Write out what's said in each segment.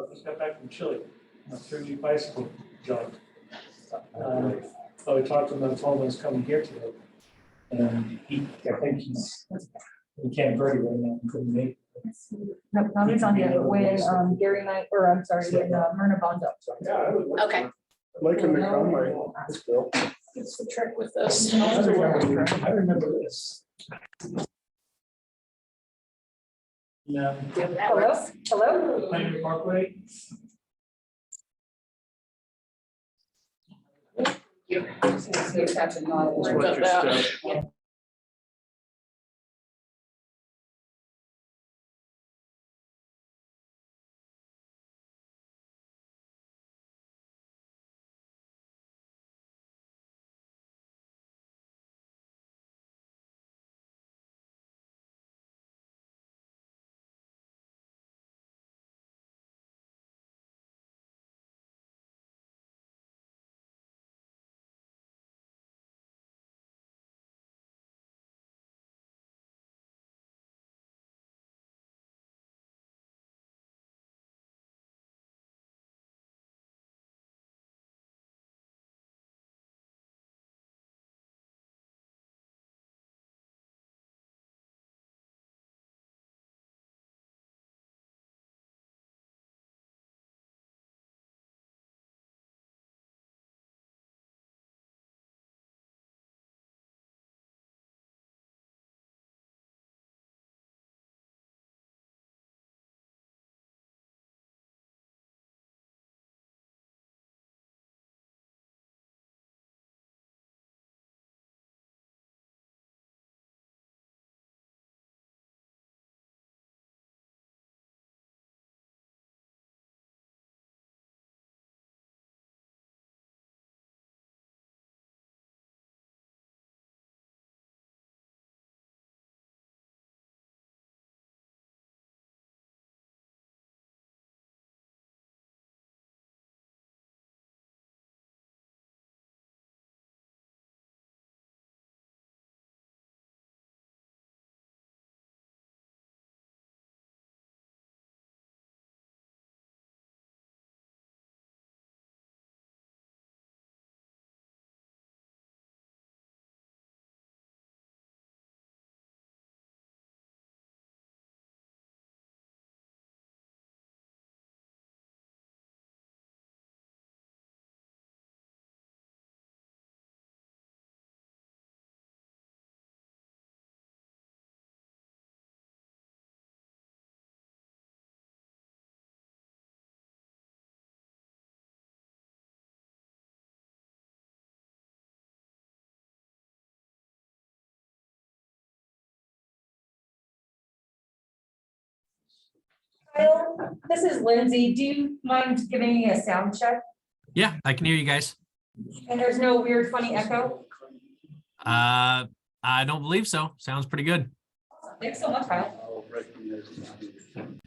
just got back from Chile, a 3-week bicycle jaunt. So I talked to him and told him I was coming here today. And I think he's in Camp Verde right now, and couldn't make it. No, Tommy's on the other when Gary and I, or I'm sorry, when Myrna Bond up. Yeah, I would. Okay. I'd like him to come, this Bill. That's the trick with this. I remember this. Yeah. Hello, hello. Pioneer Parkway. Watch your step. Kyle, this is Lindsay. Do you mind giving me a sound check? Yeah, I can hear you guys. And there's no weird, funny echo? I don't believe so. Sounds pretty good. Thanks so much, Kyle. I'll recognize him.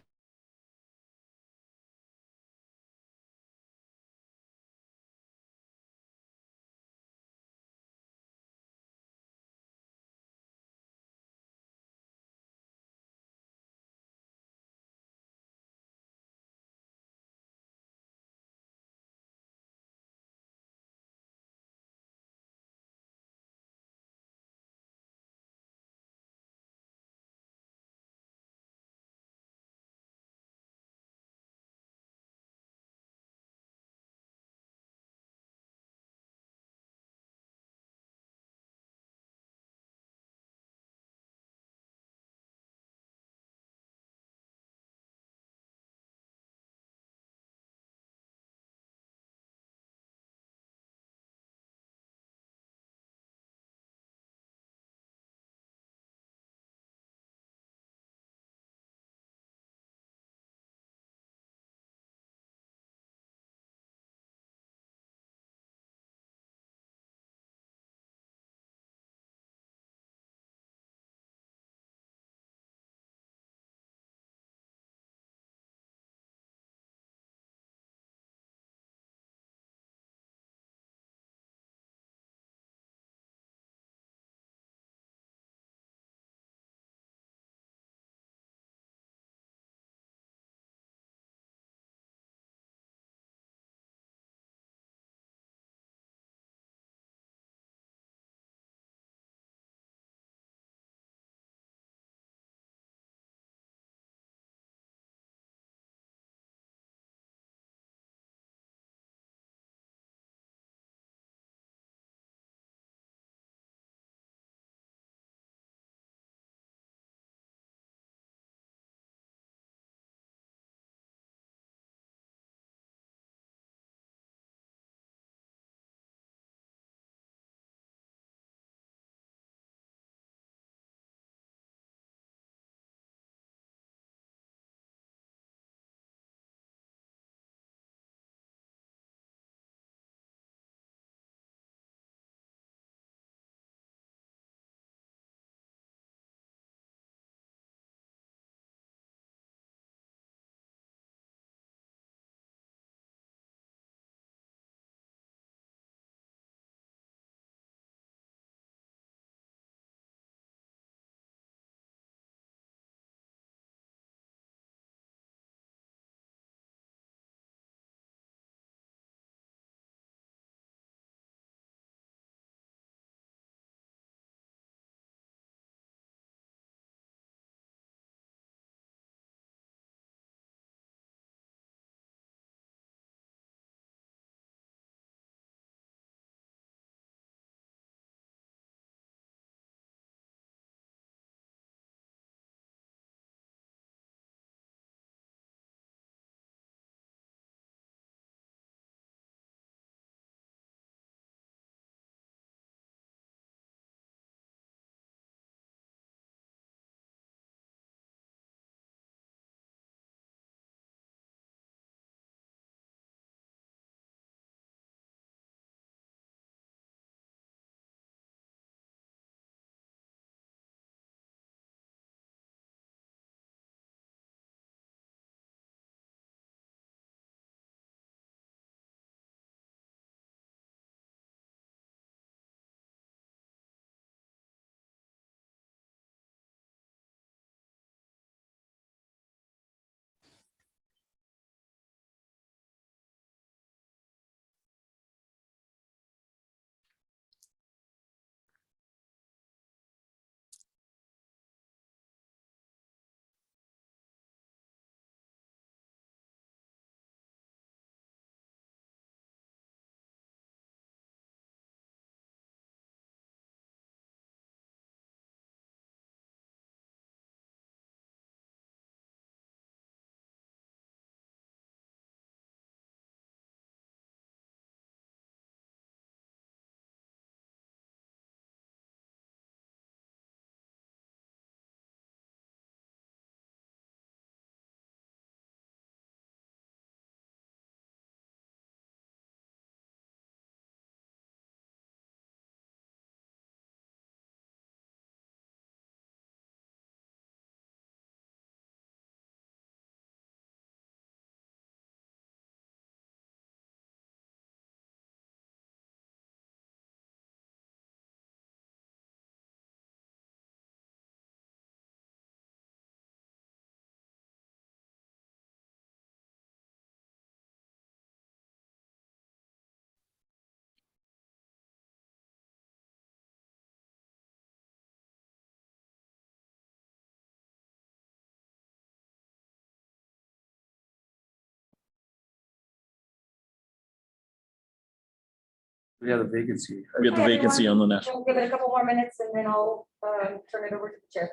We had a vacancy. We have the Hi, vacancy on the national. We'll give it a couple more minutes and then I'll turn it over to the chair.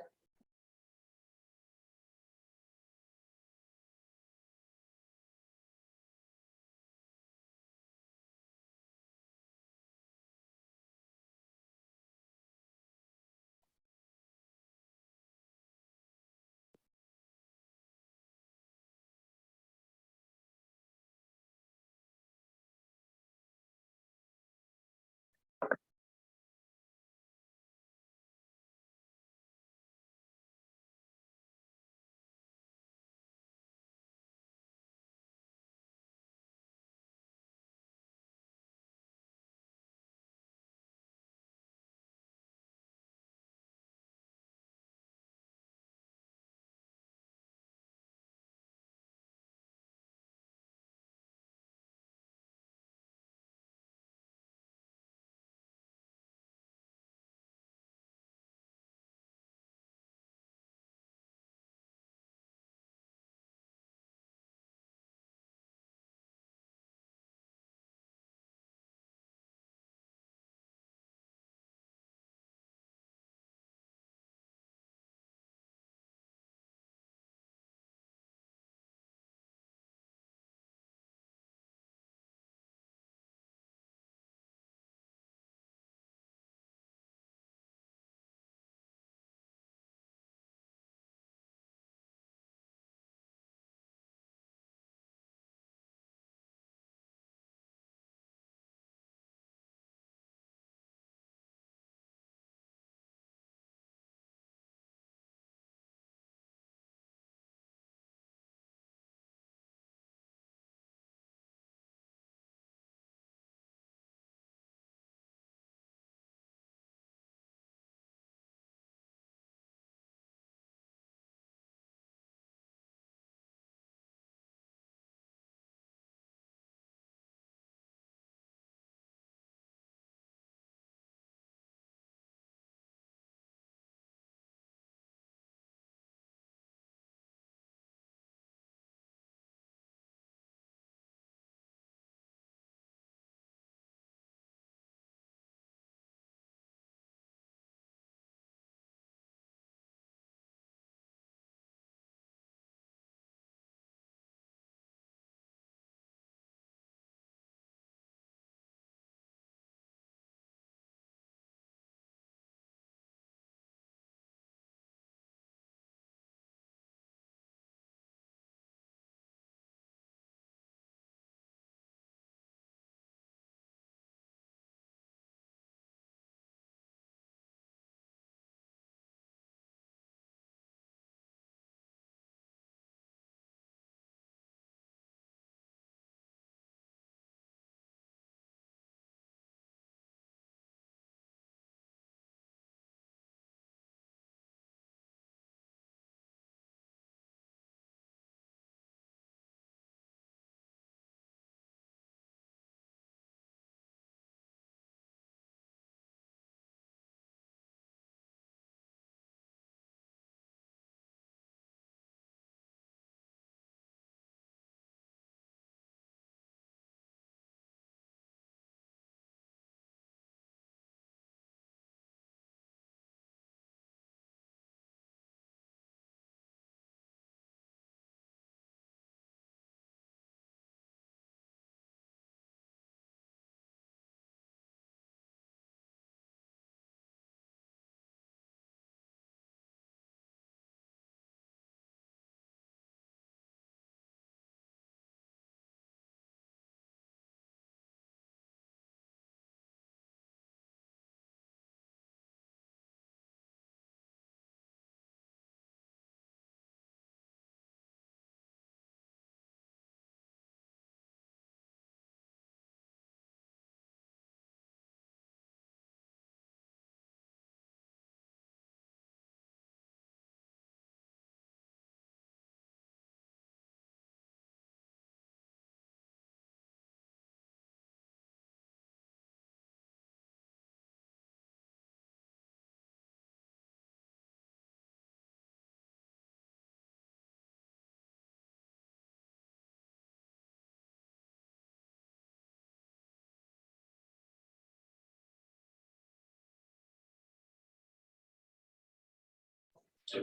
Hey,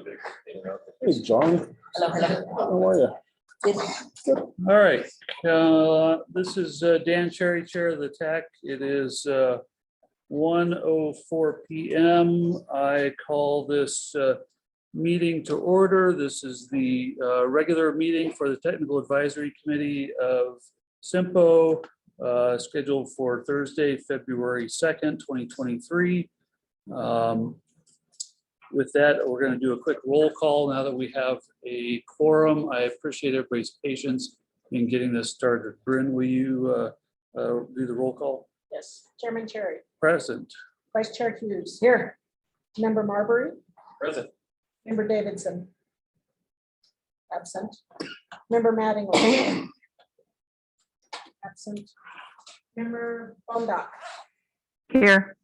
John. Hello, hello. How are you? All right, this is Dan Cherry, Chair of the TAC. It is 1:04 PM. I call this meeting to order. This is the regular meeting for the Technical Advisory Committee of CYMPO, scheduled for Thursday, February 2nd, 2023. With that, we're going to do a quick roll call now that we have a quorum. I appreciate everybody's patience in getting this started. Bryn, will you do the roll call? Yes, Chairman Cherry, Present. Vice Chair Hughes. Here. Member Marbury, Present. Member Davidson. Absent. Member Mattingly. Absent. Member Bondoc. Here.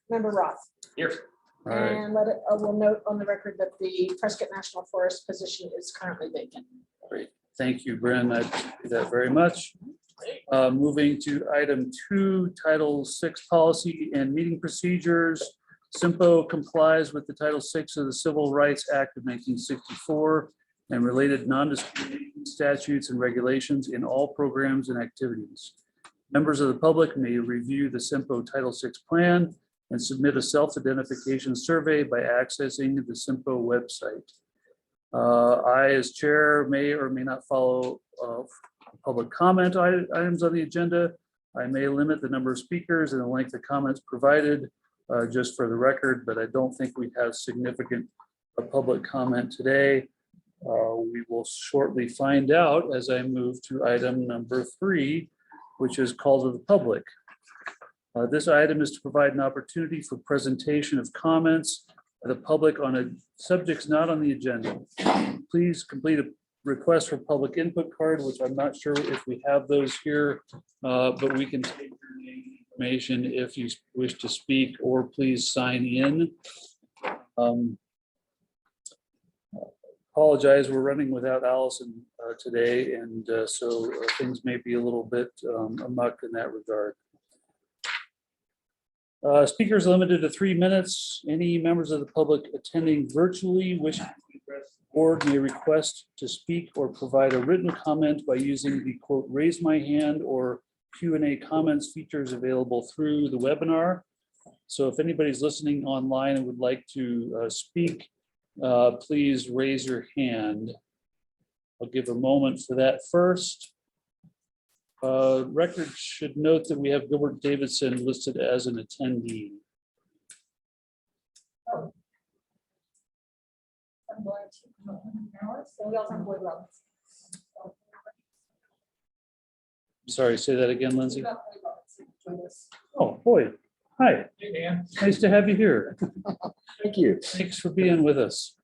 Member Roth. Here. All right. And let it, we'll note on the record that the Prescott National Forest position is currently vacant. Great. Thank you, Bryn. I appreciate that very much. Moving to item 2, Title 6 Policy and Meeting Procedures. CYMPO complies with the Title 6 of the Civil Rights Act of 1964 and related non-discrimination statutes and regulations in all programs and activities. Members of the public may review the CYMPO Title 6 plan and submit a self-identification survey by accessing the CYMPO website. I, as chair, may or may not follow public comment items on the agenda. I may limit the number of speakers and the length of comments provided, just for the record, but I don't think we have significant public comment today. We will shortly find out as I move to item number 3, which is call to the public. This item is to provide an opportunity for presentation of comments by the public on a subjects not on the agenda. Please complete a request for public input card, which I'm not sure if we have those here, but we can take your name and information if you wish to speak, or please sign in. Apologize, we're running without Allison today, and so things may be a little bit amok in that regard. Speakers limited to 3 minutes. Any members of the public attending virtually wishing to address the board may request to speak or provide a written comment by using the quote raise my hand or Q&A comments features available through the webinar. So if anybody's listening online and would like to speak, please raise your hand. I'll give a moment for that first. Record should note that we have Gilbert Davidson listed as an attendee. Sorry, say that again, Lindsay. Oh, boy. Hi. Hey, Dan. Nice to have you here. Thank you. Thanks for being with us.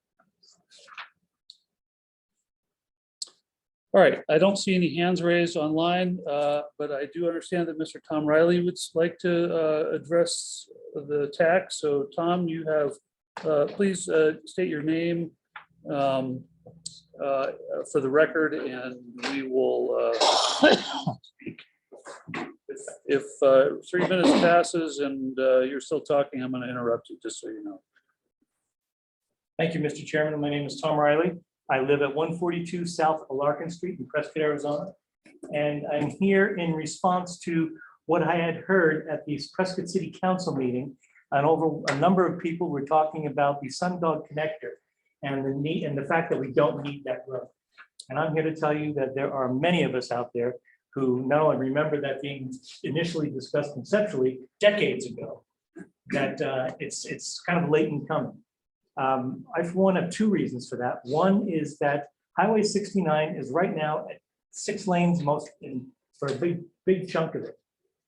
All right, I don't see any hands raised online, but I do understand that Mr. Tom Riley would like to address the TAC. So Tom, you have, please state your name for the record, and we will speak. If 3 minutes passes and you're still talking, I'm going to interrupt you, just so you know. Thank you, Mr. Chairman. My name is Tom Riley. I live at 142 South Alarcon Street in Prescott, Arizona. And I'm here in response to what I had heard at the Prescott City Council meeting. And over a number of people were talking about the Sundog connector and the need and the fact that we don't need that road. And I'm here to tell you that there are many of us out there who know and remember that being initially discussed conceptually decades ago, that it's kind of late in coming. I for one have 2 reasons for that. One is that Highway 69 is right now at 6 lanes for a big chunk of it.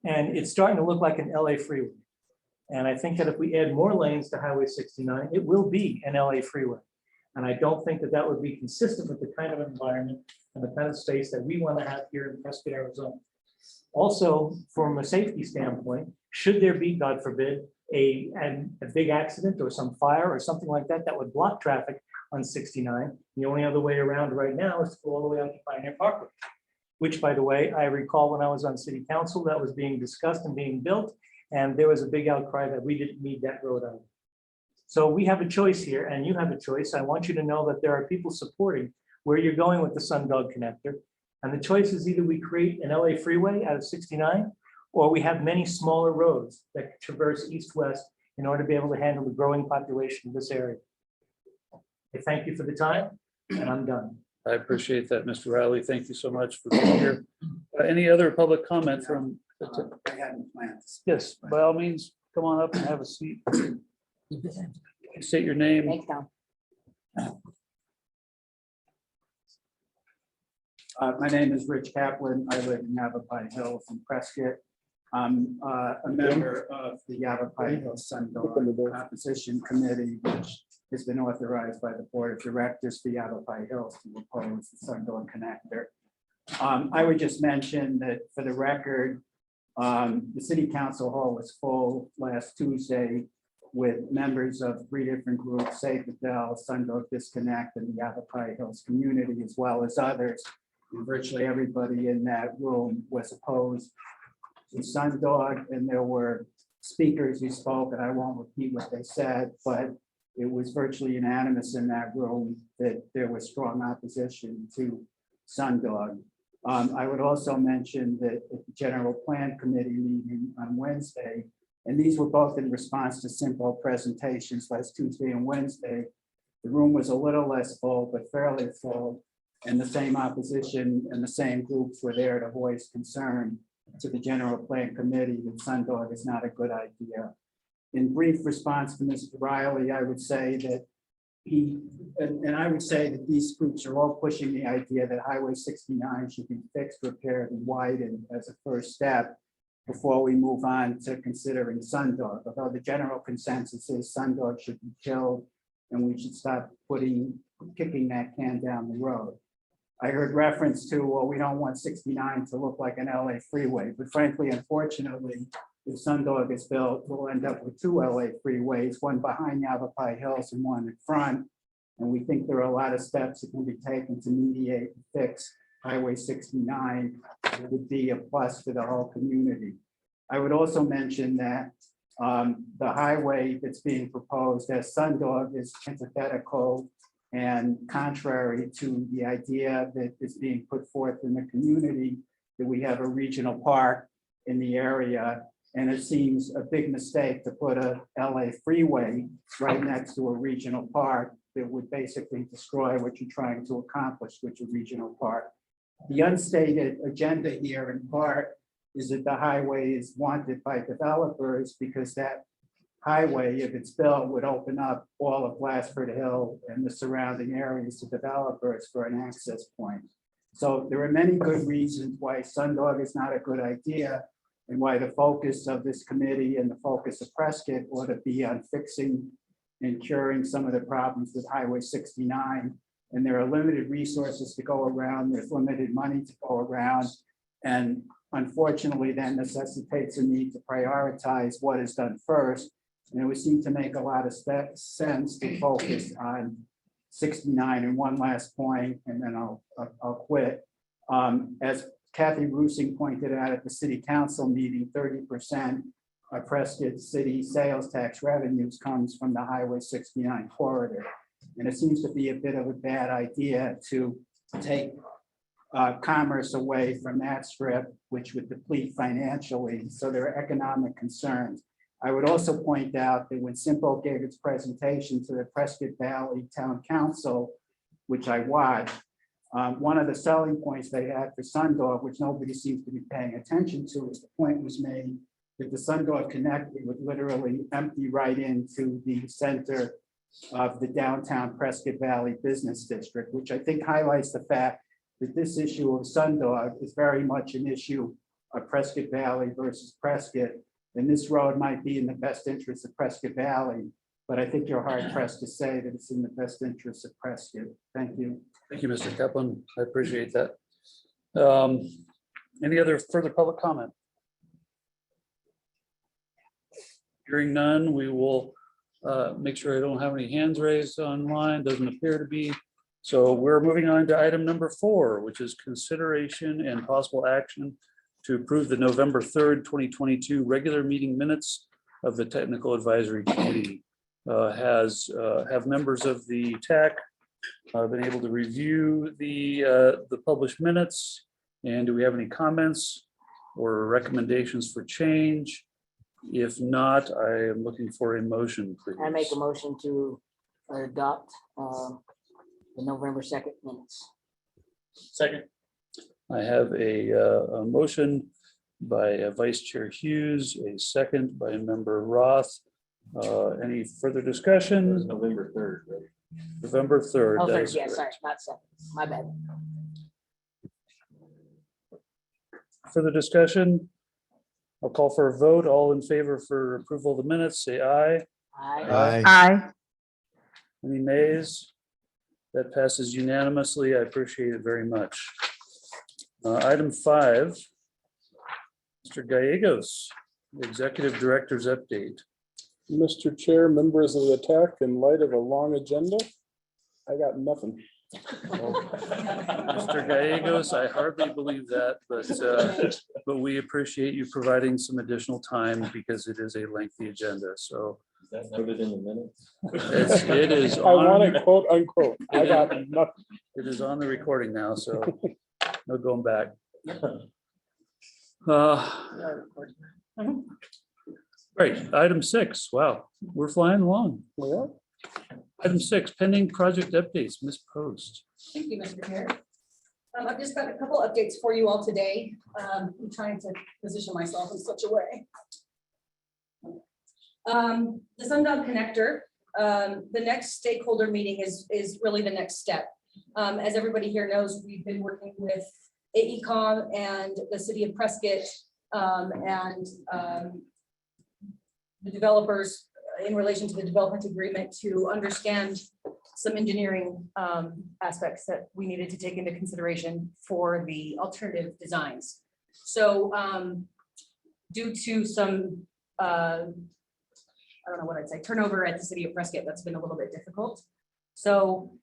And it's starting to look like an LA freeway. And I think that if we add more lanes to Highway 69, it will be an LA freeway. And I don't think that that would be consistent with the kind of environment and the kind of space that we want to have here in Prescott, Arizona. Also, from a safety standpoint, should there be, God forbid, a big accident or some fire or something like that that would block traffic on 69, the only other way around right now is to go all the way out to Pioneer Parkway, which, by the way, I recall when I was on city council, that was being discussed and being built, and there was a big outcry that we didn't need that road either. So we have a choice here and you have a choice. I want you to know that there are people supporting where you're going with the Sundog connector. And the choice is either we create an LA freeway out of 69, or we have many smaller roads that traverse east-west in order to be able to handle the growing population of this area. I thank you for the time, and I'm done. I appreciate that, Mr. Riley. Thank you so much for being here. Any other public comment from? I hadn't planned. Yes, by all means, come on up and have a seat. State your name. My name is Rich Kaplan. I live in Yavapai Hills in Prescott. I'm a member of the Yavapai Hills Sundog Opposition Committee, which has been authorized by the Board of Directors for Yavapai Hills to oppose the Sundog connector. I would just mention that for the record, the City Council Hall was full last Tuesday with members of 3 different groups, Save the Dell, Sundog Disconnect, and the Yavapai Hills community, as well as others. And virtually everybody in that room was opposed to Sundog, and there were speakers who spoke, and I won't repeat what they said, but it was virtually unanimous in that room that there was strong opposition to Sundog. I would also mention that at the General Plan Committee meeting on Wednesday, and these were both in response to CYMPO presentations last Tuesday and Wednesday, the room was a little less full, but fairly full, and the same opposition and the same groups were there to voice concern to the General Plan Committee that Sundog is not a good idea. In brief response to Mr. Riley, I would say that I would say that these groups are all pushing the idea that Highway 69 should be fixed, repaired, and widened as a first step before we move on to considering Sundog. Although the general consensus is Sundog should be killed and we should stop kicking that can down the road. I heard reference to, well, we don't want 69 to look like an LA freeway, but frankly, unfortunately, if Sundog is built, we'll end up with 2 LA freeways, one behind Yavapai Hills and one in front. And we think there are a lot of steps that can be taken to mediate and fix Highway 69. It would be a plus for the whole community. I would also mention that the highway that's being proposed as Sundog is antithetical and contrary to the idea that is being put forth in the community that we have a regional park in the area. And it seems a big mistake to put a LA freeway right next to a regional park that would basically destroy what you're trying to accomplish with your regional park. The unstated agenda here in part is that the highway is wanted by developers because that highway, if it's built, would open up all of Glassford Hill and the surrounding areas to developers for an access point. So there are many good reasons why Sundog is not a good idea and why the focus of this committee and the focus of Prescott ought to be on fixing and curing some of the problems with Highway 69. And there are limited resources to go around. There's limited money to go around. And unfortunately, that necessitates a need to prioritize what is done first. And it would seem to make a lot of sense to focus on 69. And one last point, and then I'll quit. As Kathy Rusing pointed out at the City Council meeting, 30% of Prescott City sales tax revenues comes from the Highway 69 corridor. And it seems to be a bit of a bad idea to take commerce away from that strip, which would deplete financially. So there are economic concerns. I would also point out that when CYMPO gave its presentation to the Prescott Valley Town Council, which I watched, one of the selling points they had for Sundog, which nobody seems to be paying attention to, is the point was made that the Sundog connector would literally empty right into the center of the downtown Prescott Valley Business District, which I think highlights the fact that this issue of Sundog is very much an issue of Prescott Valley versus Prescott. And this road might be in the best interest of Prescott Valley, but I think you're hard pressed to say that it's in the best interest of Prescott. Thank you. Thank you, Mr. Kaplan. I appreciate that. Any other further public comment? Hearing none, we will make sure I don't have any hands raised online. Doesn't appear to be. So we're moving on to item number 4, which is consideration and possible action to approve the November 3rd, 2022 regular meeting minutes of the Technical Advisory Committee. have members of the TAC been able to review the published minutes? And do we have any comments or recommendations for change? If not, I am looking for a motion, please. I make a motion to adopt the November 2nd minutes. Second. I have a motion by Vice Chair Hughes, a second by Member Roth. Any further discussion? November 3rd, right? November 3rd. Oh, that sorry, is yeah, correct. sorry, not 2nd. My bad. Further discussion? I'll call for a vote. All in favor for approval of the minutes, say aye. Aye. Aye. Any nays? That passes unanimously. I appreciate it very much. Item 5, Mr. Gallegos, the Executive Director's update. Mr. Chair, members of the TAC, in light of a long agenda, I got nothing. Mr. Gallegos, I hardly believe that, but we appreciate you providing some additional time because it is a lengthy agenda. So Is that noted in the minutes? it is I want on, it quote unquote. I got nothing. it is on the recording now, so no going back. Right, item 6. Wow, we're flying along. Well, Item 6, pending project updates, Ms. Post. Thank you, Mr. Chair. I've just got a couple updates for you all today. I'm trying to position myself in such a way. The Sundown Connector, the next stakeholder meeting is really the next step. As everybody here knows, we've been working with AECom and the city of Prescott and the developers in relation to the development agreement to understand some engineering aspects that we needed to take into consideration for the alternative designs. So due to some, I don't know what I'd say, turnover at the city of Prescott, that's been a little bit difficult. So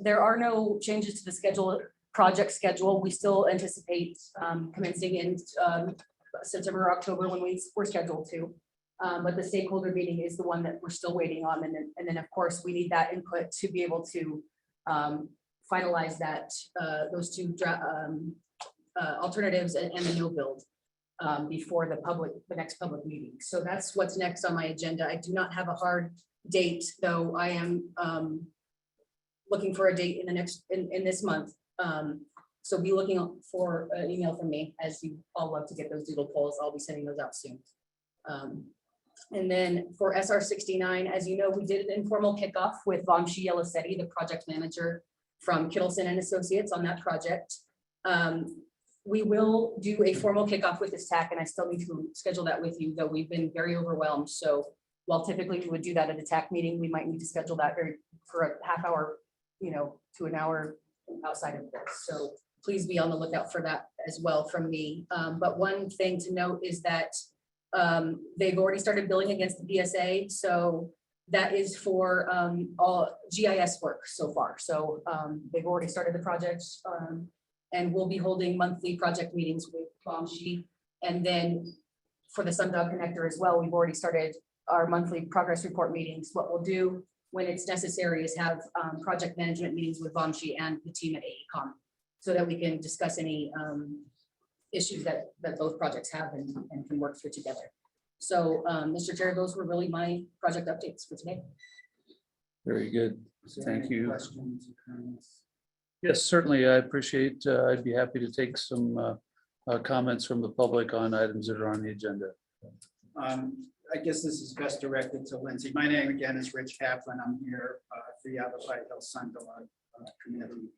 there are no changes to the schedule, project schedule. We still anticipate commencing in September or October when we were scheduled to. But the stakeholder meeting is the one that we're still waiting on. And then of course, we need that input to be able to finalize that, those two alternatives and the no build before the next public meeting. So that's what's next on my agenda. I do not have a hard date, though I am looking for a date in this month. So be looking for an email from me, as you all love to get those doodle polls. I'll be sending those out soon. And then for SR 69, as you know, we did an informal kickoff with Vamshi Yelisetti, the project manager from Kittleson and Associates on that project. We will do a formal kickoff with this TAC, and I still need to schedule that with you, though we've been very overwhelmed. So while typically we would do that at a TAC meeting, we might need to schedule that for a half hour, to an hour outside of this. So please be on the lookout for that as well from me. But one thing to note is that they've already started billing against the BSA. So that is for all GIS work so far. So they've already started the project and we'll be holding monthly project meetings with Vamshi. And then for the Sundown Connector as well, we've already started our monthly progress report meetings. What we'll do when it's necessary is have project management meetings with Vamshi and the team at AECom so that we can discuss any issues that both projects have and can work through together. So, Mr. Chair, those were really my project updates for today. Very good. Is there Thank any you. questions or comments? Yes, certainly. I appreciate, I'd be happy to take some comments from the public on items that are on the agenda. I guess this is best directed to Lindsay. My name again is Rich Kaplan. I'm here for the Yavapai Hill Sundown Committee.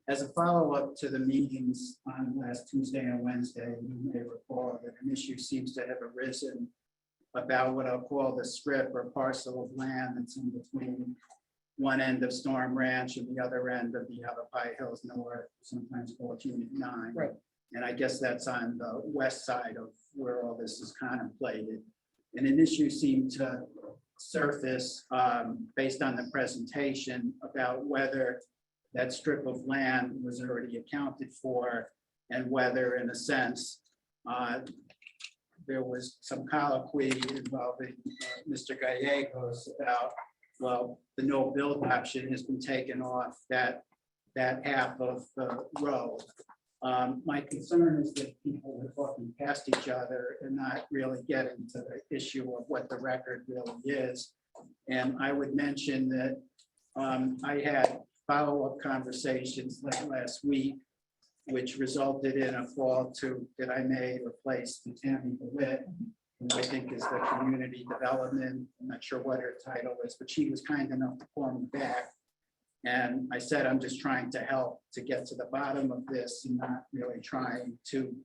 As a follow-up to the meetings on last Tuesday and Wednesday, you may recall that an issue seems to have arisen about what I'll call the strip or parcel of land that's in between one end of Storm Ranch and the other end of the Yavapai Hills North, sometimes called Unit 9. Right. And I guess that's on the west side of where all this is contemplated. And an issue seemed to surface based on the presentation about whether that strip of land was already accounted for and whether, in a sense, there was some colloquy involving Mr. Gallegos about, well, the no build option has been taken off that half of the road. My concern is that people are talking past each other and not really getting to the issue of what the record really is. And I would mention that I had follow-up conversations late last week, which resulted in a call to, that I made or placed to Tammy DeWitt, who I think is the community development. I'm not sure what her title is, but she was kind enough to call me back. And I said, I'm just trying to help to get to the bottom of this and not really trying to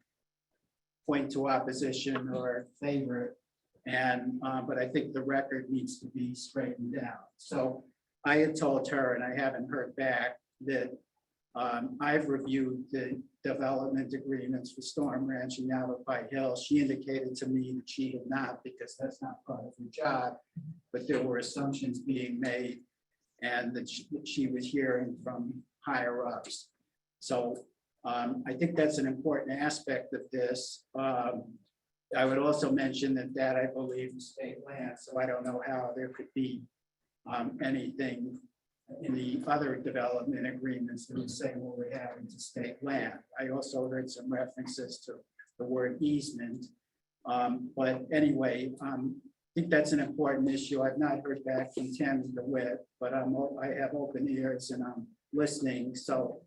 point to opposition or favor it. And, but I think the record needs to be straightened out. So I had told her, and I haven't heard back, that I've reviewed the development agreements for Storm Ranch and Yavapai Hill. She indicated to me that she had not, because that's not part of her job, but there were assumptions being made and that she was hearing from higher ups. So I think that's an important aspect of this. I would also mention that I believe is state land, so I don't know how there could be anything in the other development agreements that would say, well, we're having to state land. I also heard some references to the word easement. But anyway, I think that's an important issue. I've not heard back from Tammy DeWitt, but I have open ears and I'm listening. So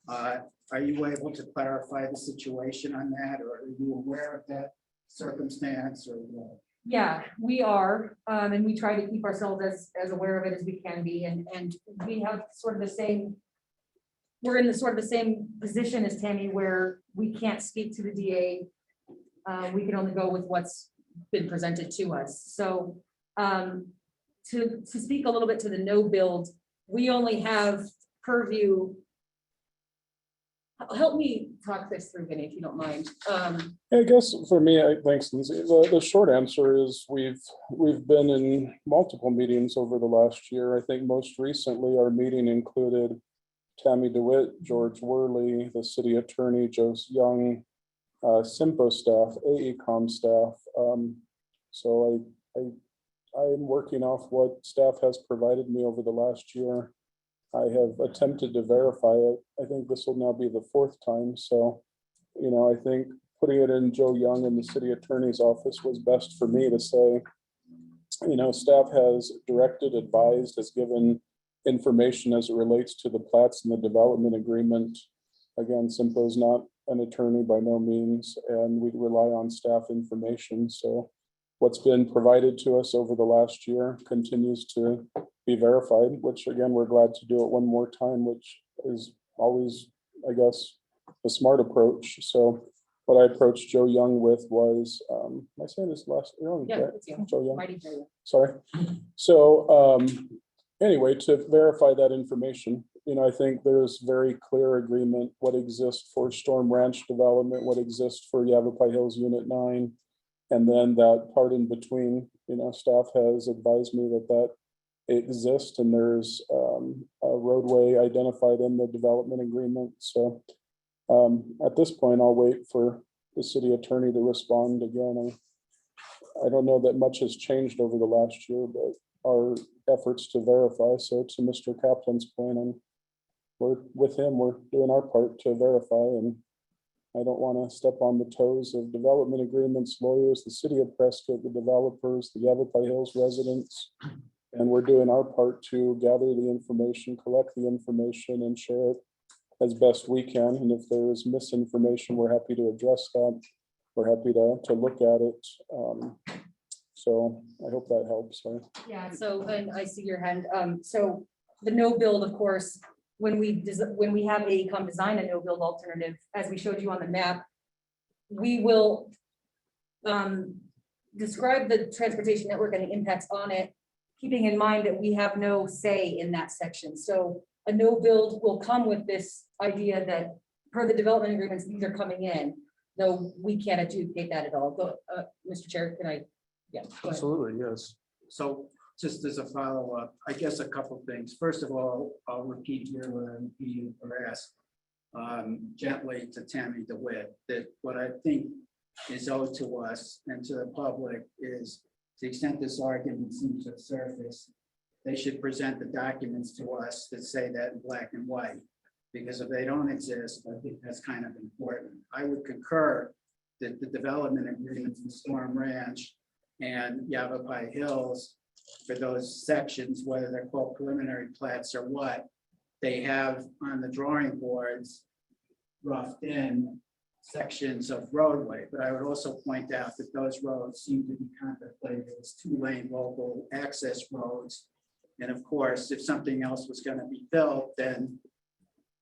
are you able to clarify the situation on that, or are you aware of that circumstance or what? Yeah, we are, and we try to keep ourselves as aware of it as we can be, and we have sort of the same, we're in the sort of the same position as Tammy, where we can't speak to the DA. We can only go with what's been presented to us. So to speak a little bit to the no build, we only have purview. Help me talk this through, Vinny, if you don't mind. I guess for me, thanks, Lindsay. The short answer is we've been in multiple meetings over the last year. I think most recently our meeting included Tammy DeWitt, George Worley, the city attorney, Joe Young, CYMPO staff, AECom staff. So I'm working off what staff has provided me over the last year. I have attempted to verify it. I think this will now be the fourth time. So, you know, I think putting it in Joe Young in the city attorney's office was best for me to say, you know, staff has directed, advised, has given information as it relates to the plats and the development agreement. Again, CYMPO is not an attorney by no means, and we rely on staff information. So what's been provided to us over the last year continues to be verified, which again, we're glad to do it one more time, which is always, I guess, a smart approach. So what I approached Joe Young with was, am I saying this last? Yeah, it's you. Joe Young. Mighty Joe. Sorry. So anyway, to verify that information, you know, I think there's very clear agreement what exists for Storm Ranch development, what exists for Yavapai Hills Unit 9. And then that part in between, you know, staff has advised me that exists and there's a roadway identified in the development agreement. So at this point, I'll wait for the city attorney to respond again. I don't know that much has changed over the last year, but our efforts to verify. So to Mr. Kaplan's point, we're with him, we're doing our part to verify, and I don't want to step on the toes of development agreements, lawyers, the city of Prescott, the developers, the Yavapai Hills residents. And we're doing our part to gather the information, collect the information, and share it as best we can. And if there is misinformation, we're happy to address that. We're happy to look at it. So I hope that helps. Yeah, so, and I see your hand. So the no build, of course, when we have AECom design a no build alternative, as we showed you on the map, we will describe the transportation network and the impacts on it, keeping in mind that we have no say in that section. So a no build will come with this idea that per the development agreements, these are coming in, though we can't adjudicate that at all. Go, Mr. Chair, can I? Yeah. Go ahead. Absolutely, yes. So just as a follow-up, I guess a couple things. First of all, I'll repeat here what I'm being harassed gently to Tammy DeWitt, that what I think is owed to us and to the public is, to the extent this argument seems to surface, they should present the documents to us that say that in black and white. Because if they don't exist, I think that's kind of important. I would concur that the development agreements in Storm Ranch and Yavapai Hills, for those sections, whether they're called preliminary plats or what, they have on the drawing boards roughed in sections of roadway. But I would also point out that those roads seem to be contemplated as 2-lane local access roads. And of course, if something else was going to be built, then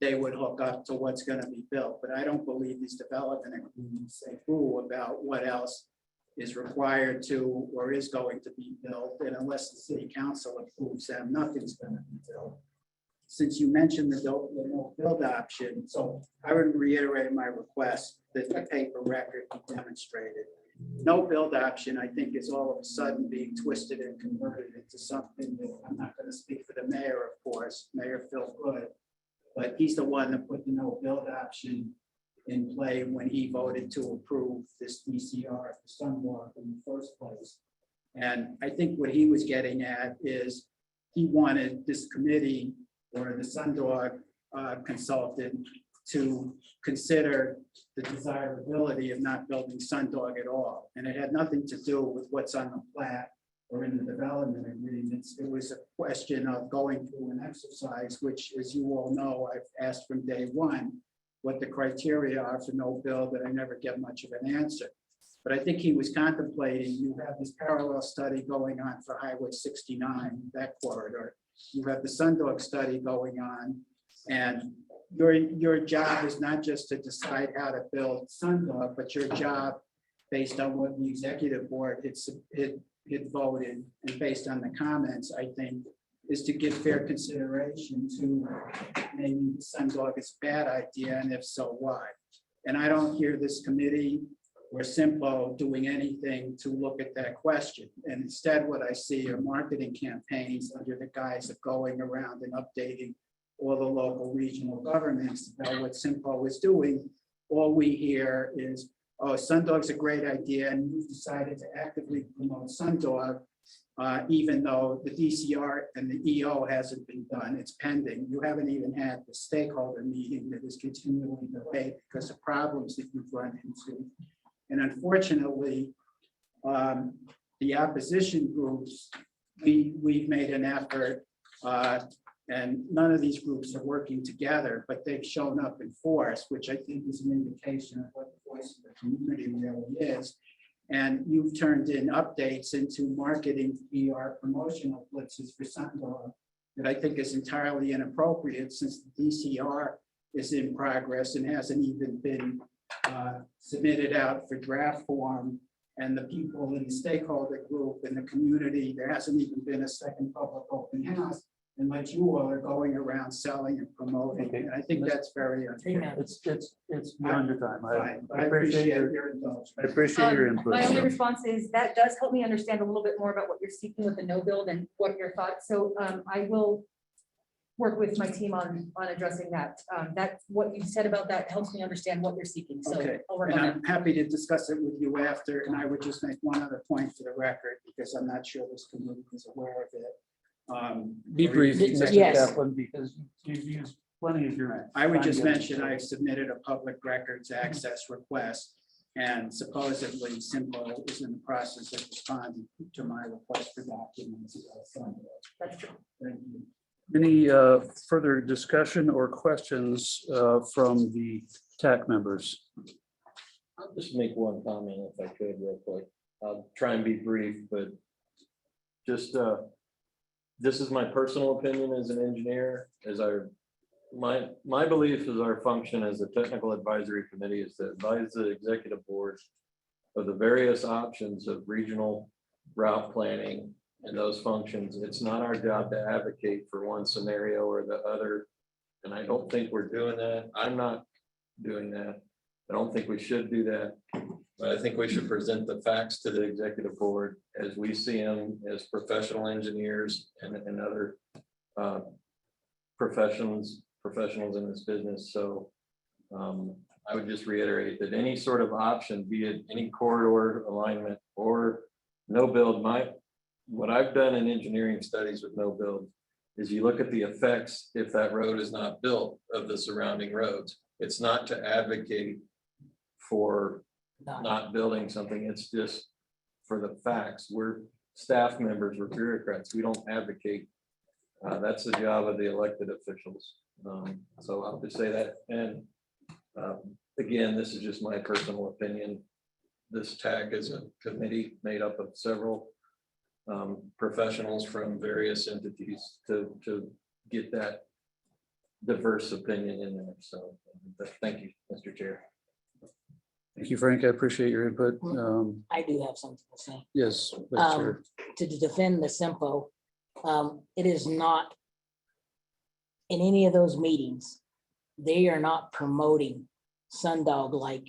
they would hook up to what's going to be built. But I don't believe these development agreements say who about what else is required to or is going to be built. And unless the city council approves them, nothing's going to be built. Since you mentioned the no build option, so I would reiterate my request that the paper record be demonstrated. No build option, I think, is all of a sudden being twisted and converted into something that I'm not going to speak for the mayor, of course, Mayor Phil Good, but he's the one that put the no build option in play when he voted to approve this DCR for Sunwalk in the first place. And I think what he was getting at is he wanted this committee or the Sundog consultant to consider the desirability of not building Sundog at all. And it had nothing to do with what's on the plat or in the development agreements. It was a question of going through an exercise, which, as you all know, I've asked from day one, what the criteria are for no build, but I never get much of an answer. But I think he was contemplating, you have this parallel study going on for Highway 69, that corridor. You have the Sundog study going on, and your job is not just to decide how to build Sundog, but your job, based on what the executive board had voted and based on the comments, I think, is to give fair consideration to maybe Sundog is a bad idea, and if so, why? And I don't hear this committee or CYMPO doing anything to look at that question. And instead, what I see are marketing campaigns under the guise of going around and updating all the local regional governments about what CYMPO is doing. All we hear is, oh, Sundog's a great idea, and we've decided to actively promote Sundog, even though the DCR and the EO hasn't been done. It's pending. You haven't even had the stakeholder meeting that is continually delayed because of problems that you've run into. And unfortunately, the opposition groups, we've made an effort, and none of these groups are working together, but they've shown up in force, which I think is an indication of what the voice of the community really is. And you've turned in updates into marketing PR promotional blitzes for Sundog that I think is entirely inappropriate, since the DCR is in progress and hasn't even been submitted out for draft form, and the people in the stakeholder group in the community, there hasn't even been a second public open house, and like you all are going around selling and promoting. Okay. And I think that's very unfair. It's beyond your time. I appreciate your indulgence. I appreciate your input. My only response is that does help me understand a little bit more about what you're seeking with the no build and what your thoughts. So I will work with my team on addressing that. That's what you said about that helps me understand what you're seeking. So Okay, I'll work and on that. I'm happy to discuss it with you after, and I would just make one other point for the record, because I'm not sure this committee is aware of it. Be brief, Mr. Yes. Kaplan, because you've used plenty of your. I would just time. mention, I submitted a public records access request, and supposedly CYMPO is in the process of responding to my request for documents. That's true. Thank you. Any further discussion or questions from the TAC members? I'll just make one comment if I could real quick. I'll try and be brief, but just this is my personal opinion as an engineer. My belief is our function as a technical advisory committee is to advise the executive board of the various options of regional route planning and those functions. It's not our job to advocate for one scenario or the other. And I don't think we're doing that. I'm not doing that. I don't think we should do that. But I think we should present the facts to the executive board as we see them as professional engineers and other professionals in this business. So I would just reiterate that any sort of option, be it any corridor alignment or no build, what I've done in engineering studies with no build is you look at the effects if that road is not built of the surrounding roads. It's not to advocate for not building something, it's just for the facts. We're staff members, we're bureaucrats, we don't advocate. That's the job of the elected officials. So I'll just say that. And again, this is just my personal opinion. This TAC is a committee made up of several professionals from various entities to get that diverse opinion in there. So thank you, Mr. Chair. Thank you, Frank. I appreciate your input. I do have something to say. Yes. Vice Chair. To defend the CYMPO, it is not in any of those meetings, they are not promoting Sundog like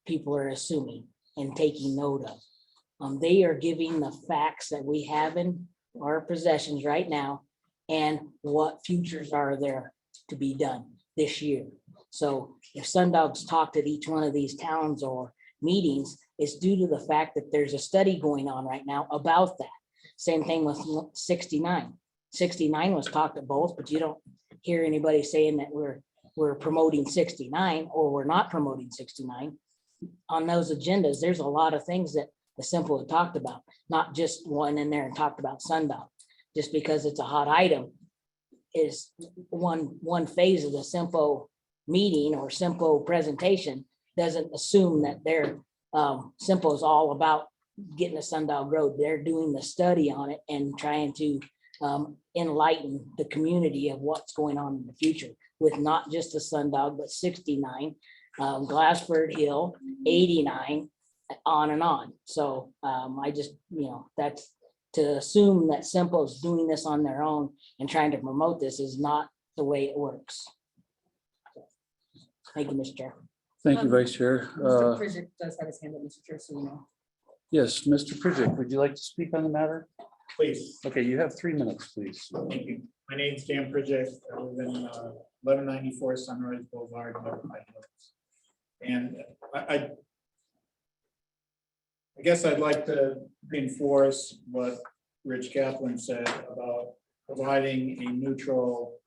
people are assuming and taking note of. They are giving the facts that we have in our possessions right now and what futures are there to be done this year. So if Sundog's talked at each one of these towns or meetings, it's due to the fact that there's a study going on right now about that. Same thing with 69. 69 was talked at both, but you don't hear anybody saying that we're promoting 69 or we're not promoting 69. On those agendas, there's a lot of things that the CYMPO had talked about, not just one in there and talked about Sundog. Just because it's a hot item is one phase of the CYMPO meeting or CYMPO presentation doesn't assume that their CYMPO is all about getting a Sundog Road. They're doing the study on it and trying to enlighten the community of what's going on in the future with not just the Sundog, but 69, Glassford Hill, 89, on and on. So I just, that's to assume that CYMPO is doing this on their own and trying to promote this is not the way it works. Thank you, Mr. Chair. Thank you, Vice Chair. Mr. Pritchett does have his hand up, Mr. Chair, so you know. Yes, Mr. Pritchett, would you like to speak on the matter? Please. Okay, you have 3 minutes, please. Thank you. My name is Dan Pridgett. I live in 1194 Sunrise Boulevard, Yavapai Hills. And I guess I'd like to reinforce what Rich Kaplan said about providing a neutral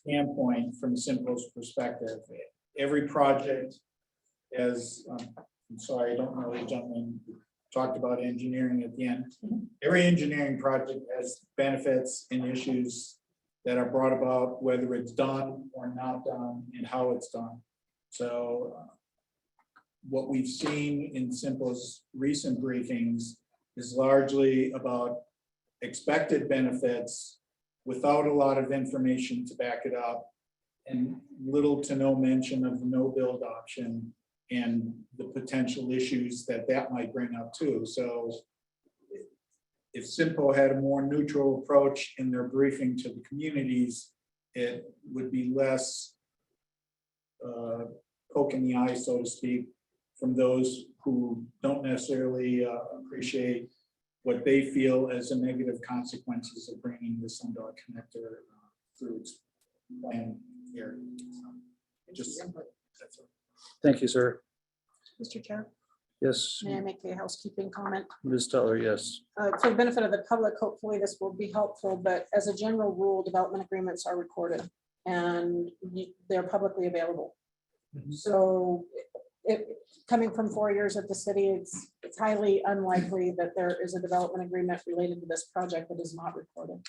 standpoint from CYMPO's perspective. Every project, as I'm sorry, I don't know the gentleman who talked about engineering at the end. Every engineering project has benefits and issues that are brought about, whether it's done or not done and how it's done. So what we've seen in CYMPO's recent briefings is largely about expected benefits without a lot of information to back it up and little to no mention of the no build option and the potential issues that might bring up too. So if CYMPO had a more neutral approach in their briefing to the communities, it would be less poke in the eye, so to speak, from those who don't necessarily appreciate what they feel as the negative consequences of bringing the Sundog connector through its plan here. So just that's all. Thank you, sir. Mr. Chair, Yes, may I make a housekeeping comment? Ms. Teller, yes. For the benefit of the public, hopefully this will be helpful, but as a general rule, development agreements are recorded and they're publicly available. So coming from 4 years at the city, it's highly unlikely that there is a development agreement related to this project that is not recorded.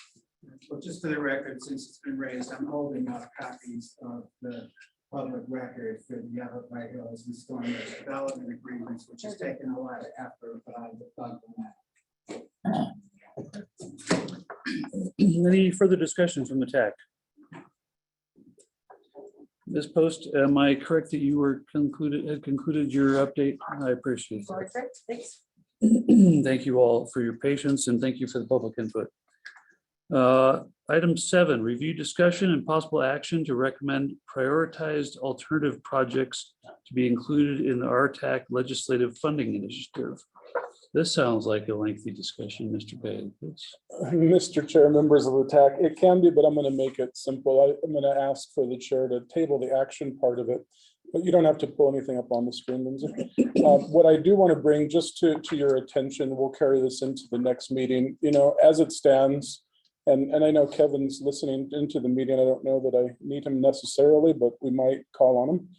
Well, just for the record, since it's been raised, I'm holding out copies of the public record for the Yavapai Hills and Stormwater development agreements, which has taken a lot of effort, but I've done that. Any further discussion from the TAC? Ms. Post, am I correct that you were had concluded your update? I appreciate Sorry, thanks. that. Thank you all for your patience and thank you for the public input. Item 7, review discussion and possible action to recommend prioritized alternative projects to be included in the RTAC legislative funding initiative. This sounds like a lengthy discussion, Mr. Bailey. Mr. Chair, members of the TAC, it can be, but I'm going to make it simple. I'm going to ask for the chair to table the action part of it, but you don't have to pull anything up on the screen, Lindsay. What I do want to bring just to your attention, we'll carry this into the next meeting, as it stands. And I know Kevin's listening into the meeting. I don't know that I need him necessarily, but we might call on him.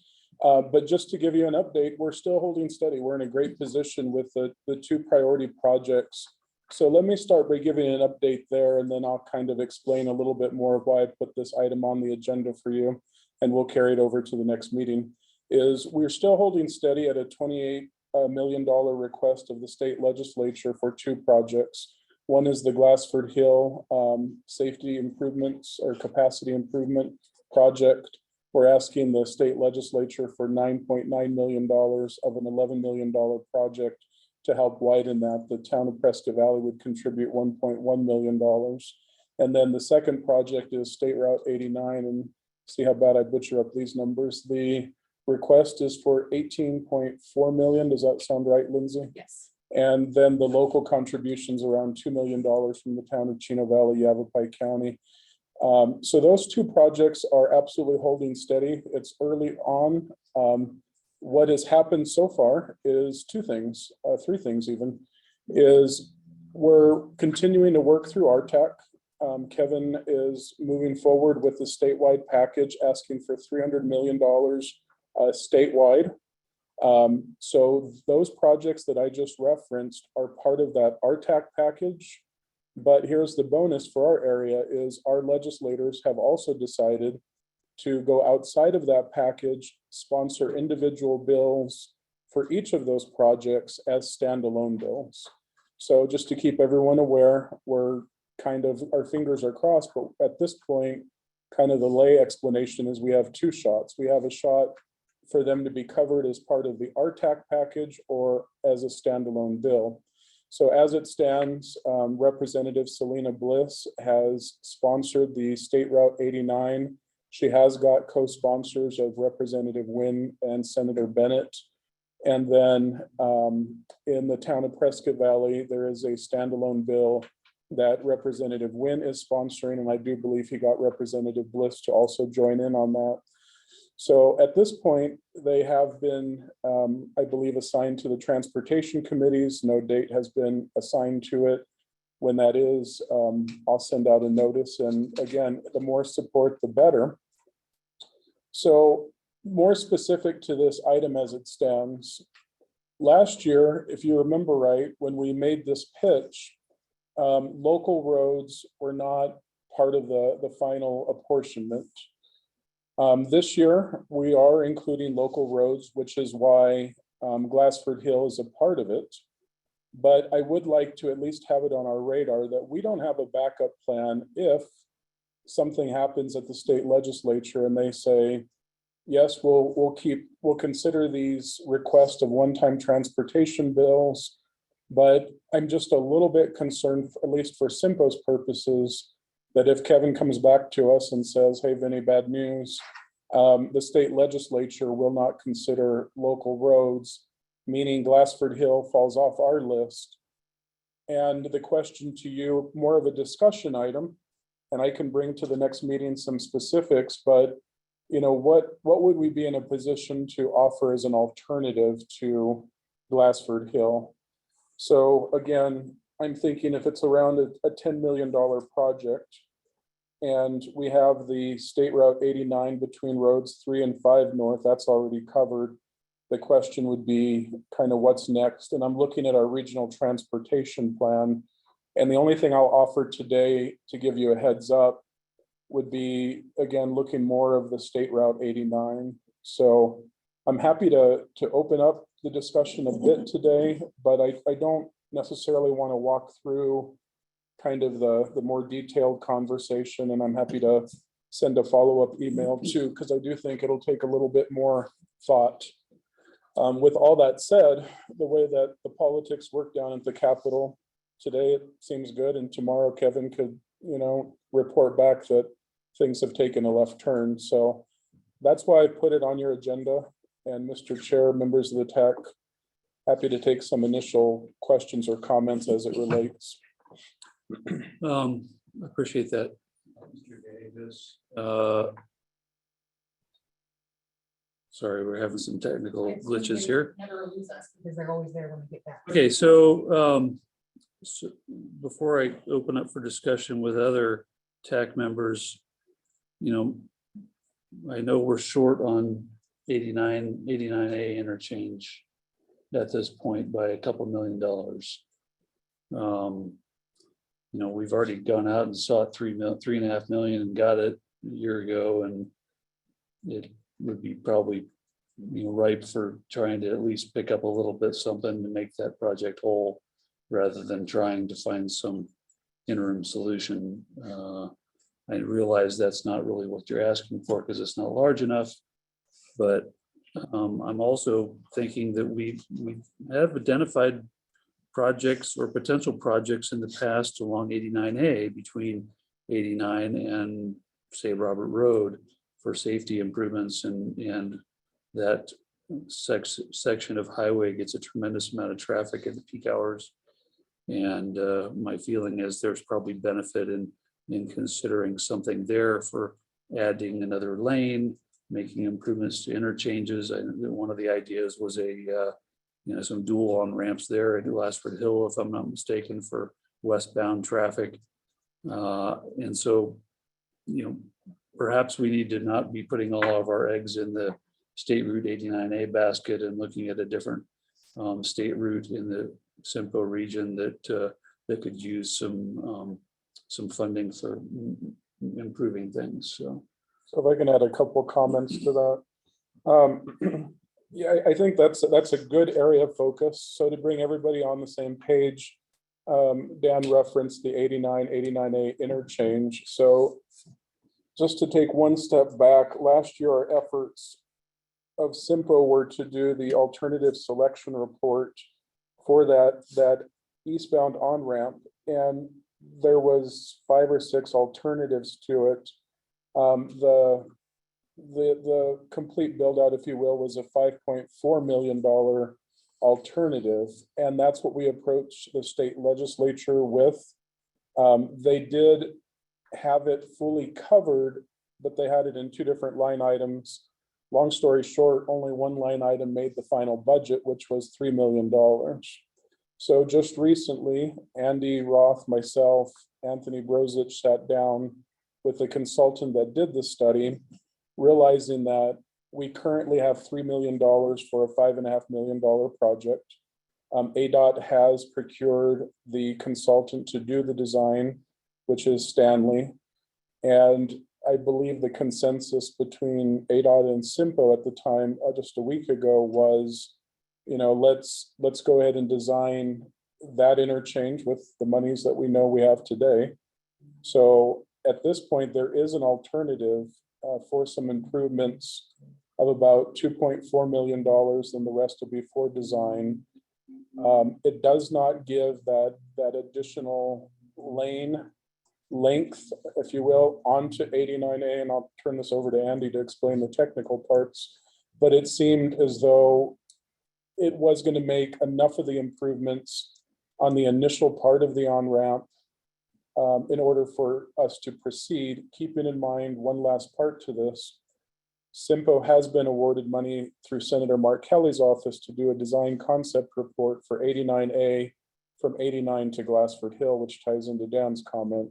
But just to give you an update, we're still holding steady. We're in a great position with the two priority projects. So let me start by giving an update there, and then I'll kind of explain a little bit more of why I put this item on the agenda for you, and we'll carry it over to the next meeting. We're still holding steady at a $28 million request of the state legislature for two projects. One is the Glassford Hill safety improvements or capacity improvement project. We're asking the state legislature for $9.9 million of an $11 million project to help widen that. The town of Prescott Valley would contribute $1.1 million. And then the second project is State Route 89, and see how bad I butcher up these numbers. The request is for 18.4 million. Does that sound right, Lindsay? Yes. And then the local contributions around $2 million from the town of Chino Valley, Yavapai County. So those two projects are absolutely holding steady. It's early on. What has happened so far is three things even, is we're continuing to work through our TAC. Kevin is moving forward with the statewide package, asking for $300 million statewide. So those projects that I just referenced are part of that RTAC package. But here's the bonus for our area is our legislators have also decided to go outside of that package, sponsor individual bills for each of those projects as standalone bills. So just to keep everyone aware, we're kind of, our fingers are crossed, but at this point, kind of the lay explanation is we have two shots. We have a shot for them to be covered as part of the RTAC package or as a standalone bill. So as it stands, Representative Selena Bliss has sponsored the State Route 89. She has got co-sponsors of Representative Wynn and Senator Bennett. And then in the town of Prescott Valley, there is a standalone bill that Representative Wynn is sponsoring, and I do believe he got Representative Bliss to also join in on that. So at this point, they have been, I believe, assigned to the transportation committees. No date has been assigned to it. When that is, I'll send out a notice. And again, the more support, the better. So more specific to this item as it stands, last year, if you remember right, when we made this pitch, local roads were not part of the final apportionment. This year, we are including local roads, which is why Glassford Hill is a part of it. But I would like to at least have it on our radar that we don't have a backup plan if something happens at the state legislature and they say, yes, we'll consider these requests of one-time transportation bills, but I'm just a little bit concerned, at least for CYMPO's purposes, that if Kevin comes back to us and says, hey, Vinny, bad news, the state legislature will not consider local roads, meaning Glassford Hill falls off our list. And the question to you, more of a discussion item, and I can bring to the next meeting some specifics, but what would we be in a position to offer as an alternative to Glassford Hill? So again, I'm thinking if it's around a $10 million project and we have the State Route 89 between roads 3 and 5 north, that's already covered. The question would be kind of what's next. And I'm looking at our regional transportation plan. And the only thing I'll offer today to give you a heads up would be, again, looking more of the State Route 89. So I'm happy to open up the discussion a bit today, but I don't necessarily want to walk through kind of the more detailed conversation, and I'm happy to send a follow-up email too, because I do think it'll take a little bit more thought. With all that said, the way that the politics work down at the Capitol today, it seems good, and tomorrow Kevin could, report back that things have taken a left turn. So that's why I put it on your agenda. And Mr. Chair, members of the TAC, happy to take some initial questions or comments as it relates. Appreciate that. Mr. Davis. Sorry, we're having some technical glitches here. Never lose us because they're always there when we get back. Okay, so before I open up for discussion with other TAC members, I know we're short on 89A interchange at this point by a couple $1 million. We've already gone out and saw $3.5 million and got it a year ago, and it would be probably ripe for trying to at least pick up a little bit something to make that project whole, rather than trying to find some interim solution. I realize that's not really what you're asking for because it's not large enough, but I'm also thinking that we have identified projects or potential projects in the past along 89A between 89 and say Robert Road for safety improvements, and that section of highway gets a tremendous amount of traffic at the peak hours. And my feeling is there's probably benefit in considering something there for adding another lane, making improvements to interchanges. One of the ideas was some dual on ramps there at Glassford Hill, if I'm not mistaken, for westbound traffic. And so, perhaps we need to not be putting all of our eggs in the State Route 89A basket and looking at a different state route in the CYMPO region that could use some funding for improving things. So if I can add a couple comments to that. Yeah, I think that's a good area of focus. So to bring everybody on the same page, Dan referenced the 89A interchange. So just to take one step back, last year our efforts of CYMPO were to do the alternative selection report for that eastbound on-ramp, and there was 5 or 6 alternatives to it. The complete build out, if you will, was a $5.4 million alternative, and that's what we approached the state legislature with. They did have it fully covered, but they had it in 2 different line items. Long story short, only one line item made the final budget, which was $3 million. So just recently, Andy Roth, myself, Anthony Brozich sat down with the consultant that did the study, realizing that we currently have $3 million for a $5.5 million project. ADOT has procured the consultant to do the design, which is Stanley. And I believe the consensus between ADOT and CYMPO at the time, just a week ago, was, let's go ahead and design that interchange with the monies that we know we have today. So at this point, there is an alternative for some improvements of about $2.4 million, and the rest will be for design. It does not give that additional lane length, if you will, onto 89A, and I'll turn this over to Andy to explain the technical parts, but it seemed as though it was going to make enough of the improvements on the initial part of the on-ramp in order for us to proceed, keeping in mind one last part to this. CYMPO has been awarded money through Senator Mark Kelly's office to do a design concept report for 89A from 89 to Glassford Hill, which ties into Dan's comment.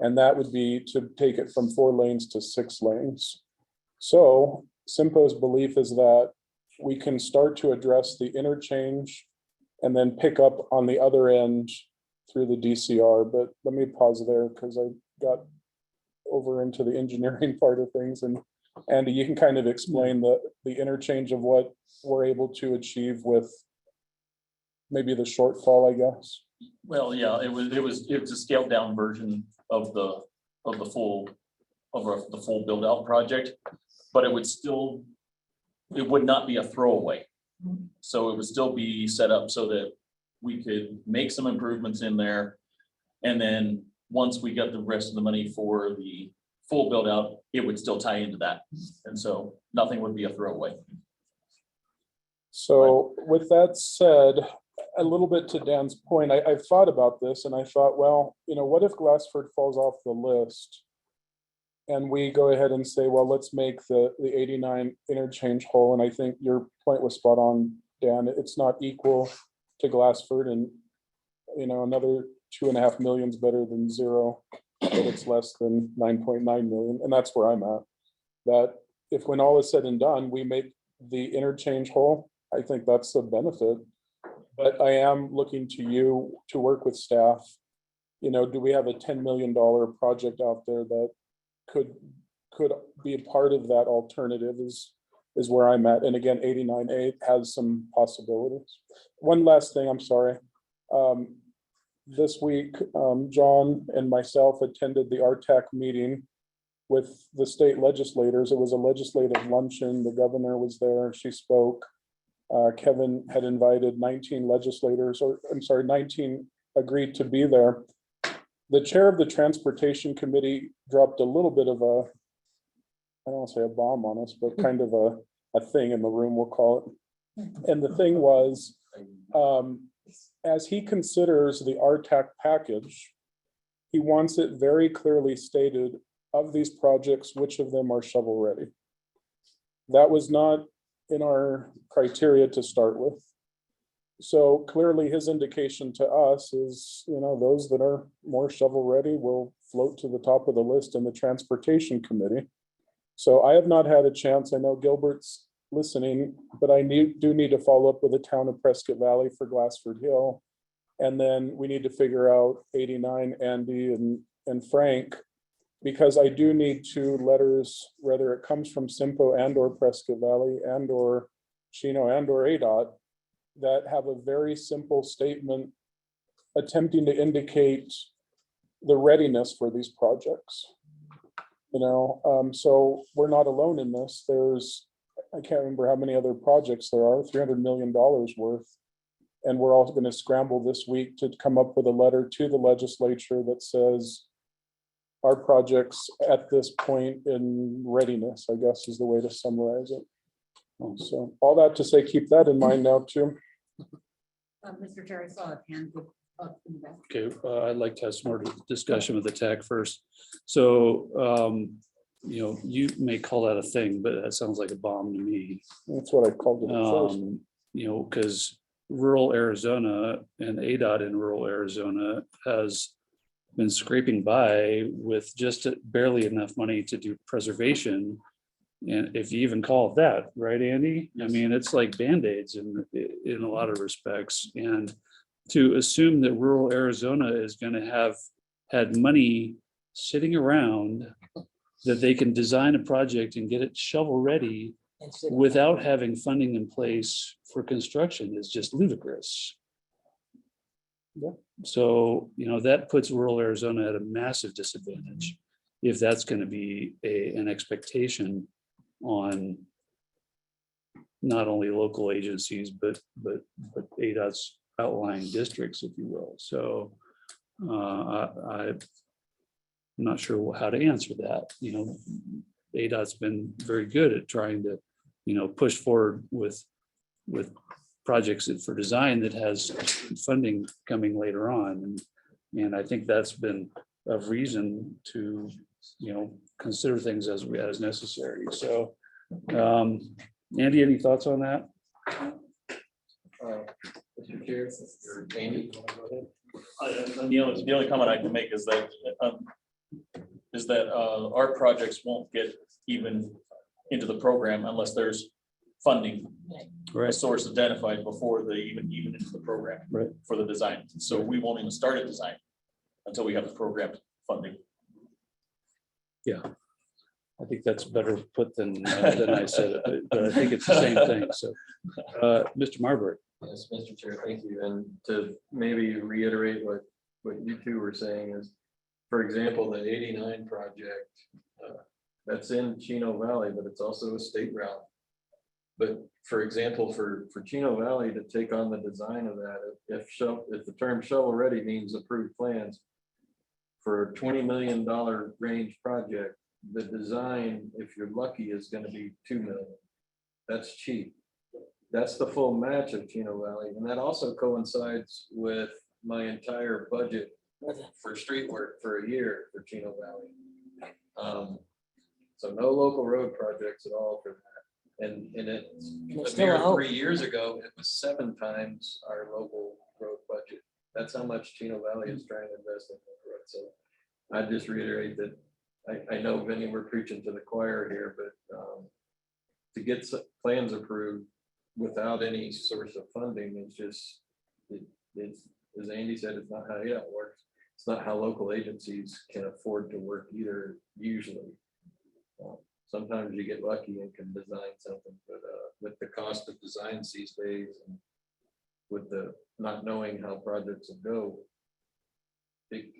And that would be to take it from 4 lanes to 6 lanes. So CYMPO's belief is that we can start to address the interchange and then pick up on the other end through the DCR. But let me pause there because I got over into the engineering part of things. And Andy, you can kind of explain the interchange of what we're able to achieve with maybe the shortfall, I guess. Well, yeah, it was a scaled down version of the full build out project, but it would not be a throwaway. So it would still be set up so that we could make some improvements in there. And then once we got the rest of the money for the full build out, it would still tie into that. And so nothing would be a throwaway. So with that said, a little bit to Dan's point, I've thought about this and I thought, well, what if Glassford falls off the list? And we go ahead and say, well, let's make the 89 interchange hole. And I think your point was spot on, Dan. It's not equal to Glassford, and another 2.5 million is better than zero, but it's less than 9.9 million. And that's where I'm at. That if when all is said and done, we make the interchange hole, I think that's a benefit. But I am looking to you to work with staff. Do we have a $10 million project out there that could be a part of that alternative is where I'm at. And again, 89A has some possibilities. One last thing, I'm sorry. This week, John and myself attended the RTAC meeting with the state legislators. It was a legislative luncheon. The governor was there. She spoke. Kevin had invited 19 legislators, 19 agreed to be there. The chair of the transportation committee dropped a little bit of I don't want to say a bomb on us, but kind of a thing in the room, we'll call it. And the thing was, as he considers the RTAC package, he wants it very clearly stated of these projects, which of them are shovel ready. That was not in our criteria to start with. So clearly his indication to us is, those that are more shovel ready will float to the top of the list in the transportation committee. So I have not had a chance. I know Gilbert's listening, but I do need to follow up with the town of Prescott Valley for Glassford Hill. And then we need to figure out 89, Andy and Frank, because I do need 2 letters, whether it comes from CYMPO and or Prescott Valley and or Chino and or ADOT, that have a very simple statement attempting to indicate the readiness for these projects. So we're not alone in this. I can't remember how many other projects there are, $300 million worth. And we're all going to scramble this week to come up with a letter to the legislature that says our projects at this point in readiness, I guess is the way to summarize it. So all that to say, keep that in mind now too. Mr. Chair, I saw a hand up in the back. Okay, I'd like to have some more discussion with the TAC first. So, you may call that a thing, but that sounds like a bomb to me. That's what I called it at first. Because rural Arizona and ADOT in rural Arizona has been scraping by with just barely enough money to do preservation. And if you even call it that, right, Andy? I mean, it's like Band-Aids in a lot of respects. And to assume that rural Arizona is going to have had money sitting around that they can design a project and get it shovel ready without having funding in place for construction is just ludicrous. So, that puts rural Arizona at a massive disadvantage if that's going to be an expectation on not only local agencies, but ADOT's outlying districts, if you will. So I'm not sure how to answer that. ADOT's been very good at trying to, push forward with projects for design that has funding coming later on. And I think that's been a reason to, consider things as necessary. So, Andy, any thoughts on that? Mr. Chair, or Amy, you wanna go ahead? The only comment I can make is that our projects won't get even into the program unless there's funding, a source identified before they even into the program for the design. So we won't even start a design until we have the program funding. Yeah, I think that's better put than I said it, but I think it's the same thing. So, Mr. Marbury. Yes, Mr. Chair, thank you. And to maybe reiterate what you two were saying is, for example, the 89 project, that's in Chino Valley, but it's also a state route. But for example, for Chino Valley to take on the design of that, if the term shovel ready means approved plans, for a $20 million range project, the design, if you're lucky, is going to be $2 million. That's cheap. that's the full match of Chino Valley, and that also coincides with my entire budget for street work for a year for Chino Valley. So no local road projects at all for that. And it's it's a still a mere hope. 3 years ago, it was 7 times our local road budget. That's how much Chino Valley is trying to invest in the road. So I just reiterate that I know, Vinny, we're preaching to the choir here, but to get plans approved without any source of funding is just, it's, as Andy said, it's not how it works. It's not how local agencies can afford to work either, usually. Sometimes you get lucky and can design something, but with the cost of designs these days and with the not knowing how projects will go,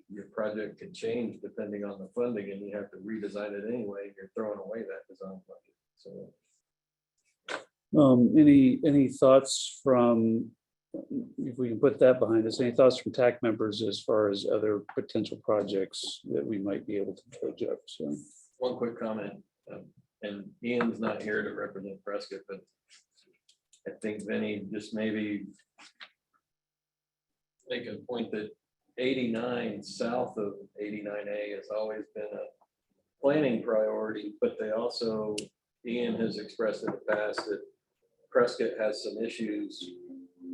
your project can change depending on the funding and you have to redesign it anyway. You're throwing away that design budget. So Any thoughts from, if we can put that behind us, any thoughts from TAC members as far as other potential projects that we might be able to dredge up? So one quick comment, and Ian's not here to represent Prescott, but I think Vinny just maybe make a point that 89 south of 89A has always been a planning priority, but they also, Ian has expressed in the past that Prescott has some issues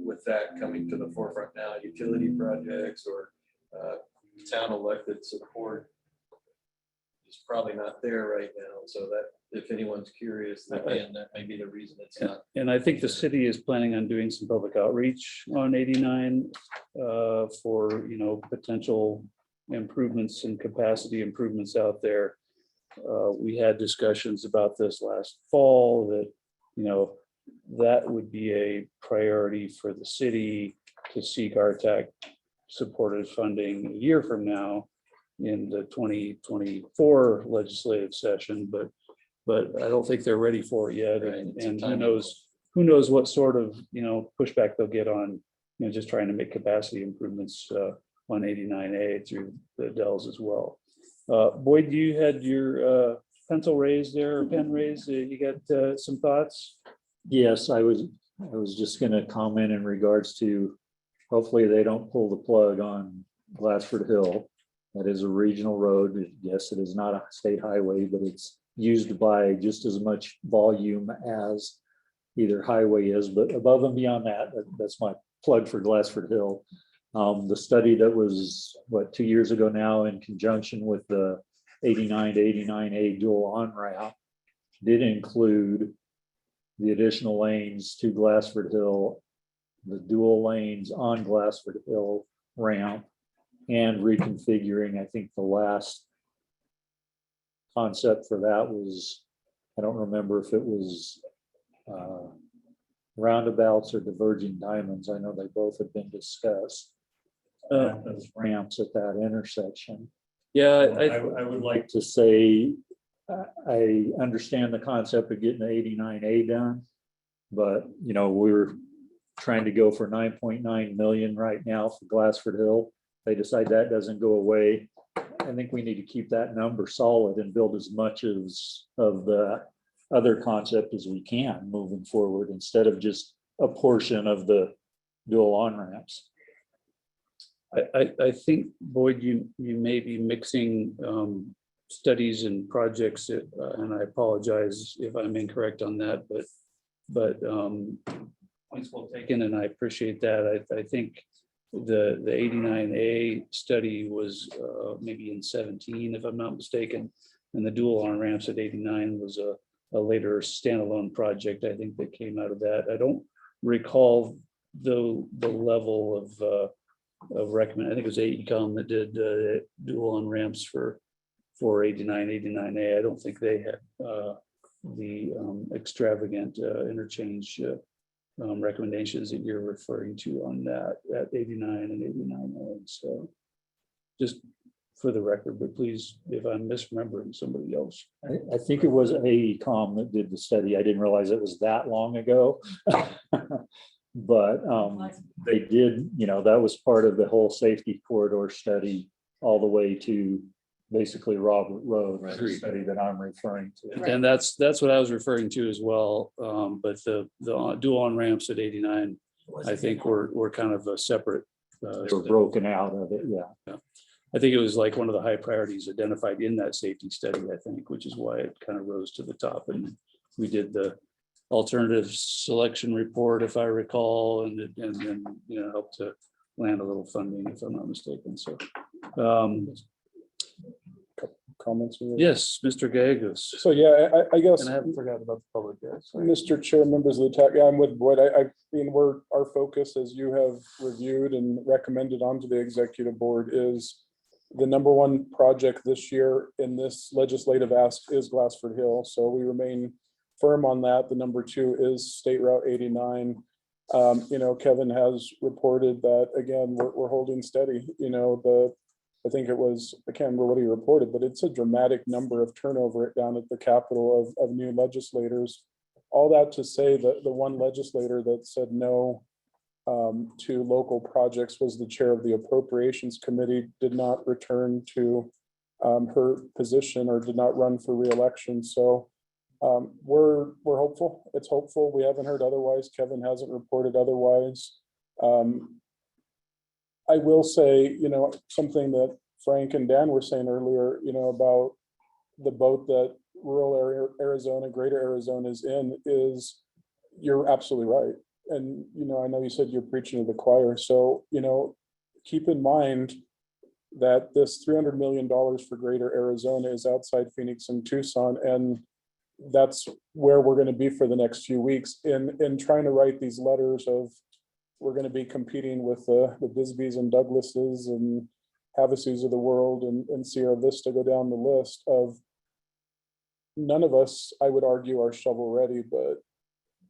with that coming to the forefront now, utility projects or town elected support is probably not there right now. So that if anyone's curious, again, that may be the reason it's not. and I think the city is planning on doing some public outreach on 89 for, potential improvements and capacity improvements out there. We had discussions about this last fall that, that would be a priority for the city to seek RTAC supported funding a year from now in the 2024 legislative session, but I don't think they're ready for it yet. Right, And who knows what sort of, pushback they'll get on, just trying to make capacity improvements on 89A through the Dells as well. Boyd, you had your pencil raised there, or pen raised. You got some thoughts? Yes, I was just gonna comment in regards to, hopefully they don't pull the plug on Glassford Hill. That is a regional road. Yes, it is not a state highway, but it's used by just as much volume as either highway is, but above and beyond that, that's my plug for Glassford Hill. The study that was, 2 years ago now, in conjunction with the 89 to 89A dual on-ramp, did include the additional lanes to Glassford Hill, the dual lanes on Glassford Hill ramp, and reconfiguring. I think the last concept for that was, I don't remember if it was roundabouts or diverging diamonds. I know they both have been discussed. Those ramps at that intersection. Yeah, I would like to say, I understand the concept of getting the 89A done, but we're trying to go for 9.9 million right now for Glassford Hill. They decide that doesn't go away. I think we need to keep that number solid and build as much as of the other concept as we can moving forward, instead of just a portion of the dual on-ramps. I think, Boyd, you may be mixing studies and projects, and I apologize if I'm incorrect on that, but points well taken, and I appreciate that. I think the 89A study was maybe in 17, if I'm not mistaken, and the dual on ramps at 89 was a later standalone project, I think, that came out of that. I don't recall the level of recommend. I think it was AECom that did dual on ramps for 89, 89A. I don't think they had the extravagant interchange recommendations that you're referring to on that at 89 and 89A. So just for the record, but please, if I'm misremembering somebody else. I think it was AECom that did the study. I didn't realize it was that long ago. But they did, that was part of the whole safety corridor study all the way to basically Robert Road, Right. the study that I'm referring to. And that's what I was referring to as well. But the dual on ramps at 89, I think were kind of a separate. They were broken out of it, yeah. I think it was like one of the high priorities identified in that safety study, I think, which is why it kind of rose to the top. And we did the alternative selection report, if I recall, and then, you know, helped to land a little funding, if I'm not mistaken. So, Comments? yes, Mr. Gagos. So, yeah, I guess. And I haven't forgotten about the public yet. so- Mr. Chair, members of the TAC, yeah, I'm with Boyd. I mean, our focus, as you have reviewed and recommended onto the executive board, is the number one project this year in this legislative ask is Glassford Hill. So we remain firm on that. The number two is State Route 89. You know, Kevin has reported that, again, we're holding steady. You know, I think it was, I can't remember what he reported, but it's a dramatic number of turnover down at the Capitol of new legislators. All that to say that the one legislator that said no to local projects was the chair of the Appropriations Committee, did not return to her position or did not run for reelection. So we're hopeful. It's hopeful. We haven't heard otherwise. Kevin hasn't reported otherwise. I will say, you know, something that Frank and Dan were saying earlier, you know, about the boat that rural Arizona, greater Arizona is in, is you're absolutely right. And, you know, I know you said you're preaching to the choir. So, you know, keep in mind that this $300 million for greater Arizona is outside Phoenix and Tucson. And that's where we're going to be for the next few weeks in trying to write these letters of, we're going to be competing with the Bisbees and Douglases and Havasu's of the world and Sierra Vista, go down the list of, none of us, I would argue, are shovel ready, but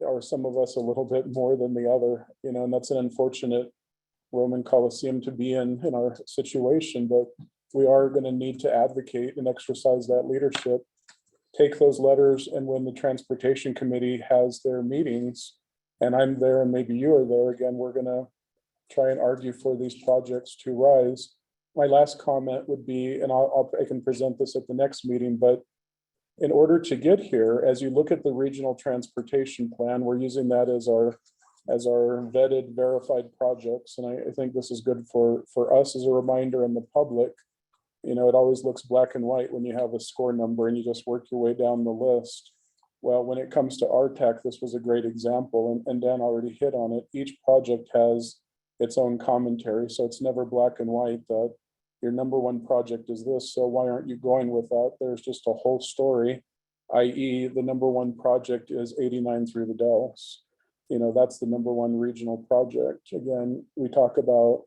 are some of us a little bit more than the other, you know, and that's an unfortunate Roman Coliseum to be in our situation, but we are going to need to advocate and exercise that leadership, take those letters, and when the Transportation Committee has their meetings, and I'm there and maybe you are there again, we're going to try and argue for these projects to rise. My last comment would be, and I can present this at the next meeting, but in order to get here, as you look at the regional transportation plan, we're using that as our vetted, verified projects. And I think this is good for us as a reminder and the public. You know, it always looks black and white when you have a score number and you just work your way down the list. Well, when it comes to our TAC, this was a great example, and Dan already hit on it. Each project has its own commentary, so it's never black and white that your number one project is this, so why aren't you going with that? There's just a whole story, i.e. the number one project is 89 through the Dells. You know, that's the number one regional project. Again, we talk about,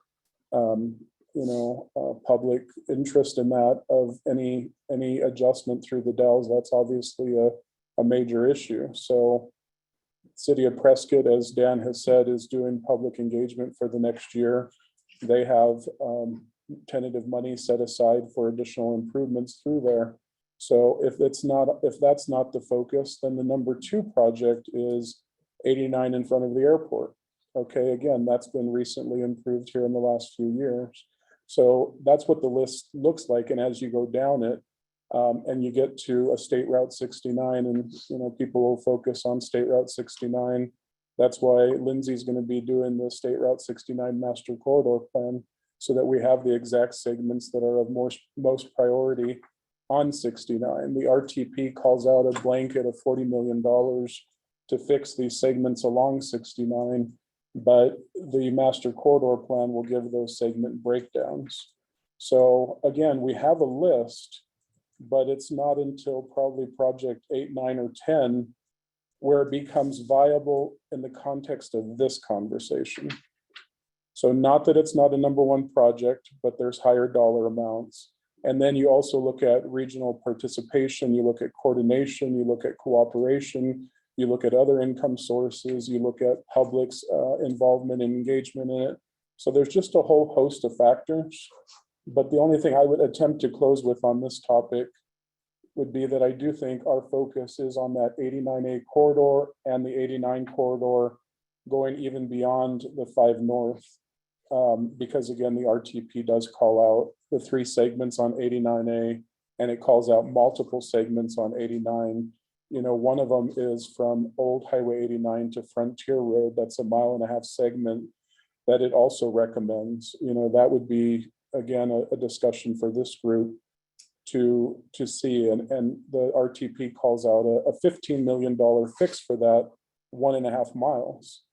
public interest in that of any adjustment through the Dells. That's obviously a major issue. So City of Prescott, as Dan has said, is doing public engagement for the next year. They have tentative money set aside for additional improvements through there. So if that's not the focus, then the number two project is 89 in front of the airport. Okay, again, that's been recently improved here in the last few years. So that's what the list looks like. And as you go down it, and you get to a State Route 69, and you know, people will focus on State Route 69. That's why Lindsay's going to be doing the State Route 69 Master Corridor Plan, so that we have the exact segments that are of most priority on 69. The RTP calls out a blanket of $40 million to fix these segments along 69, but the Master Corridor Plan will give those segment breakdowns. So again, we have a list, but it's not until probably project 8, 9, or 10 where it becomes viable in the context of this conversation. So not that it's not a number one project, but there's higher dollar amounts. And then you also look at regional participation, you look at coordination, you look at cooperation, you look at other income sources, you look at public's involvement and engagement in it. So there's just a whole host of factors. But the only thing I would attempt to close with on this topic would be that I do think our focus is on that 89A corridor and the 89 corridor going even beyond the 5 North. Because again, the RTP does call out the 3 segments on 89A and it calls out multiple segments on 89. You know, one of them is from Old Highway 89 to Frontier Road. That's a 1.5 mile segment that it also recommends. You know, that would be, again, a discussion for this group to see. And the RTP calls out a $15 million fix for that 1.5 miles.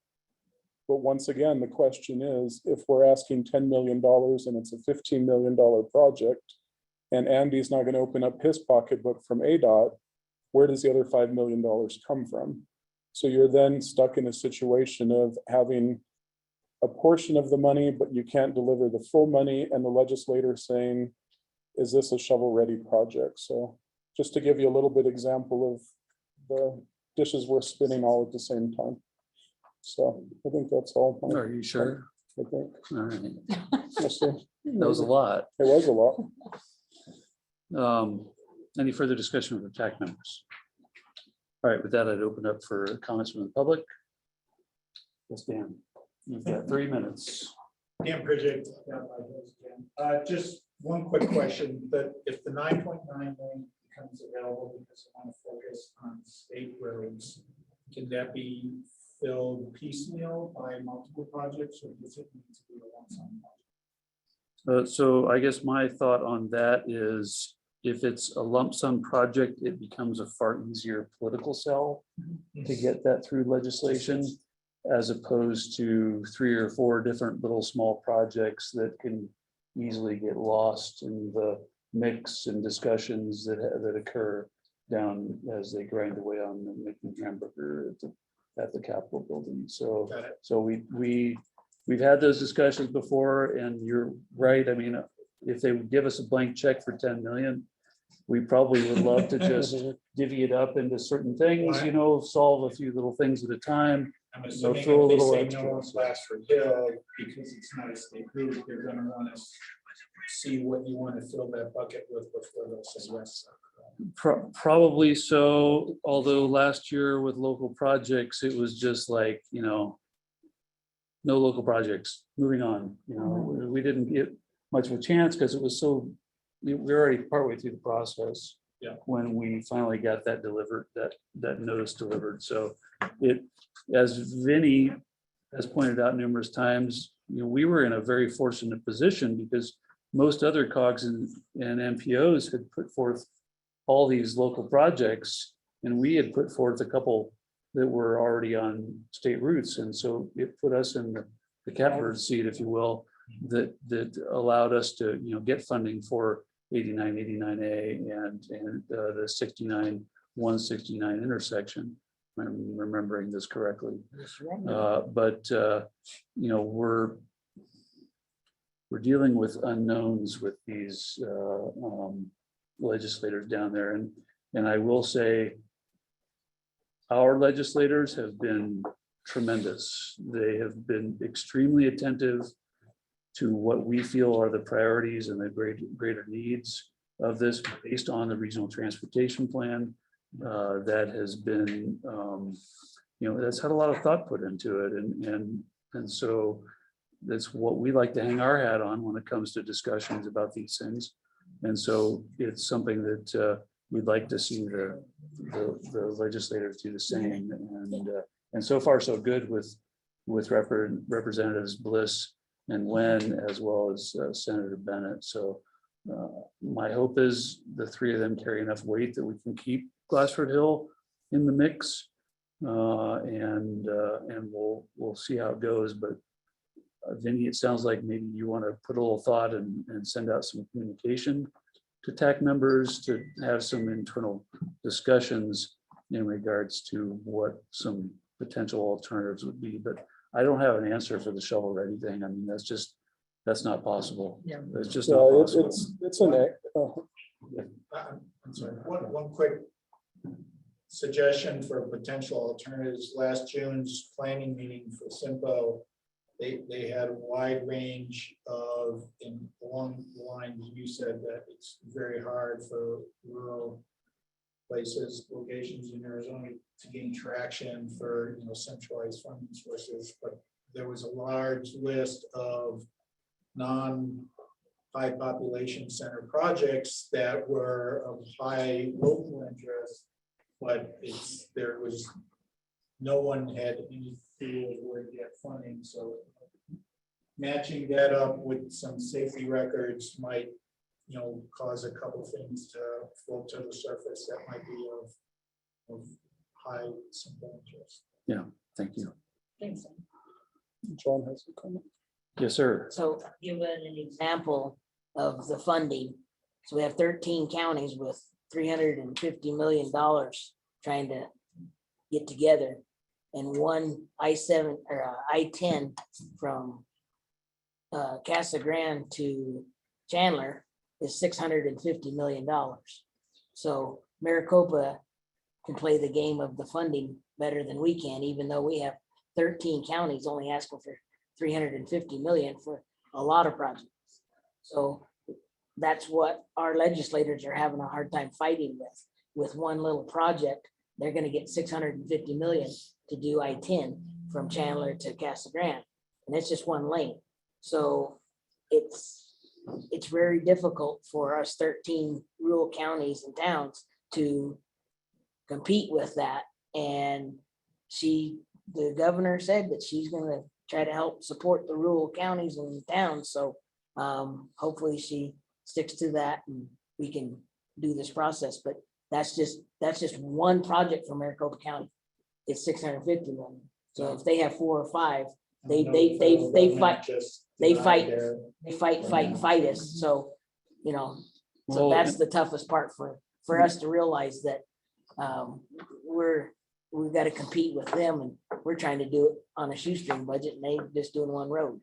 But once again, the question is, if we're asking $10 million and it's a $15 million project, and Andy's not going to open up his pocketbook from ADOT, where does the other $5 million come from? So you're then stuck in a situation of having a portion of the money, but you can't deliver the full money, and the legislator saying, is this a shovel-ready project? So just to give you a little bit example of the dishes we're spinning all at the same time. So I think that's all. Are you sure? I think. All right. We'll see. That was a lot. It was a lot. Any further discussion with the TAC members? All right, with that, I'd open up for comments from the public. Yes, Dan, you've got 3 minutes. Dan Pridgett, just one quick question, but if the 9.9 million becomes available because I want to focus on state roads, can that be filled piecemeal by multiple projects, or does it need to be a one-time project? So I guess my thought on that is, if it's a lump sum project, it becomes a far easier political sell to get that through legislation, as opposed to 3 or 4 different little small projects that can easily get lost in the mix and discussions that occur down as they grind away on the making hamburger at the Capitol building. So we've had those discussions before, and you're right. I mean, if they would give us a blank check for 10 million, we probably would love to just divvy it up into certain things, you know, solve a few little things at a time. I'm assuming throw a if they little say extra. no on Glassford Hill, because it's not a state route, they're gonna want to see what you want to fill that bucket with before they'll say yes. Probably so, although last year with local projects, it was just like, you know, no local projects, moving on. You know, we didn't get much of a chance because it was so, we were already partway through the process. Yeah. When we finally got that delivered, that notice delivered. So it, as Vinny has pointed out numerous times, you know, we were in a very fortunate position because most other COGs and MPOs had put forth all these local projects, and we had put forth a couple that were already on state routes. And so it put us in the catbird seat, if you will, that allowed us to, you know, get funding for 89, 89A and the 69, 169 intersection. If I'm remembering this correctly. But you know, we're dealing with unknowns with these legislators down there, and I will say our legislators have been tremendous. They have been extremely attentive to what we feel are the priorities and the greater needs of this, based on the regional transportation plan that has been, you know, that's had a lot of thought put into it, and so that's what we like to hang our hat on when it comes to discussions about these things. And so it's something that we'd like to see the legislators do the same. And so far so good with Representatives Bliss and Wen, as well as Senator Bennett. So my hope is the 3 of them carry enough weight that we can keep Glassford Hill in the mix, and we'll see how it goes. But Vinny, it sounds like maybe you want to put a little thought and send out some communication to TAC members to have some internal discussions in regards to what some potential alternatives would be. But I don't have an answer for the shovel ready thing. I mean, that's not possible. Yeah. It's just not possible. It's an I'm sorry, one quick suggestion for potential alternatives. Last June's planning meeting for CYMPO, they had a wide range of, along the lines you said, that it's very hard for rural places, locations in Arizona to gain traction for, you know, centralized funding sources. But there was a large list of high population center projects that were of high local interest, but there was, no one had any clue where to get funding, so matching that up with some safety records might, cause a couple things to float to the surface that might be of high simple interest. Thank you. Thanks. John has a comment. Yes, sir. So given an example of the funding, so we have 13 counties with $350 million trying to get together. And one I-7 or I-10 from Casa Grande to Chandler is $650 million. So Maricopa can play the game of the funding better than we can, even though we have 13 counties only asking for 350 million for a lot of projects. So that's what our legislators are having a hard time fighting with. With one little project, they're gonna get 650 million to do I-10 from Chandler to Casa Grande, and it's just one lane. So it's very difficult for us 13 rural counties and towns to compete with that. And the governor said that she's gonna try to help support the rural counties and towns. So hopefully she sticks to that and we can do this process. But that's just one project for Maricopa County. It's 650 million. So if they have 4 or 5, they fight us. So, so that's the toughest part for us to realize that we've got to compete with them, and we're trying to do it on a shoestring budget, and they just doing one road.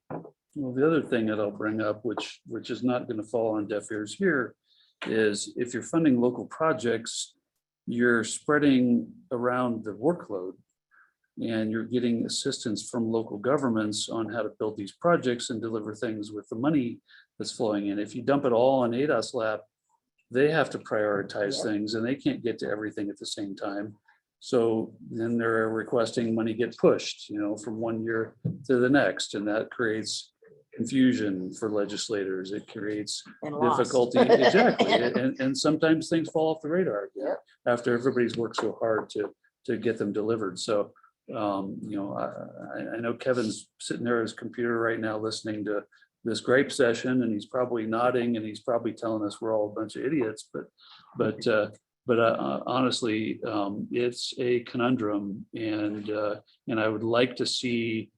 Well, the other thing that I'll bring up, which is not going to fall on deaf ears here, is if you're funding local projects, you're spreading around the workload and you're getting assistance from local governments on how to build these projects and deliver things with the money that's flowing in. If you dump it all on ADOS lap, they have to prioritize things and they can't get to everything at the same time. So then they're requesting money get pushed, from one year to the next, and that creates confusion for legislators. It creates And loss. difficulty. Exactly. And sometimes things fall off the radar after everybody's worked so hard to get them delivered. So, I know Kevin's sitting there at his computer right now listening to this gripe session, and he's probably nodding and he's probably telling us we're all a bunch of idiots, but honestly, it's a conundrum, and I would like to see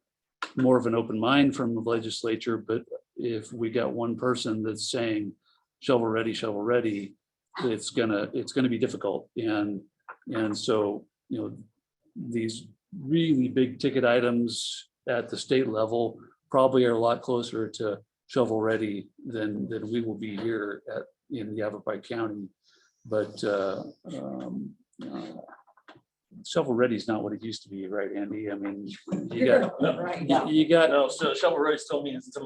more of an open mind from the legislature. But if we got one person that's saying shovel ready, it's gonna be difficult. And so, these really big ticket items at the state level probably are a lot closer to shovel ready than we will be here in Yavapai County. But shovel ready is not what it used to be, right, Andy? I mean, you got No, so shovel ready still means, to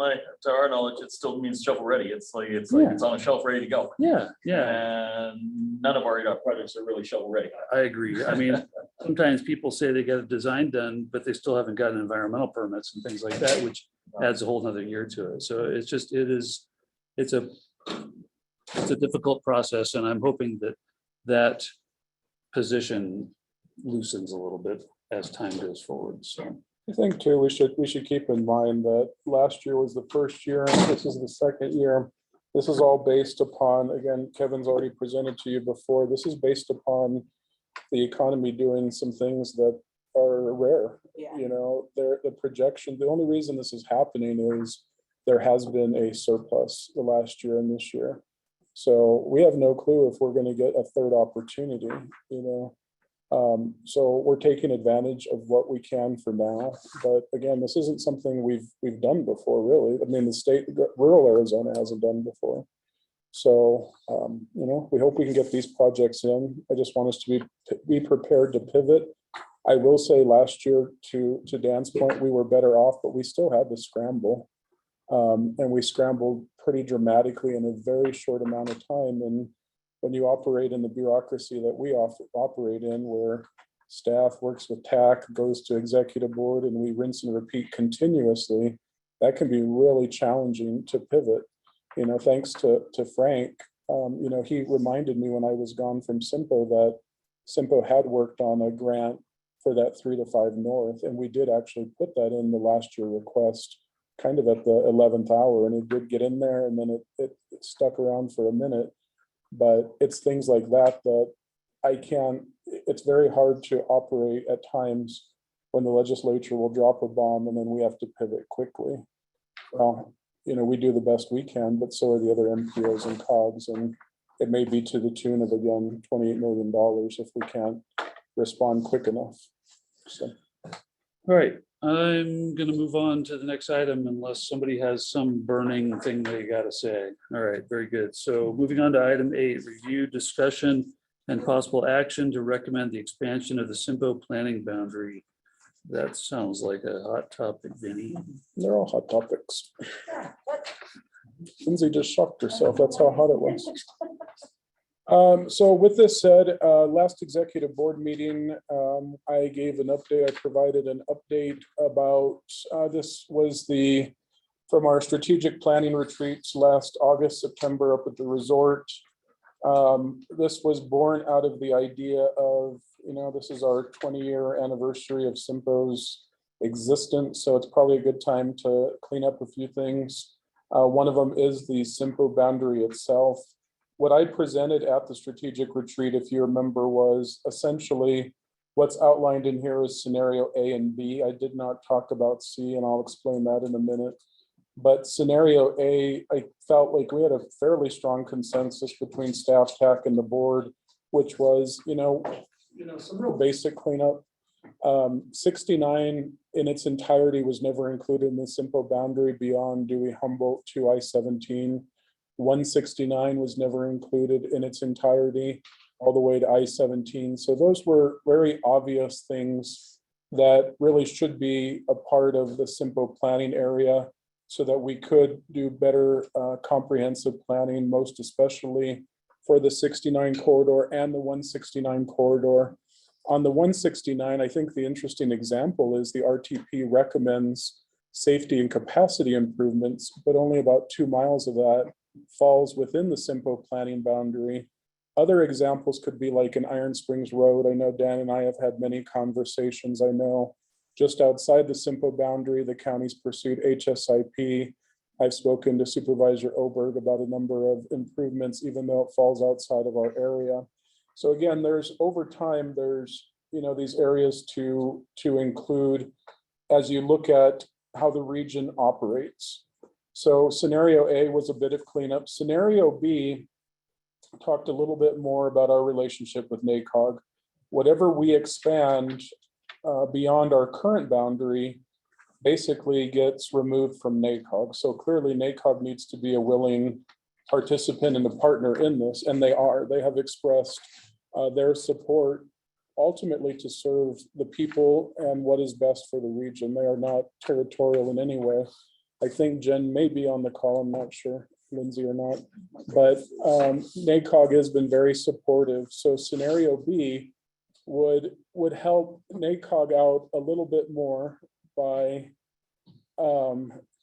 our knowledge, it still means shovel ready. It's like it's on a shelf ready to go. yeah. And none of our projects are really shovel ready. I agree. I mean, sometimes people say they got a design done, but they still haven't gotten environmental permits and things like that, which adds a whole nother year to it. So it's a difficult process, and I'm hoping that position loosens a little bit as time goes forward. So I think too, we should keep in mind that last year was the first year, and this is the second year. This is all based upon, again, Kevin's already presented to you before, this is based upon the economy doing some things that are rare. Yeah. The projection, the only reason this is happening is there has been a surplus the last year and this year. So we have no clue if we're going to get a third opportunity, so we're taking advantage of what we can for now. But again, this isn't something we've done before, really. I mean, the state, rural Arizona hasn't done before. So, we hope we can get these projects in. I just want us to be prepared to pivot. I will say last year, to Dan's point, we were better off, but we still had to scramble. And we scrambled pretty dramatically in a very short amount of time. And when you operate in the bureaucracy that we operate in, where staff works with TAC, goes to executive board, and we rinse and repeat continuously, that can be really challenging to pivot. thanks to Frank, he reminded me when I was gone from CYMPO that CYMPO had worked on a grant for that 3 to 5 north, and we did actually put that in the last year request, kind of at the 11th hour, and it did get in there, and then it stuck around for a minute. But it's things like that it's very hard to operate at times when the legislature will drop a bomb and then we have to pivot quickly. Well, we do the best we can, but so are the other MPOs and COGs, and it may be to the tune of, again, $28 million if we can't respond quick enough. So. All right, I'm gonna move on to the next item unless somebody has some burning thing they gotta say. All right, very good. So moving on to item 8, review, discussion, and possible action to recommend the expansion of the CYMPO planning boundary. That sounds like a hot topic, Vinny. They're all hot topics. Lindsay just shocked herself. That's how hot it was. So with this said, last executive board meeting, I gave an update. I provided an update about, this was from our strategic planning retreats last August, September up at the resort. This was born out of the idea of, this is our 20-year anniversary of CYMPO's existence. So it's probably a good time to clean up a few things. One of them is the CYMPO boundary itself. What I presented at the strategic retreat, if you remember, was essentially what's outlined in here is scenario A and B. I did not talk about C, and I'll explain that in a minute. But scenario A, I felt like we had a fairly strong consensus between staff, TAC, and the board, which was, some real basic cleanup. 69 in its entirety was never included in the CYMPO boundary beyond Dewey Humboldt to I-17. 169 was never included in its entirety all the way to I-17. So those were very obvious things that really should be a part of the CYMPO planning area so that we could do better comprehensive planning, most especially for the 69 corridor and the 169 corridor. On the 169, I think the interesting example is the RTP recommends safety and capacity improvements, but only about 2 miles of that falls within the CYMPO planning boundary. Other examples could be like in Iron Springs Road. I know Dan and I have had many conversations. I know just outside the CYMPO boundary, the county's pursued HSIP. I've spoken to Supervisor Oberg about a number of improvements, even though it falls outside of our area. So again, over time, there's these areas to include as you look at how the region operates. So scenario A was a bit of cleanup. Scenario B talked a little bit more about our relationship with NACOG. Whatever we expand beyond our current boundary basically gets removed from NACOG. So clearly NACOG needs to be a willing participant and a partner in this, and they are. They have expressed their support ultimately to serve the people and what is best for the region. They are not territorial in any way. I think Jen may be on the call, I'm not sure, Lindsay or not, but NACOG has been very supportive. So scenario B would help NACOG out a little bit more by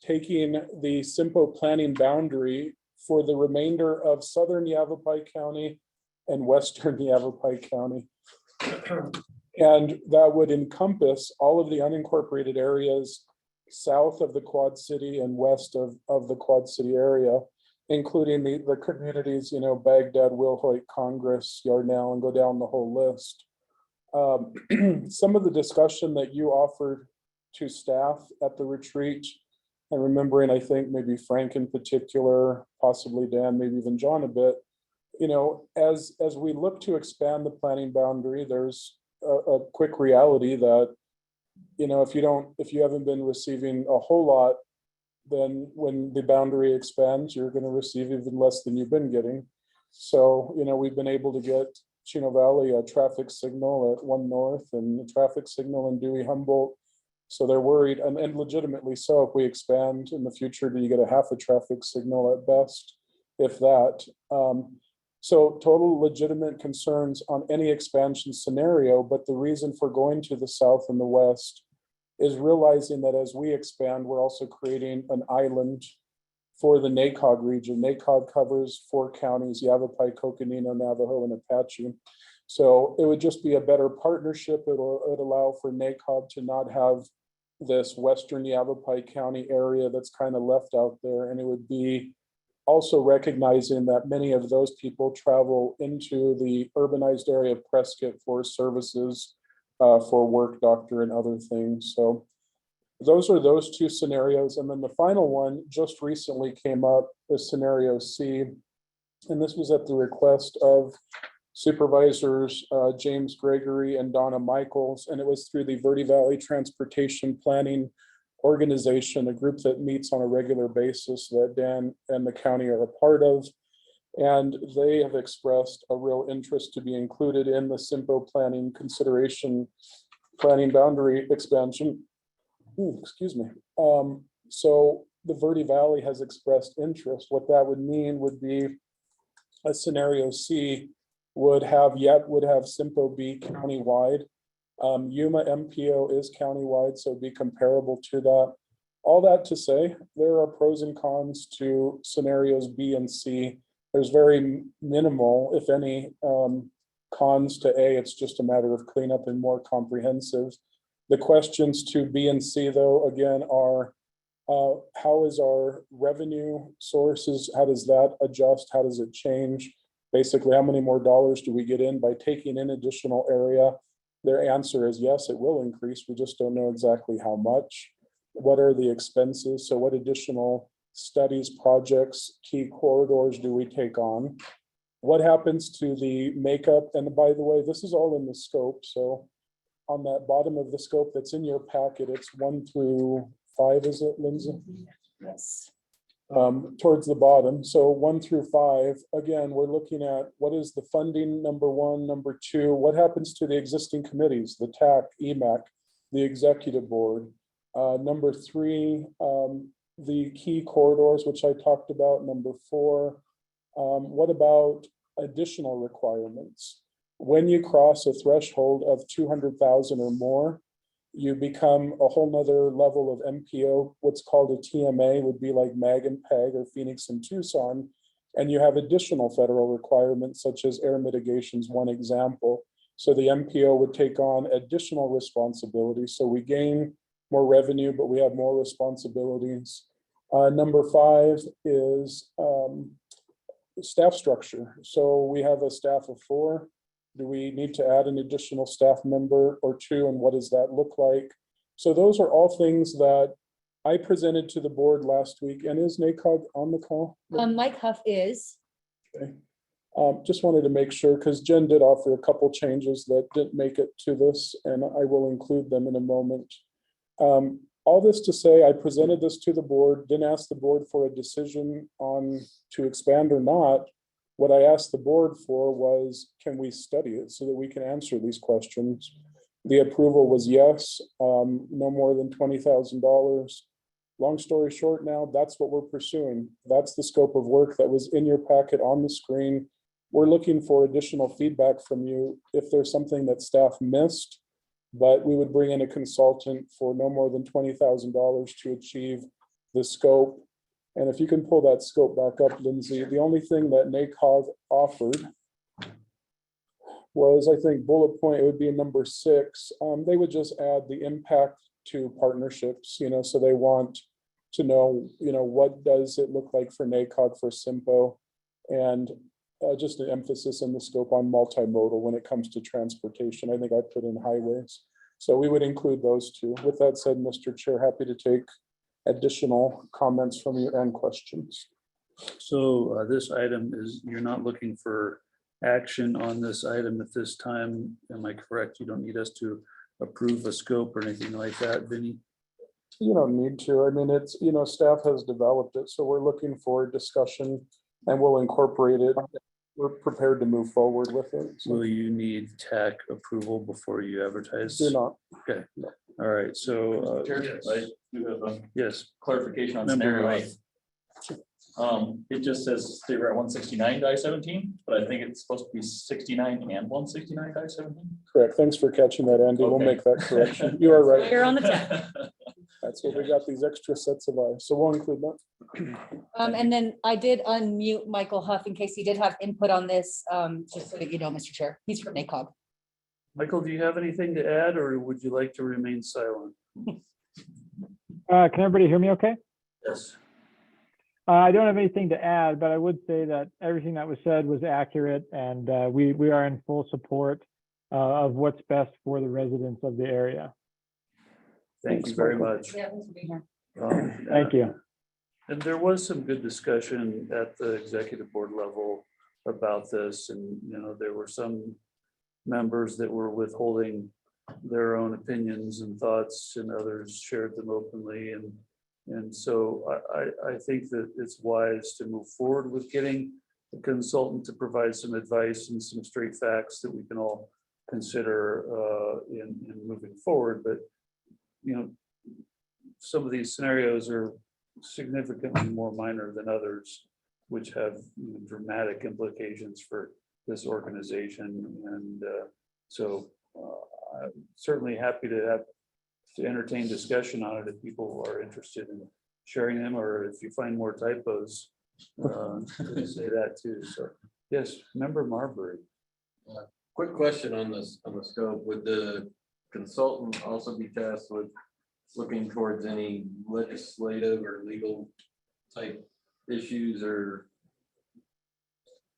taking the CYMPO planning boundary for the remainder of southern Yavapai County and western Yavapai County. And that would encompass all of the unincorporated areas south of the Quad City and west of the Quad City area, including the communities, Baghdad, Wilhoit, Congress, Yarnell, and go down the whole list. Some of the discussion that you offered to staff at the retreat, and remembering, I think maybe Frank in particular, possibly Dan, maybe even John a bit, as we look to expand the planning boundary, there's a quick reality that, if you haven't been receiving a whole lot, then when the boundary expands, you're going to receive even less than you've been getting. So, we've been able to get Chino Valley a traffic signal at 1 North and a traffic signal in Dewey Humboldt. So they're worried, and legitimately so, if we expand in the future, do you get a half a traffic signal at best, if that? So total legitimate concerns on any expansion scenario, but the reason for going to the south and the west is realizing that as we expand, we're also creating an island for the NACOG region. NACOG covers 4 counties, Yavapai, Coconino, Navajo, and Apache. So it would just be a better partnership. It would allow for NACOG to not have this western Yavapai County area that's kind of left out there. And it would be also recognizing that many of those people travel into the urbanized area of Prescott for services, for work, doctor, and other things. So those are those 2 scenarios. And then the final one just recently came up, is scenario C. And this was at the request of Supervisors James Gregory and Donna Michaels, and it was through the Verde Valley Transportation Planning Organization, a group that meets on a regular basis that Dan and the county are a part of. And they have expressed a real interest to be included in the CYMPO planning consideration, planning boundary expansion. Excuse me. So the Verde Valley has expressed interest. What that would mean would be a scenario C would have CYMPO be countywide. Yuma MPO is countywide, so it'd be comparable to that. All that to say, there are pros and cons to scenarios B and C. There's very minimal, if any, cons to A. It's just a matter of cleanup and more comprehensive. The questions to B and C, though, again, are how is our revenue sources? How does that adjust? How does it change? Basically, how many more dollars do we get in by taking in additional area? Their answer is yes, it will increase. We just don't know exactly how much. What are the expenses? So what additional studies, projects, key corridors do we take on? What happens to the makeup? And by the way, this is all in the scope. So on that bottom of the scope that's in your packet, it's 1 through 5, is it, Lindsay? Yes. Towards the bottom. So 1 through 5, again, we're looking at what is the funding, number 1, number 2, what happens to the existing committees, the TAC, EMAC, the executive board. Number 3, the key corridors, which I talked about. Number 4, what about additional requirements? When you cross a threshold of 200,000 or more, you become a whole nother level of MPO. What's called a TMA would be like MAG and PEG or Phoenix and Tucson. And you have additional federal requirements such as air mitigation is one example. So the MPO would take on additional responsibilities. So we gain more revenue, but we have more responsibilities. Number 5 is staff structure. So we have a staff of 4. Do we need to add an additional staff member or 2? And what does that look like? So those are all things that I presented to the board last week. And is NACOG on the call? Mike Huff is. Okay. Just wanted to make sure, because Jen did offer a couple changes that didn't make it to this, and I will include them in a moment. All this to say, I presented this to the board, didn't ask the board for a decision on to expand or not. What I asked the board for was, can we study it so that we can answer these questions? The approval was yes, no more than $20,000. Long story short now, that's what we're pursuing. That's the scope of work that was in your packet on the screen. We're looking for additional feedback from you if there's something that staff missed, but we would bring in a consultant for no more than $20,000 to achieve the scope. And if you can pull that scope back up, Lindsay, the only thing that NACOG offered was, I think, bullet point, it would be number 6. They would just add the impact to partnerships, so they want to know, what does it look like for NACOG for CYMPO, and just an emphasis in the scope on multimodal when it comes to transportation. I think I put in highways. So we would include those 2. With that said, Mr. Chair, happy to take additional comments from you and questions. So this item is, you're not looking for action on this item at this time. Am I correct? You don't need us to approve a scope or anything like that, Vinny? You don't need to. I mean, it's, staff has developed it, so we're looking for discussion and we'll incorporate it. We're prepared to move forward with it. So Will you need TAC approval before you advertise? do not. Okay, all right, so, I do have a yes, clarification on Member scenario Roth. A. It just says they were at 169-17, but I think it's supposed to be 69 and 169-17. Correct. Thanks for catching that, Andy. We'll Okay. make that correction. You are right. You're on the tech. That's what we got, these extra sets of eyes. So we'll include that. And then I did unmute Michael Huff in case he did have input on this, just so that you know, Mr. Chair, he's from NACOG. Michael, do you have anything to add, or would you like to remain silent? Can everybody hear me okay? Yes. I don't have anything to add, but I would say that everything that was said was accurate, and we are in full support of what's best for the residents of the area. Thank you very much. Yeah, thanks for being here. Thank you. And there was some good discussion at the executive board level about this, and, you know, there were some members that were withholding their own opinions and thoughts, and others shared them openly, and so I think that it's wise to move forward with getting a consultant to provide some advice and some straight facts that we can all consider in moving forward. But, you know, some of these scenarios are significantly more minor than others, which have, you know, dramatic implications for this organization. And so I'm certainly happy to entertain discussion on it if people are interested in sharing them, or if you find more typos, say that too. So, yes, Member Marbury. Quick question on this, on the scope. Would the consultant also be tasked with looking towards any legislative or legal type issues or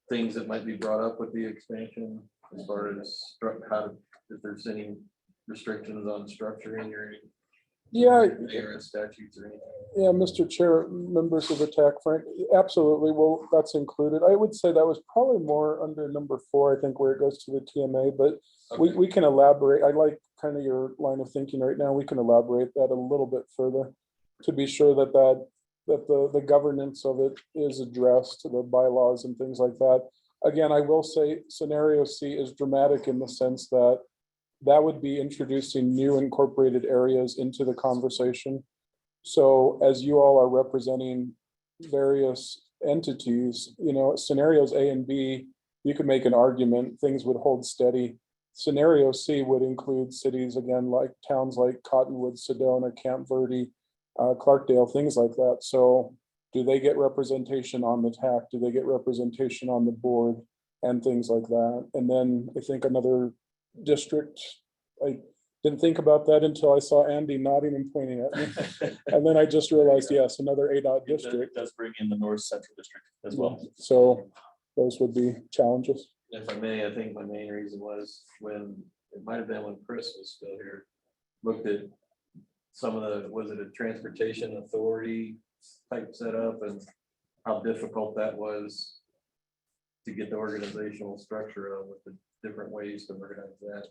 things that might be brought up with the expansion, as far as if there's any restrictions on structuring or any Yeah, ARS statutes or anything? yeah, Mr. Chair, members of the TAC, Frank, absolutely. Well, that's included. I would say that was probably more under number 4, I think, where it goes to the TMA, but Okay. we can elaborate. I like kind of your line of thinking right now. We can elaborate that a little bit further to be sure that the governance of it is addressed, the bylaws and things like that. Again, I will say scenario C is dramatic in the sense that would be introducing new incorporated areas into the conversation. So as you all are representing various entities, you know, scenarios A and B, you could make an argument, things would hold steady. Scenario C would include cities, again, like towns like Cottonwood, Sedona, Camp Verde, Clarkdale, things like that. So do they get representation on the TAC? Do they get representation on the board and things like that? And then I think another district, I didn't think about that until I saw Andy nodding and pointing at me. And then I just realized, yes, another ADOT district. Does bring in the North Central District as well. So those would be challenges. If I may, I think my main reason was when, it might have been when Chris was still here, looked at some of the, was it a transportation authority type setup, and how difficult that was to get the organizational structure of, with the different ways to organize that.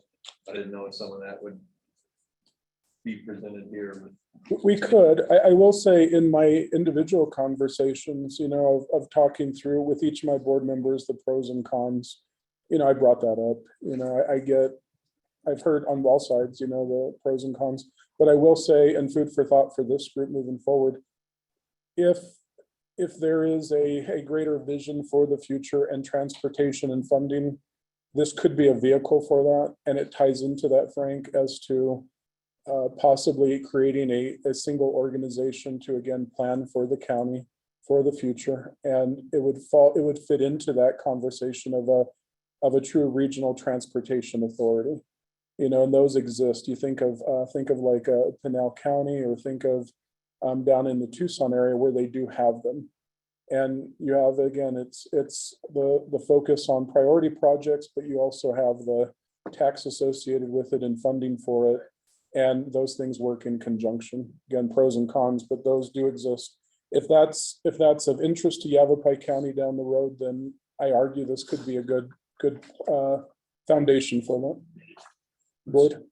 I didn't know if some of that would be presented here. We could. I will say in my individual conversations, you know, of talking through with each of my board members, the pros and cons, you know, I brought that up. You know, I've heard on all sides, you know, the pros and cons, but I will say, and food for thought for this group moving forward, if there is a greater vision for the future and transportation and funding, this could be a vehicle for that. And it ties into that, Frank, as to possibly creating a single organization to, again, plan for the county for the future. And it would fit into that conversation of a true regional transportation authority. You know, and those exist. You think of like Pinal County, or think of down in the Tucson area where they do have them. And you have, again, it's the focus on priority projects, but you also have the tax associated with it and funding for it. And those things work in conjunction. Again, pros and cons, but those do exist. If that's of interest to Yavapai County down the road, then I argue this could be a good foundation for that. Boyd?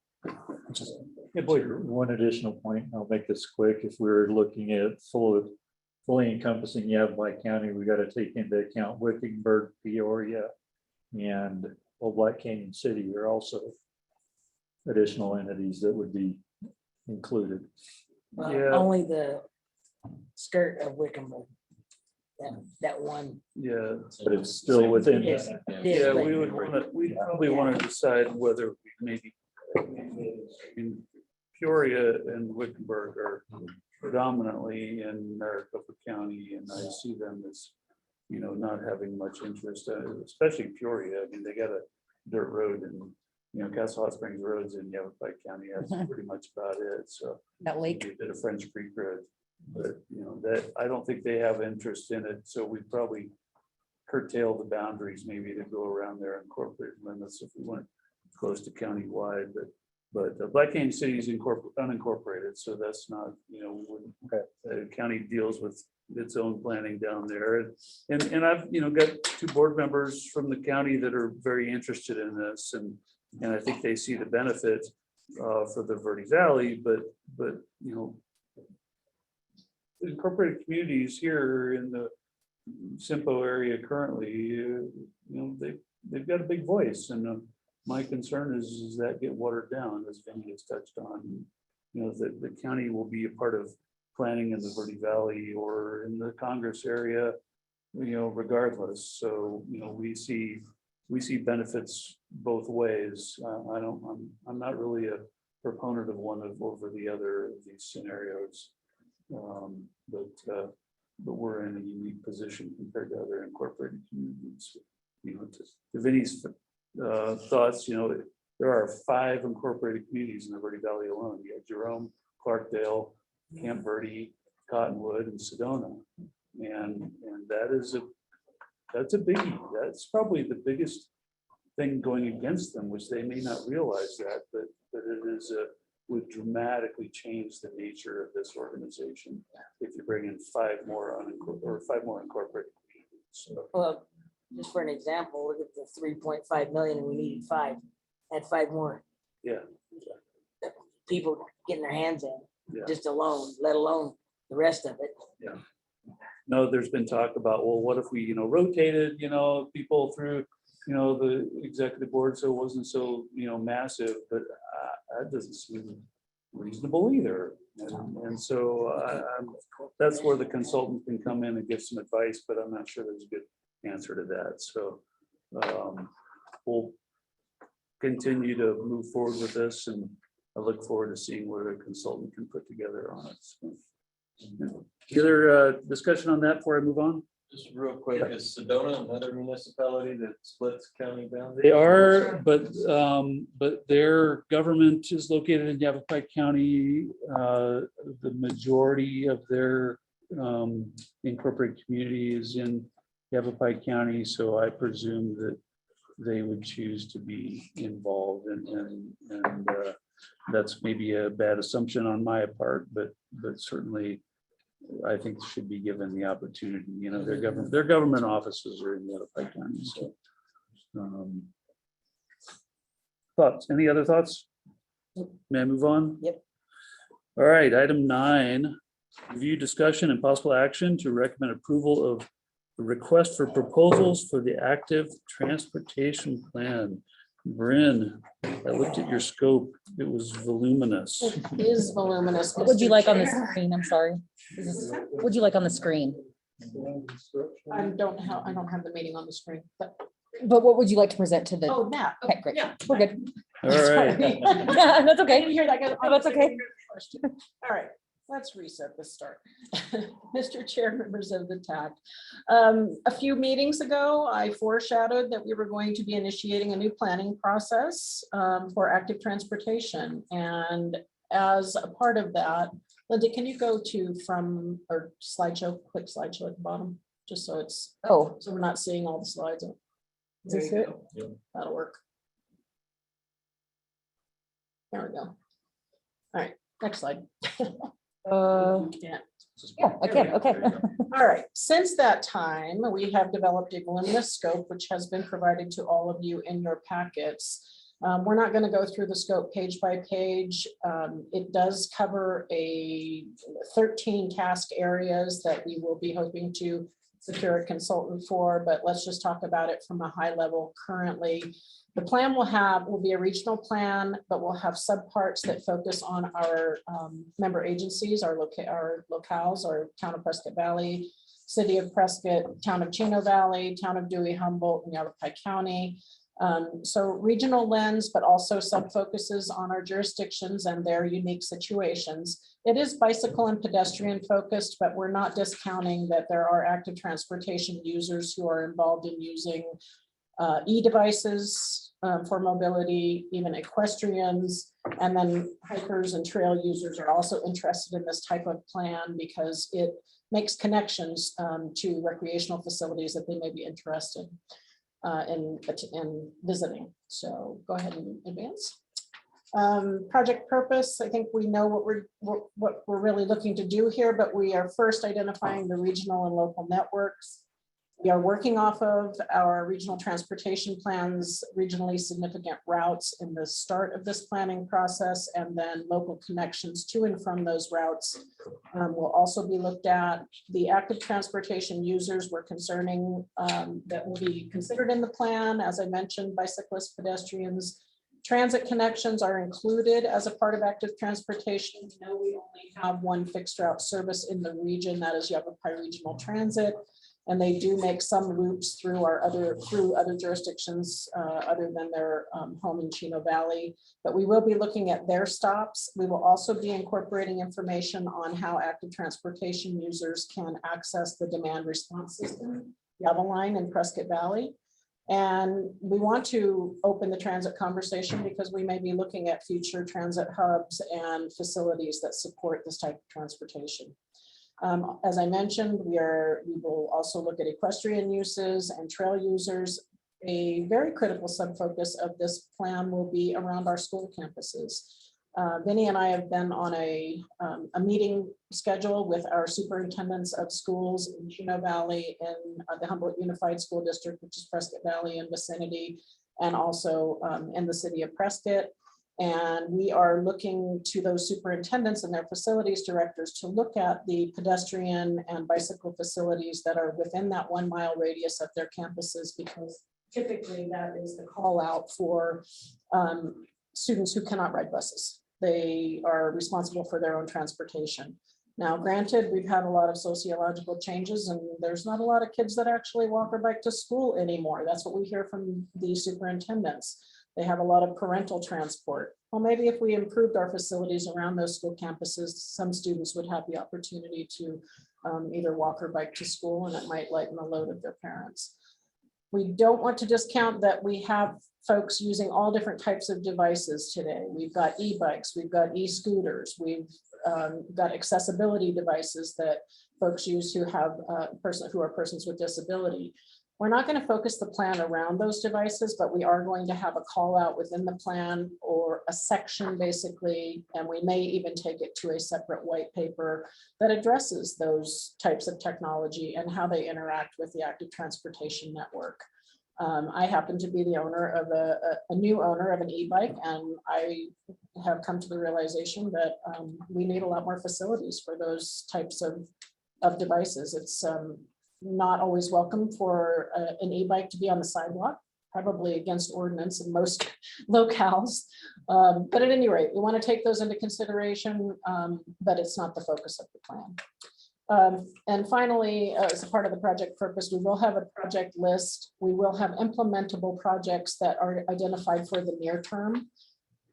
Yeah, Boyd, one additional point, I'll make this quick. If we're looking at fully encompassing Yavapai County, we got to take into account Wickenburg, Peoria, and Old Black Canyon City are also additional entities that would be included. Yeah. Only the skirt of Wickenburg. That one. Yeah. But it's still within. Yes. Yeah, we probably want to decide whether we maybe Peoria and Wickenburg are predominantly in Maricopa County, and I see them as, not having much interest, especially Peoria. I mean, they got a dirt road and, Castle Hot Springs Roads in Yavapai County. That's pretty much about it. So That lake. maybe a bit of French Creek Road, but that I don't think they have interest in it. So we probably curtail the boundaries maybe to go around their incorporated limits if we went close to county-wide, but Black Canyon City is unincorporated, so that's not, we wouldn't, the county deals with its own planning down there. And I've, got 2 board members from the county that are very interested in this, and I think they see the benefit for the Verde Valley, but incorporated communities here in the CYMPO area currently, they've got a big voice, and my concern is that get watered down, as Vinny has touched on. The county will be a part of planning in the Verde Valley or in the Congress area, regardless. So, we see benefits both ways. I'm not really a proponent of one over the other of these scenarios. But we're in a unique position compared to other incorporated communities. To Vinny's thoughts, there are 5 incorporated communities in the Verde Valley alone. You have Jerome, Clarkdale, Camp Verde, Cottonwood, and Sedona. And that's a biggie. That's probably the biggest thing going against them, which they may not realize that, but it is would dramatically change the nature of this organization if you bring in 5 more incorporated communities. So, Well, just for an example, look at the 3.5 million and we needed 5, had 5 more yeah, people getting their hands in, yeah. just alone, let alone the rest of it. No, there's been talk about, well, what if we, rotated, people through, the executive board, so it wasn't so, massive, but that doesn't seem reasonable either. And so that's where the consultant can come in and give some advice, but I'm not sure there's a good answer to that. So we'll continue to move forward with this, and I look forward to seeing what a consultant can put together on it. So, any other discussion on that before I move on? Just real quick, is Sedona another municipality that splits county boundaries? They are, but their government is located in Yavapai County. The majority of their incorporated community is in Yavapai County, so I presume that they would choose to be involved, and that's maybe a bad assumption on my part, but certainly I think should be given the opportunity. Their government offices are in Yavapai County. So, thoughts? Any other thoughts? May I move on? Yep. All right. Item 9: review, discussion, and possible action to recommend approval of the request for proposals for the active transportation plan. Bryn, I looked at your scope. It was voluminous. It is voluminous. What would you Mr. like on the Chair. screen? I'm sorry. What would you like on the screen? I don't have the meeting on the screen, but, But what would you like to present to the? oh, that. Okay, great. Yeah. We're good. All right. Sorry. Yeah, that's I okay. didn't hear that. Oh, that's okay. All right, let's reset the start. Mr. Chair, members of the TAC. A few meetings ago, I foreshadowed that we were going to be initiating a new planning process for active transportation. And as a part of that, Linda, can you go to from or slideshow, quick slideshow at the bottom, just so it's, Oh, so we're not seeing all the slides. is this it? That'll work. There we go. All right, next slide. Yeah, I can, okay. All right, since that time, we have developed a voluminous scope, which has been provided to all of you in your packets. We're not going to go through the scope page by page. It does cover 13 task areas that we will be hoping to secure a consultant for, but let's just talk about it from a high level currently. The plan will be a regional plan, but we'll have subparts that focus on our member agencies, our locales, our Town of Prescott Valley, City of Prescott, Town of Chino Valley, Town of Dewey, Humboldt, and Yavapai County. So regional lens, but also sub-focuses on our jurisdictions and their unique situations. It is bicycle and pedestrian focused, but we're not discounting that there are active transportation users who are involved in using e-devices for mobility, even equestrians, and then hikers and trail users are also interested in this type of plan because it makes connections to recreational facilities that they may be interested in visiting. So go ahead and advance. Project purpose, I think we know what we're really looking to do here, but we are first identifying the regional and local networks. We are working off of our regional transportation plans, regionally significant routes in the start of this planning process, and then local connections to and from those routes will also be looked at. The active transportation users were concerning that will be considered in the plan. As I mentioned, bicyclists, pedestrians, transit connections are included as a part of active transportation. We know we only have one fixed route service in the region, that is Yavapai Regional Transit. And they do make some loops through other jurisdictions other than their home in Chino Valley. But we will be looking at their stops. We will also be incorporating information on how active transportation users can access the demand response system, Yava Line in Prescott Valley. And we want to open the transit conversation because we may be looking at future transit hubs and facilities that support this type of transportation. As I mentioned, we will also look at equestrian uses and trail users. A very critical sub-focus of this plan will be around our school campuses. Vinny and I have been on a meeting schedule with our superintendents of schools in Chino Valley, in the Humboldt Unified School District, which is Prescott Valley and vicinity, and also in the city of Prescott. And we are looking to those superintendents and their facilities directors to look at the pedestrian and bicycle facilities that are within that 1 mile radius of their campuses, because typically that is the call out for students who cannot ride buses. They are responsible for their own transportation. Now, granted, we've had a lot of sociological changes and there's not a lot of kids that actually walk or bike to school anymore. That's what we hear from the superintendents. They have a lot of parental transport. Well, maybe if we improved our facilities around those school campuses, some students would have the opportunity to either walk or bike to school, and it might lighten the load of their parents. We don't want to discount that we have folks using all different types of devices today. We've got e-bikes, we've got e-scooters, we've got accessibility devices that folks use who have who are persons with disability. We're not going to focus the plan around those devices, but we are going to have a call out within the plan or a section basically, and we may even take it to a separate white paper that addresses those types of technology and how they interact with the active transportation network. I happen to be the owner of a new owner of an e-bike, and I have come to the realization that we need a lot more facilities for those types of devices. It's not always welcome for an e-bike to be on the sidewalk, probably against ordinance in most locales. But at any rate, we want to take those into consideration, but it's not the focus of the plan. And finally, as a part of the project purpose, we will have a project list. We will have implementable projects that are identified for the near term.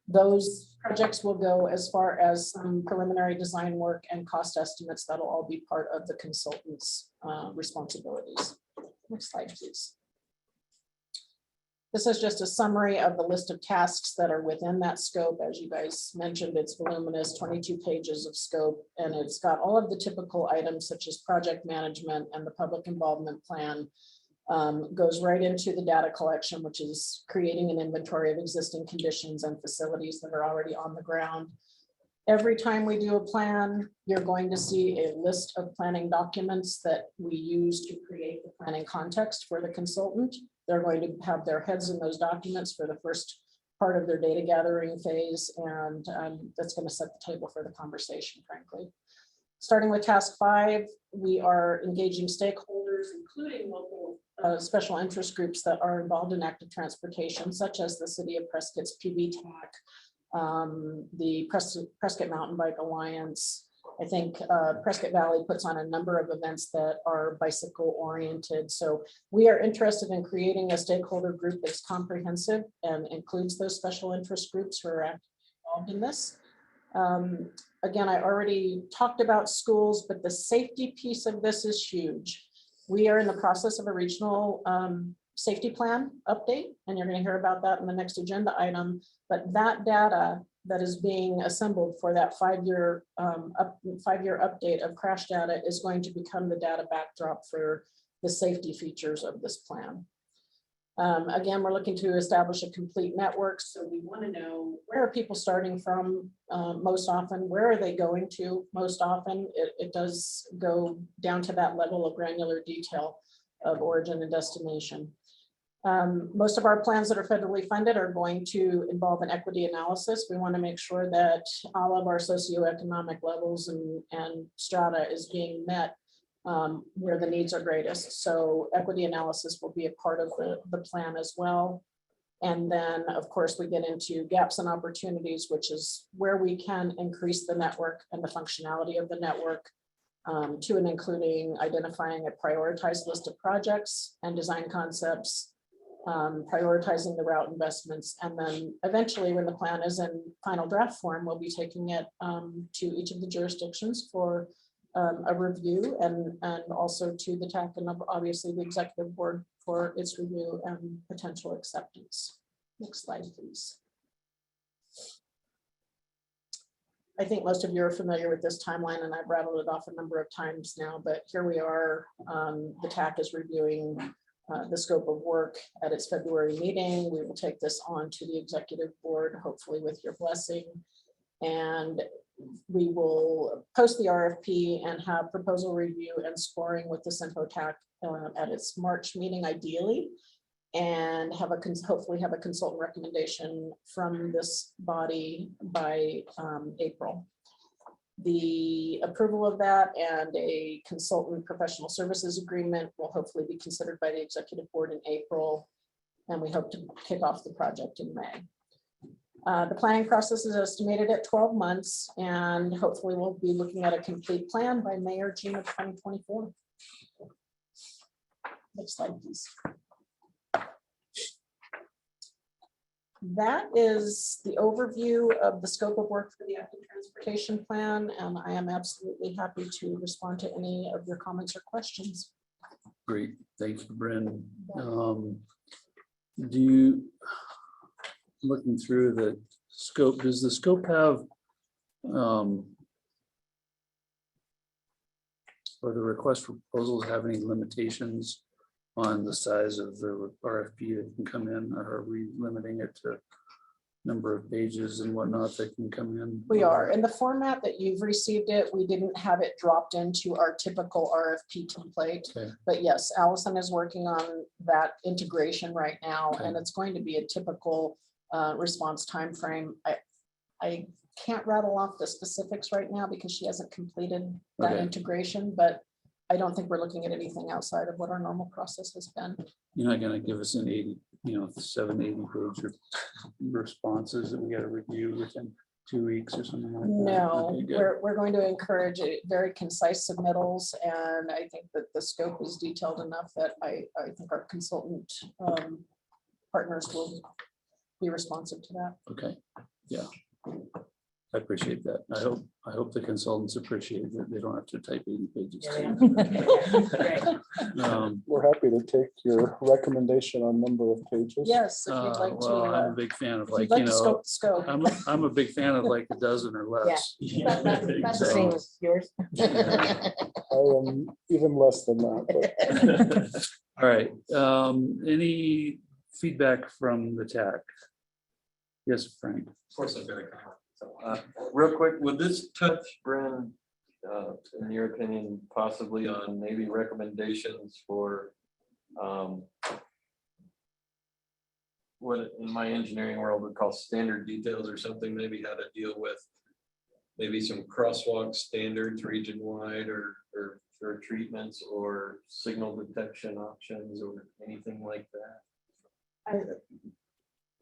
Those projects will go as far as some preliminary design work and cost estimates. That'll all be part of the consultant's responsibilities. Next slide, please. This is just a summary of the list of tasks that are within that scope. As you guys mentioned, it's voluminous, 22 pages of scope, and it's got all of the typical items such as project management and the public involvement plan. Goes right into the data collection, which is creating an inventory of existing conditions and facilities that are already on the ground. Every time we do a plan, you're going to see a list of planning documents that we use to create the planning context for the consultant. They're going to have their heads in those documents for the first part of their data gathering phase, and that's going to set the table for the conversation, frankly. Starting with task 5, we are engaging stakeholders, including local special interest groups that are involved in active transportation, such as the City of Prescott's PB TAC, the Prescott Mountain Bike Alliance, I think Prescott Valley puts on a number of events that are bicycle oriented. So we are interested in creating a stakeholder group that's comprehensive and includes those special interest groups who are involved in this. Again, I already talked about schools, but the safety piece of this is huge. We are in the process of a regional safety plan update, and you're going to hear about that in the next agenda item. But that data that is being assembled for that five-year update of crash data is going to become the data backdrop for the safety features of this plan. Again, we're looking to establish a complete network. So we want to know, where are people starting from most often? Where are they going to most often? It does go down to that level of granular detail of origin and destination. Most of our plans that are federally funded are going to involve an equity analysis. We want to make sure that all of our socioeconomic levels and strata is being met where the needs are greatest. So equity analysis will be a part of the plan as well. And then, of course, we get into gaps and opportunities, which is where we can increase the network and the functionality of the network, to and including identifying a prioritized list of projects and design concepts, prioritizing the route investments, and then eventually, when the plan is in final draft form, we'll be taking it to each of the jurisdictions for a review, and also to the TAC and obviously the executive board for its review and potential acceptance. Next slide, please. I think most of you are familiar with this timeline, and I've rattled it off a number of times now, but here we are. The TAC is reviewing the scope of work at its February meeting. We will take this on to the executive board, hopefully with your blessing. And we will post the RFP and have proposal review and scoring with the CYMPO TAC at its March meeting ideally, and have hopefully have a consultant recommendation from this body by April. The approval of that and a consultant professional services agreement will hopefully be considered by the executive board in April, and we hope to kick off the project in May. The planning process is estimated at 12 months, and hopefully we'll be looking at a complete plan by May or June of 2024. Next slide, please. That is the overview of the scope of work for the active transportation plan, and I am absolutely happy to respond to any of your comments or questions. Great, thanks, Bryn. Do you, looking through the scope, does the scope have, or the request for proposals have any limitations on the size of the RFP that can come in, or are we limiting it to number of pages and whatnot that can come in? We are. In the format that you've received it, we didn't have it dropped into our typical RFP template. Okay. But yes, Allison is working on that integration right now, Okay. and it's going to be a typical response timeframe. I can't rattle off the specifics right now because she hasn't completed that Okay. integration, but I don't think we're looking at anything outside of what our normal process has been. You're not gonna give us an 80, 780 page responses that we gotta review within 2 weeks or something like that? No, Okay, good. we're going to encourage very concise submittals, and I think that the scope is detailed enough that I think our consultant partners will be responsive to that. Okay, yeah. I appreciate that. I hope the consultants appreciate that they don't have to type 80 pages. We're happy to take your recommendation on number of pages. Yes, if you'd like Well, I'm a to. big fan of If you'd like, to scope the scope. I'm a big fan of like a dozen or less. That's the same as yours. I am even less than that, but All right, any feedback from the TAC? Yes, Frank. Of course, I'm very kind. So, real quick, would this touch, Bryn, in your opinion, possibly on maybe recommendations for what in my engineering world would call standard details or something, maybe how to deal with maybe some crosswalk standards region-wide or for treatments or signal detection options or anything like that?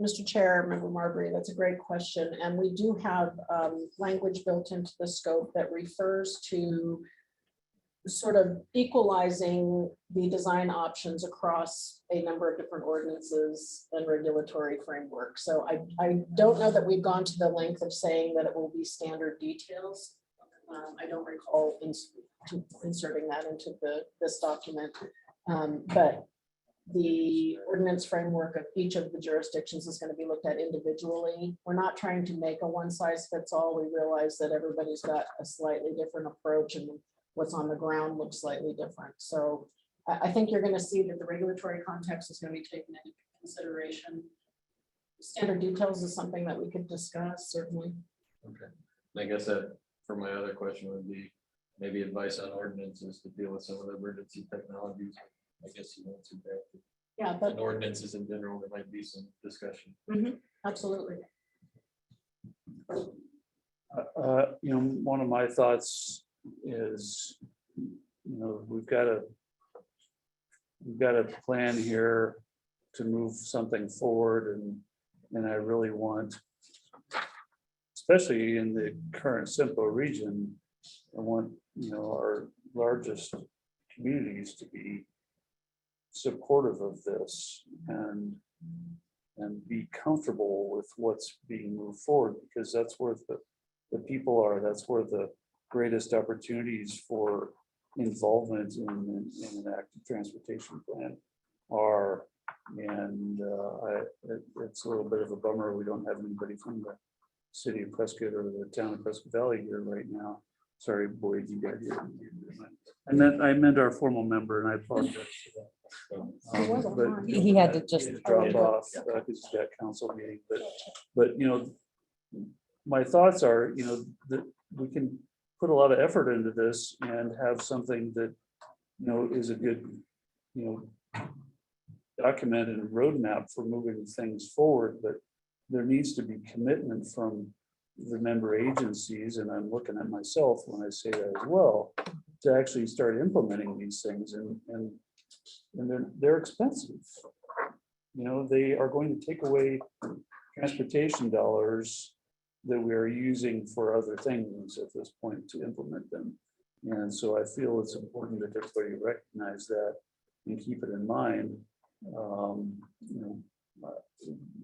Mr. Chair, Member Marbury, that's a great question. And we do have language built into the scope that refers to sort of equalizing the design options across a number of different ordinances and regulatory frameworks. So I don't know that we've gone to the length of saying that it will be standard details. I don't recall inserting that into this document. But the ordinance framework of each of the jurisdictions is going to be looked at individually. We're not trying to make a one size fits all. We realize that everybody's got a slightly different approach and what's on the ground looks slightly different. So I think you're going to see that the regulatory context is going to be taken into consideration. Standard details is something that we could discuss, certainly. Okay. I guess that for my other question would be maybe advice on ordinances to deal with some of the emergency technologies. I guess you answered that. Yeah, but And ordinances in general, there might be some discussion. absolutely. One of my thoughts is, we've got a plan here to move something forward, and I really want, especially in the current CYMPO region, I want, our largest communities to be supportive of this and be comfortable with what's being moved forward, because that's where the people are, that's where the greatest opportunities for involvement in an active transportation plan are. And it's a little bit of a bummer we don't have anybody from the city of Prescott or the town of Prescott Valley here right now. Sorry, Boyd, you got here. I meant our formal member, and I apologize for that. But He had to just drop off because he's got council meeting. But my thoughts are, that we can put a lot of effort into this and have something that, is a good, documented roadmap for moving things forward. But there needs to be commitment from the member agencies, and I'm looking at myself when I say that as well, to actually start implementing these things, and they're expensive. They are going to take away transportation dollars that we are using for other things at this point to implement them. And so I feel it's important that everybody recognize that and keep it in mind.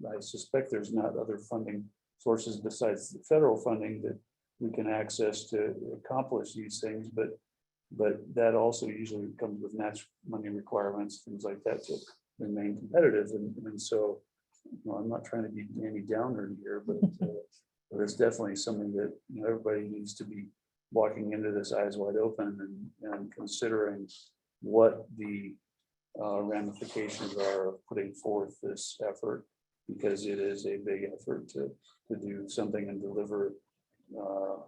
I suspect there's not other funding sources besides the federal funding that we can access to accomplish these things, but that also usually comes with match money requirements, things like that, to remain competitive. And so, I'm not trying to be Danny Downer here, but it's definitely something that everybody needs to be walking into this eyes wide open and considering what the ramifications are of putting forth this effort, because it is a big effort to do something and deliver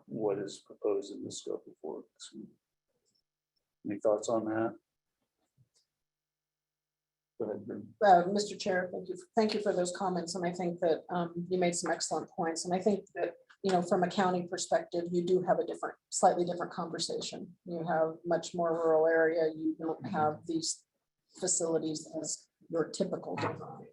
what is proposed in the scope of work. So, any thoughts on that? Go ahead, Bryn. Mr. Chair, thank you for those comments. And I think that you made some excellent points. And I think that, from a county perspective, you do have a slightly different conversation. You have much more rural area. You don't have these facilities as your typical design.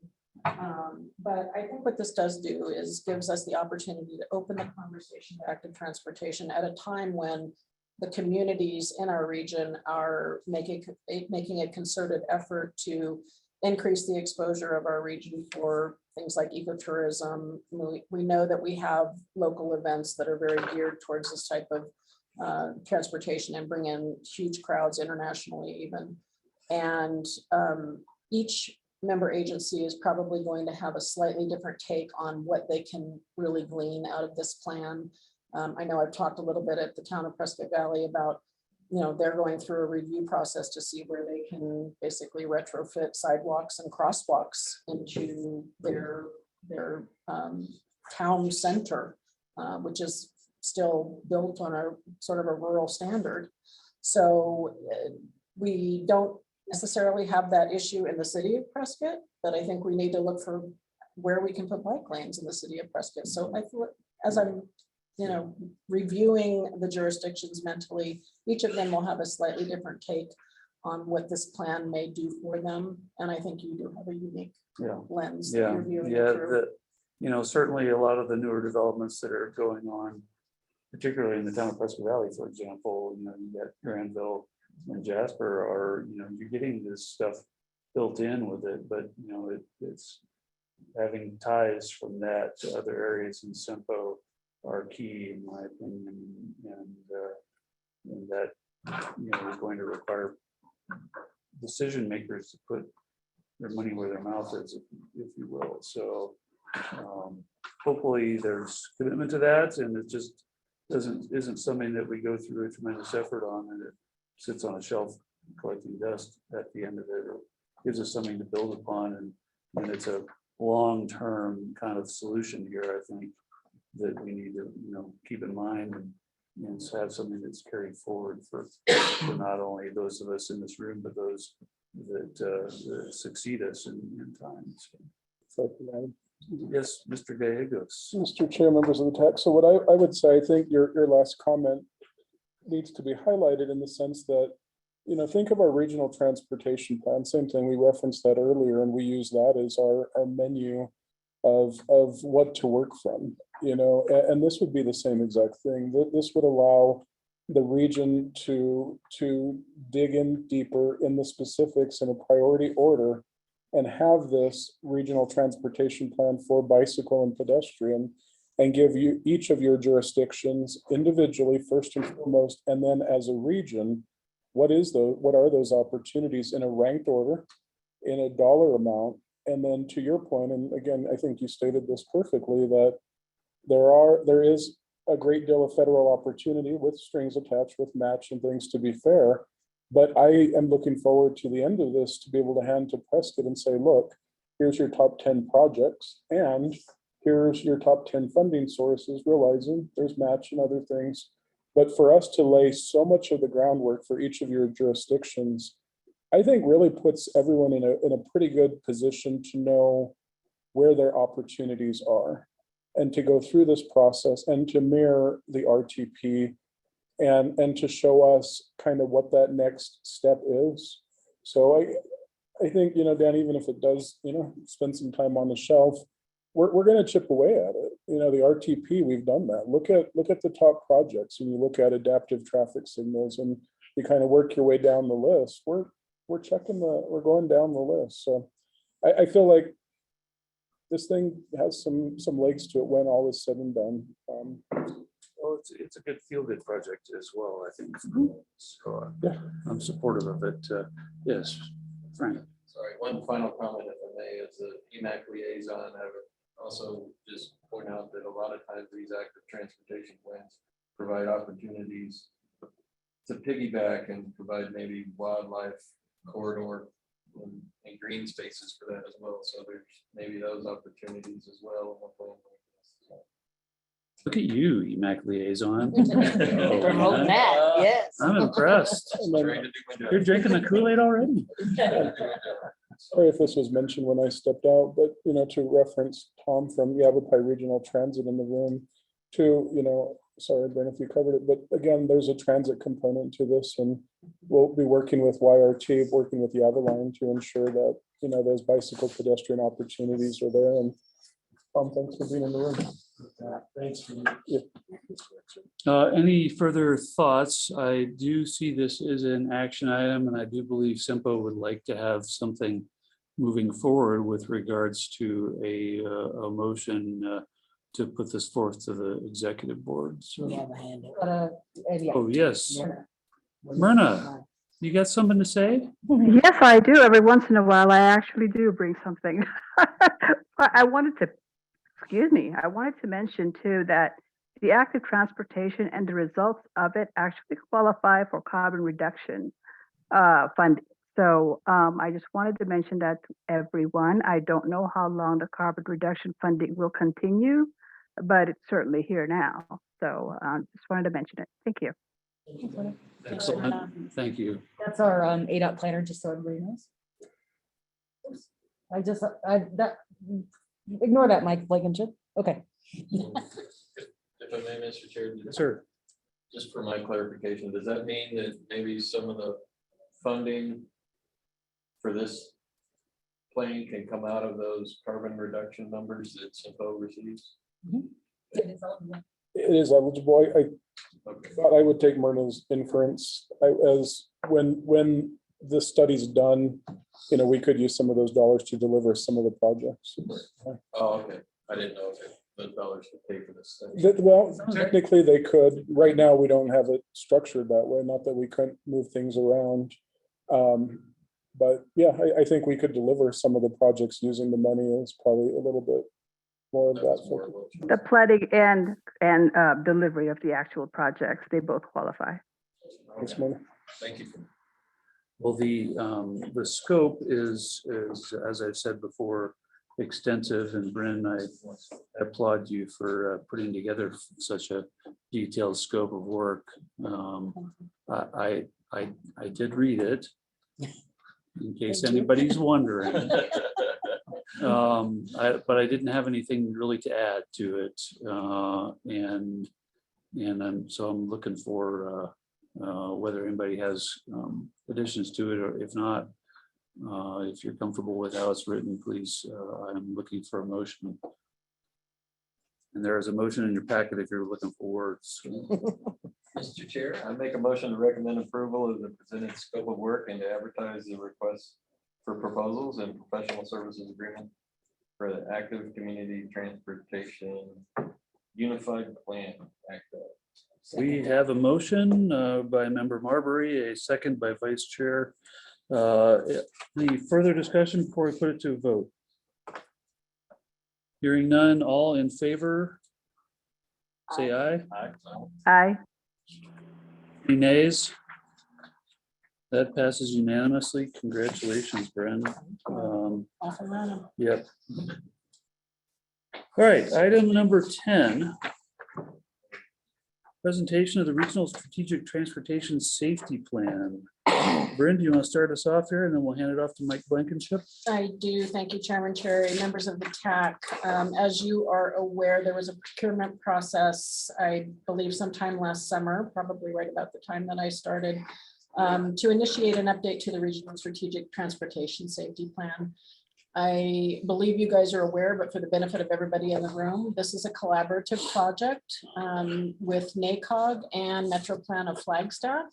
But I think what this does do is gives us the opportunity to open the conversation to active transportation at a time when the communities in our region are making a concerted effort to increase the exposure of our region for things like ecotourism. We know that we have local events that are very geared towards this type of transportation and bring in huge crowds internationally even. And each member agency is probably going to have a slightly different take on what they can really glean out of this plan. I know I've talked a little bit at the town of Prescott Valley about, they're going through a review process to see where they can basically retrofit sidewalks and crosswalks into their town center, which is still built on a sort of a rural standard. So we don't necessarily have that issue in the city of Prescott, but I think we need to look for where we can put bike lanes in the city of Prescott. So I feel as I'm reviewing the jurisdictions mentally, each of them will have a slightly different take on what this plan may do for them. And I think you do have a unique Yeah. lens that Yeah, you're viewing yeah, it through. certainly a lot of the newer developments that are going on, particularly in the town of Prescott Valley, for example, you got Granville and Jasper are, you're getting this stuff built in with it, but, it's having ties from that to other areas in CYMPO are key, in my opinion, and that, is going to require decision makers to put their money where their mouth is, if you will. So hopefully there's commitment to that, and it just isn't something that we go through a tremendous effort on and it sits on a shelf collecting dust at the end of it. It gives us something to build upon, and it's a long-term kind of solution here, I think, that we need to, keep in mind and have something that's carried forward for not only those of us in this room, but those that succeed us in time. So, yes, Mr. Gallegos. Mr. Chair, members of the TAC. So what I would say, I think your last comment needs to be highlighted in the sense that, think of our regional transportation plan, same thing, we referenced that earlier, and we use that as our menu of what to work from, and this would be the same exact thing. This would allow the region to dig in deeper in the specifics in a priority order and have this regional transportation plan for bicycle and pedestrian and give you each of your jurisdictions individually, first and foremost, and then as a region, what are those opportunities in a ranked order, in a dollar amount, and then to your point, and again, I think you stated this perfectly, that there is a great deal of federal opportunity with strings attached, with match and things, to be fair. But I am looking forward to the end of this to be able to hand to Prescott and say, look, here's your top 10 projects and here's your top 10 funding sources, realizing there's match and other things. But for us to lay so much of the groundwork for each of your jurisdictions, I think really puts everyone in a pretty good position to know where their opportunities are and to go through this process and to mirror the RTP and to show us kind of what that next step is. So I think, Dan, even if it does, spend some time on the shelf, we're going to chip away at it. The RTP, we've done that. Look at the top projects, and you look at adaptive traffic signals, and you kind of work your way down the list. We're going down the list. So I feel like this thing has some legs to it when all is said and done. Well, it's a good feel-good project as well, I think. So I'm supportive of it. Yes, Frank. Sorry, one final comment, if I may, as the EMAC liaison, I would also just point out that a lot of times these active transportation plans provide opportunities to piggyback and provide maybe wildlife corridor and green spaces for that as well. So there's maybe those opportunities as well in a plan like this. So. Look at you, EMAC liaison. Promoting that, yes. I'm impressed. You're drinking the Kool-Aid already. Sorry if this was mentioned when I stepped out, but, to reference Tom from Yavapai Regional Transit in the room to, sorry, Ben, if you covered it, but again, there's a transit component to this, and we'll be working with YRT, working with Yavaline to ensure that, those bicycle pedestrian opportunities are there. And Tom, thanks for being in the room. Thanks for Any further thoughts? I do see this as an action item, and I do believe CYMPO would like to have something moving forward with regards to a motion to put this forth to the executive board. So, We have a hand up. oh, yes. Myrna, you got something to say? Yes, I do. Every once in a while, I actually do bring something. I wanted to mention too that the active transportation and the results of it actually qualify for carbon reduction funding. So I just wanted to mention that to everyone. I don't know how long the carbon reduction funding will continue, but it's certainly here now. So just wanted to mention it. Thank you. Excellent. Thank you. That's our ADOT planner, just so everybody knows. Ignore that, Mike Blankenship. Okay. If I may, Mr. Chair. Sir. Just for my clarification, does that mean that maybe some of the funding for this plan can come out of those carbon reduction numbers that CYMPO receives? It is eligible. I Okay. thought I would take Myrna's inference as when the study's done, we could use some of those dollars to deliver some of the projects. Oh, okay. I didn't know if those dollars could pay for this study. Well, technically they could. Right now, we don't have it structured that way. Not that we couldn't move things around. But yeah, I think we could deliver some of the projects using the money. Is probably a little bit more of that. The planning and delivery of the actual projects, they both qualify. Thanks, Myrna. Thank you. Well, the scope is, as I've said before, extensive, and Bryn, I applaud you for putting together such a detailed scope of work. I did read it, in case anybody's wondering. But I didn't have anything really to add to it, and I'm looking for whether anybody has additions to it, or if not, if you're comfortable with how it's written, please, I'm looking for a motion. And there is a motion in your packet if you're looking for words. Mr. Chair, I make a motion to recommend approval of the presented scope of work and to advertise the request for proposals and professional services agreement for the active community transportation unified plan act. We have a motion by Member Marbury, a second by Vice Chair. Any further discussion before we put it to a vote? Hearing none, all in favor? Say aye. Aye. Any nays? That passes unanimously. Congratulations, Bren. Off and running. Yep. All right, item number 10. Presentation of the Regional Strategic Transportation Safety Plan. Bryn, do you want to start us off here, and then we'll hand it off to Mike Blankenship? I do. Thank you, Chairman Cherry, members of the TAC. As you are aware, there was a procurement process, I believe sometime last summer, probably right about the time that I started, to initiate an update to the Regional Strategic Transportation Safety Plan. I believe you guys are aware, but for the benefit of everybody in the room, this is a collaborative project with NACOG and Metroplan of Flagstaff.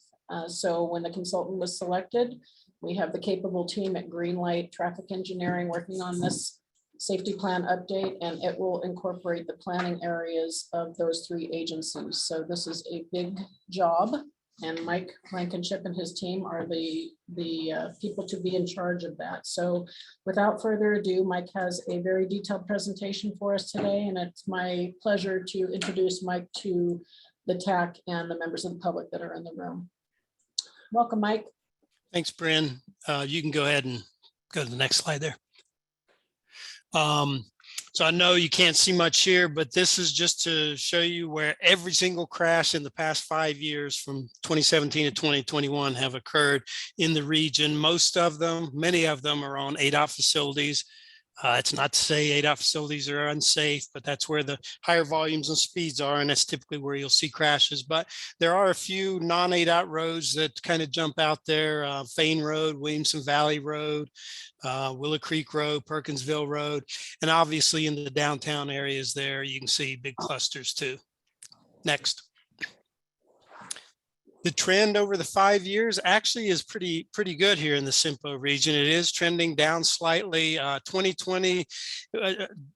So when the consultant was selected, we have the capable team at Greenlight Traffic Engineering working on this safety plan update, and it will incorporate the planning areas of those three agencies. So this is a big job, and Mike Blankenship and his team are the people to be in charge of that. So without further ado, Mike has a very detailed presentation for us today, and it's my pleasure to introduce Mike to the TAC and the members of the public that are in the room. Welcome, Mike. Thanks, Bryn. You can go ahead and go to the next slide there. So I know you can't see much here, but this is just to show you where every single crash in the past 5 years from 2017 to 2021 have occurred in the region. Most of them, many of them are on ADOT facilities. It's not to say ADOT facilities are unsafe, but that's where the higher volumes and speeds are, and that's typically where you'll see crashes. But there are a few non-ADOT roads that kind of jump out there, Fane Road, Williamson Valley Road, Willow Creek Road, Perkinsville Road, and obviously in the downtown areas there, you can see big clusters too. Next. The trend over the 5 years actually is pretty good here in the CYMPO region. It is trending down slightly. 2020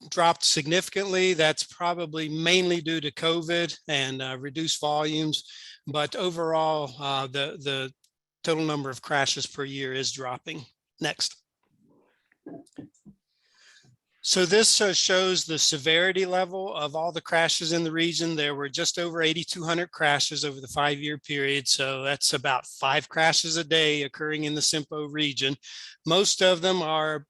dropped significantly. That's probably mainly due to COVID and reduced volumes. But overall, the total number of crashes per year is dropping. Next. So this shows the severity level of all the crashes in the region. There were just over 8,200 crashes over the 5-year period. So that's about 5 crashes a day occurring in the CYMPO region. Most of them are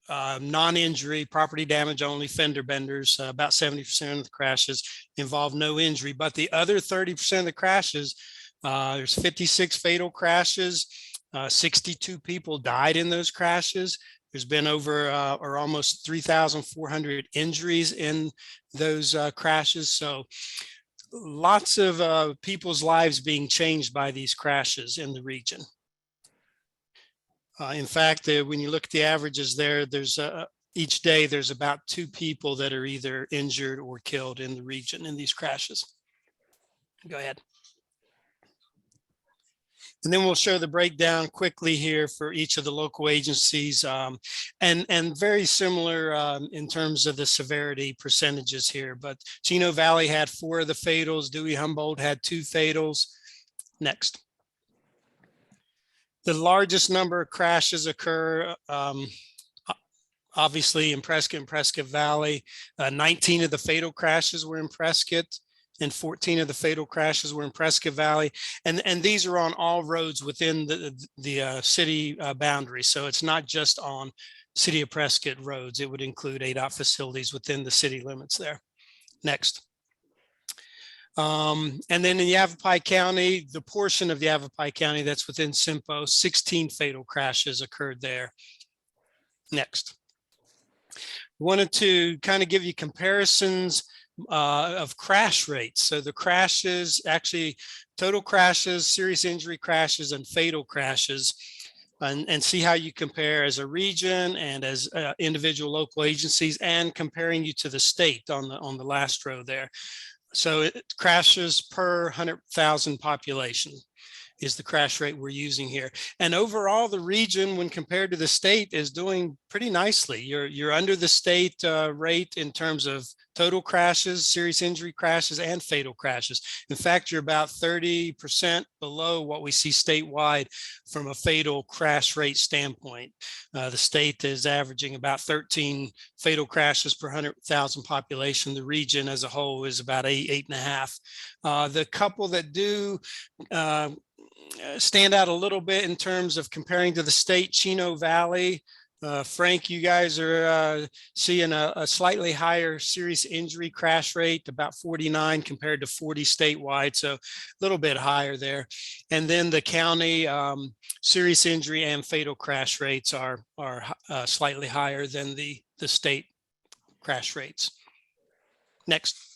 non-injury, property damage only, fender benders. About 70% of the crashes involve no injury, but the other 30% of the crashes, there's 56 fatal crashes. 62 people died in those crashes. There's been over or almost 3,400 injuries in those crashes. So lots of people's lives being changed by these crashes in the region. In fact, when you look at the averages there, there's each day there's about 2 people that are either injured or killed in the region in these crashes. Go ahead. And then we'll show the breakdown quickly here for each of the local agencies, and very similar in terms of the severity percentages here. But Chino Valley had 4 of the fatals. Dewey Humboldt had 2 fatals. Next. The largest number of crashes occur obviously in Prescott and Prescott Valley. 19 of the fatal crashes were in Prescott, and 14 of the fatal crashes were in Prescott Valley. And these are on all roads within the city boundary. So it's not just on City of Prescott roads. It would include ADOT facilities within the city limits there. Next. And then in Yavapai County, the portion of Yavapai County that's within CYMPO, 16 fatal crashes occurred there. Next. Wanted to kind of give you comparisons of crash rates. So the crashes, actually total crashes, serious injury crashes, and fatal crashes, and see how you compare as a region and as individual local agencies, and comparing you to the state on the last row there. So it crashes per 100,000 population is the crash rate we're using here. And overall, the region, when compared to the state, is doing pretty nicely. You're under the state rate in terms of total crashes, serious injury crashes, and fatal crashes. In fact, you're about 30% below what we see statewide from a fatal crash rate standpoint. The state is averaging about 13 fatal crashes per 100,000 population. The region as a whole is about 8.5. The couple that do stand out a little bit in terms of comparing to the state, Chino Valley. Frank, you guys are seeing a slightly higher serious injury crash rate, about 49 compared to 40 statewide, so a little bit higher there. And then the county serious injury and fatal crash rates are slightly higher than the state crash rates. Next.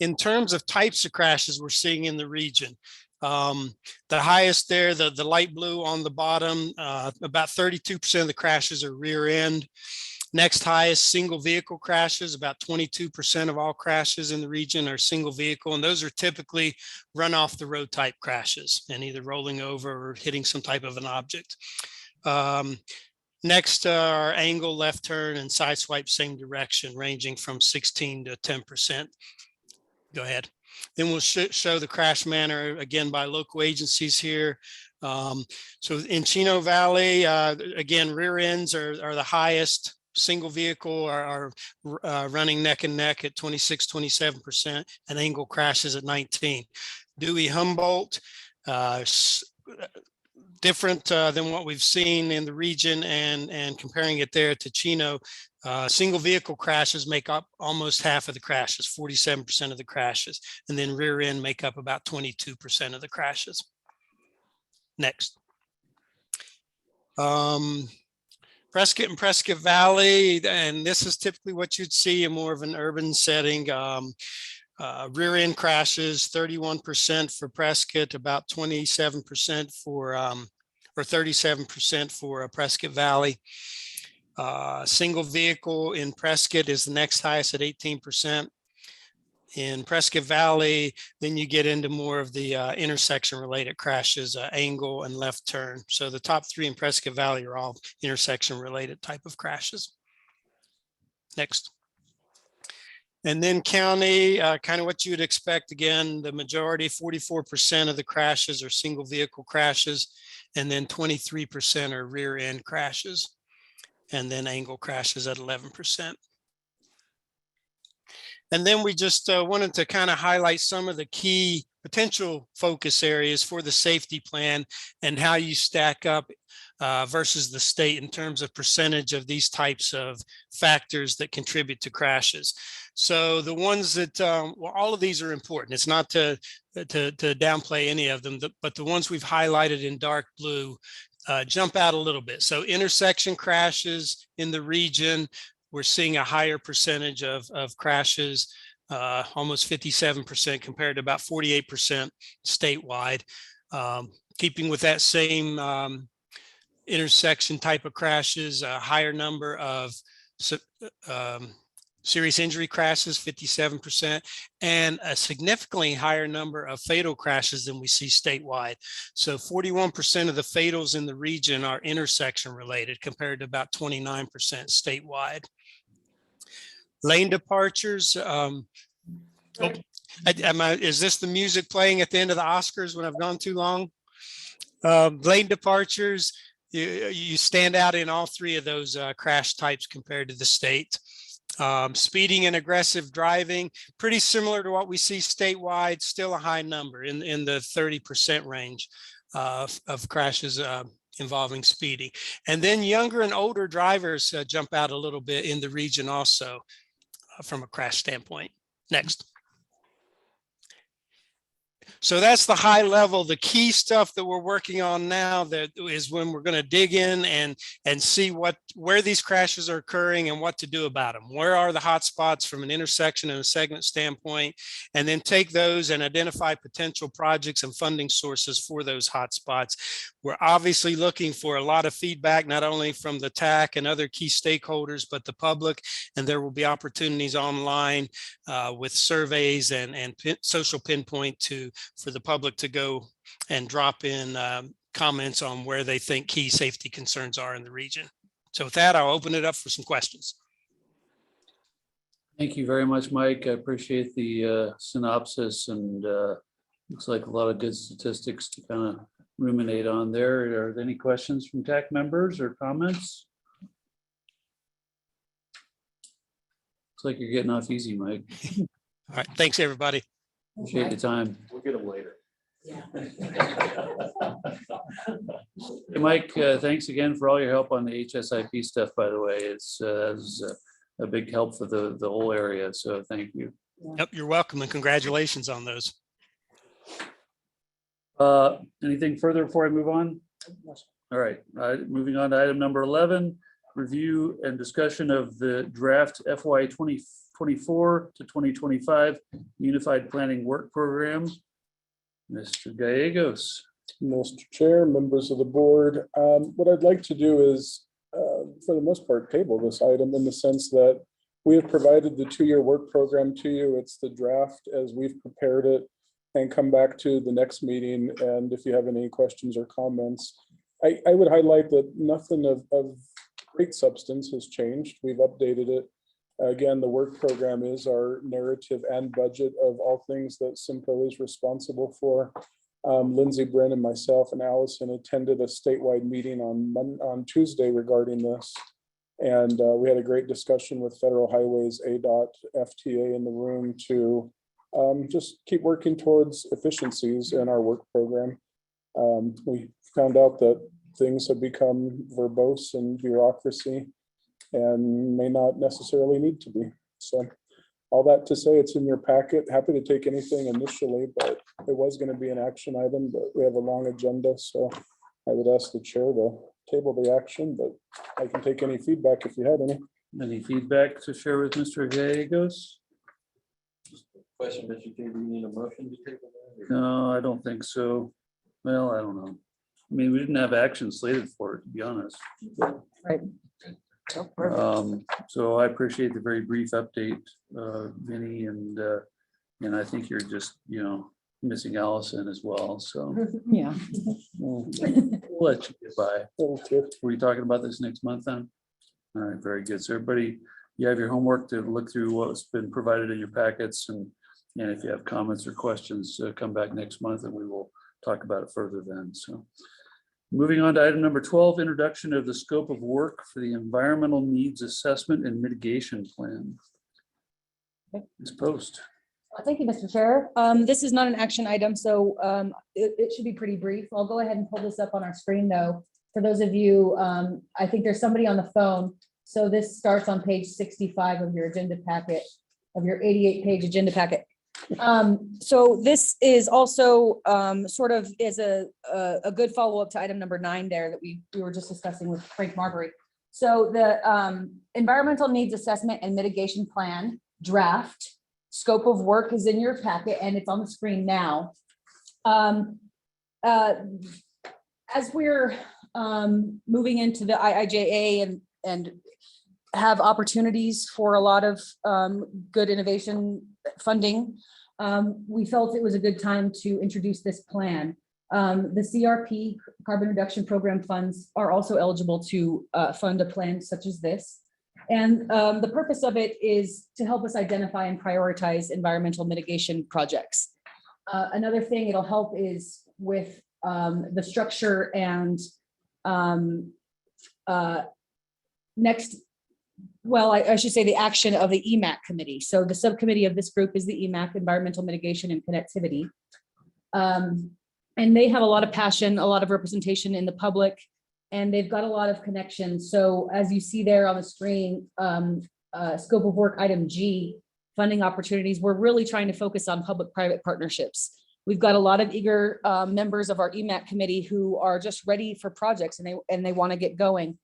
In terms of types of crashes we're seeing in the region, the highest there, the light blue on the bottom, about 32% of the crashes are rear end. Next highest, single vehicle crashes. About 22% of all crashes in the region are single vehicle, and those are typically run off the road type crashes and either rolling over or hitting some type of an object. Next are angle, left turn, and side swipe same direction, ranging from 16 to 10%. Go ahead. Then we'll show the crash manner again by local agencies here. So in Chino Valley, again, rear ends are the highest. Single vehicle are running neck and neck at 26, 27%, and angle crashes at 19. Dewey Humboldt, different than what we've seen in the region, and comparing it there to Chino, single vehicle crashes make up almost half of the crashes, 47% of the crashes, and then rear end make up about 22% of the crashes. Next. Prescott and Prescott Valley, and this is typically what you'd see in more of an urban setting. Rear end crashes, 31% for Prescott, about 27% for, or 37% for Prescott Valley. Single vehicle in Prescott is the next highest at 18%. In Prescott Valley, then you get into more of the intersection related crashes, angle and left turn. So the top 3 in Prescott Valley are all intersection related type of crashes. Next. And then county, kind of what you would expect. Again, the majority, 44% of the crashes are single vehicle crashes, and then 23% are rear end crashes, and then angle crashes at 11%. And then we just wanted to kind of highlight some of the key potential focus areas for the safety plan and how you stack up versus the state in terms of percentage of these types of factors that contribute to crashes. So the ones that, well, all of these are important. It's not to downplay any of them, but the ones we've highlighted in dark blue jump out a little bit. So intersection crashes in the region, we're seeing a higher percentage of crashes, almost 57% compared to about 48% statewide. Keeping with that same intersection type of crashes, a higher number of serious injury crashes, 57%, and a significantly higher number of fatal crashes than we see statewide. So 41% of the fatals in the region are intersection related compared to about 29% statewide. Lane departures. Is this the music playing at the end of the Oscars when I've gone too long? Lane departures, you stand out in all three of those crash types compared to the state. Speeding and aggressive driving, pretty similar to what we see statewide, still a high number in the 30% range of crashes involving speeding. And then younger and older drivers jump out a little bit in the region also from a crash standpoint. Next. So that's the high level. The key stuff that we're working on now that is when we're going to dig in and see where these crashes are occurring and what to do about them. Where are the hot spots from an intersection and a segment standpoint, and then take those and identify potential projects and funding sources for those hot spots. We're obviously looking for a lot of feedback, not only from the TAC and other key stakeholders, but the public, and there will be opportunities online with surveys and social pinpoint for the public to go and drop in comments on where they think key safety concerns are in the region. So with that, I'll open it up for some questions. Thank you very much, Mike. I appreciate the synopsis, and looks like a lot of good statistics to kind of ruminate on there. Are there any questions from TAC members or comments? Looks like you're getting off easy, Mike. All right, thanks everybody. Appreciate the time. We'll get them later. Hey, Mike, thanks again for all your help on the HSIP stuff, by the way. It's a big help for the whole area, so thank you. Yep, you're welcome, and congratulations on those. Anything further before I move on? All right, moving on to item number 11, review and discussion of the draft FY 2024 to 2025 Unified Planning Work Program. Mr. Gallegos. Mr. Chair, members of the board, what I'd like to do is, for the most part, table this item in the sense that we have provided the 2-year work program to you. It's the draft as we've prepared it, and come back to the next meeting. And if you have any questions or comments, I would highlight that nothing of great substance has changed. We've updated it. Again, the work program is our narrative and budget of all things that CYMPO is responsible for. Lindsay, Bryn, and myself and Allison attended a statewide meeting on Tuesday regarding this. And we had a great discussion with Federal Highways, ADOT, FTA in the room to just keep working towards efficiencies in our work program. We found out that things have become verbose and bureaucracy and may not necessarily need to be. So all that to say, it's in your packet. Happy to take anything initially, but it was going to be an action item, but we have a long agenda. So I would ask the chair to table the action, but I can take any feedback if you had any. Any feedback to share with Mr. Gallegos? Question, Mr. Chair, do you need a motion to table that? No, I don't think so. Well, I don't know. I mean, we didn't have action slated for it, to be honest. Right. So I appreciate the very brief update, Vinny, and I think you're just, missing Allison as well, so Yeah. we'll let you get by. Were you talking about this next month then? All right, very good. So everybody, you have your homework to look through what's been provided in your packets, and if you have comments or questions, come back next month and we will talk about it further then. So moving on to item number 12, introduction of the scope of work for the environmental needs assessment and mitigation plan. Ms. Post. Thank you, Mr. Chair. This is not an action item, so it should be pretty brief. I'll go ahead and pull this up on our screen though. For those of you, I think there's somebody on the phone. So this starts on page 65 of your agenda packet, of your 88-page agenda packet. So this is also sort of is a good follow-up to item number 9 there that we were just discussing with Frank Marbury. So the environmental needs assessment and mitigation plan draft scope of work is in your packet and it's on the screen now. as we're moving into the IIJA and have opportunities for a lot of good innovation funding, we felt it was a good time to introduce this plan. The CRP, Carbon Reduction Program funds, are also eligible to fund a plan such as this. And the purpose of it is to help us identify and prioritize environmental mitigation projects. Another thing it'll help is with the structure and I should say the action of the EMAC committee. So the subcommittee of this group is the EMAC, Environmental Mitigation and Connectivity. And they have a lot of passion, a lot of representation in the public, and they've got a lot of connections. So as you see there on the screen, scope of work item G, funding opportunities, we're really trying to focus on public-private partnerships. We've got a lot of eager members of our EMAC committee who are just ready for projects and they want to get going.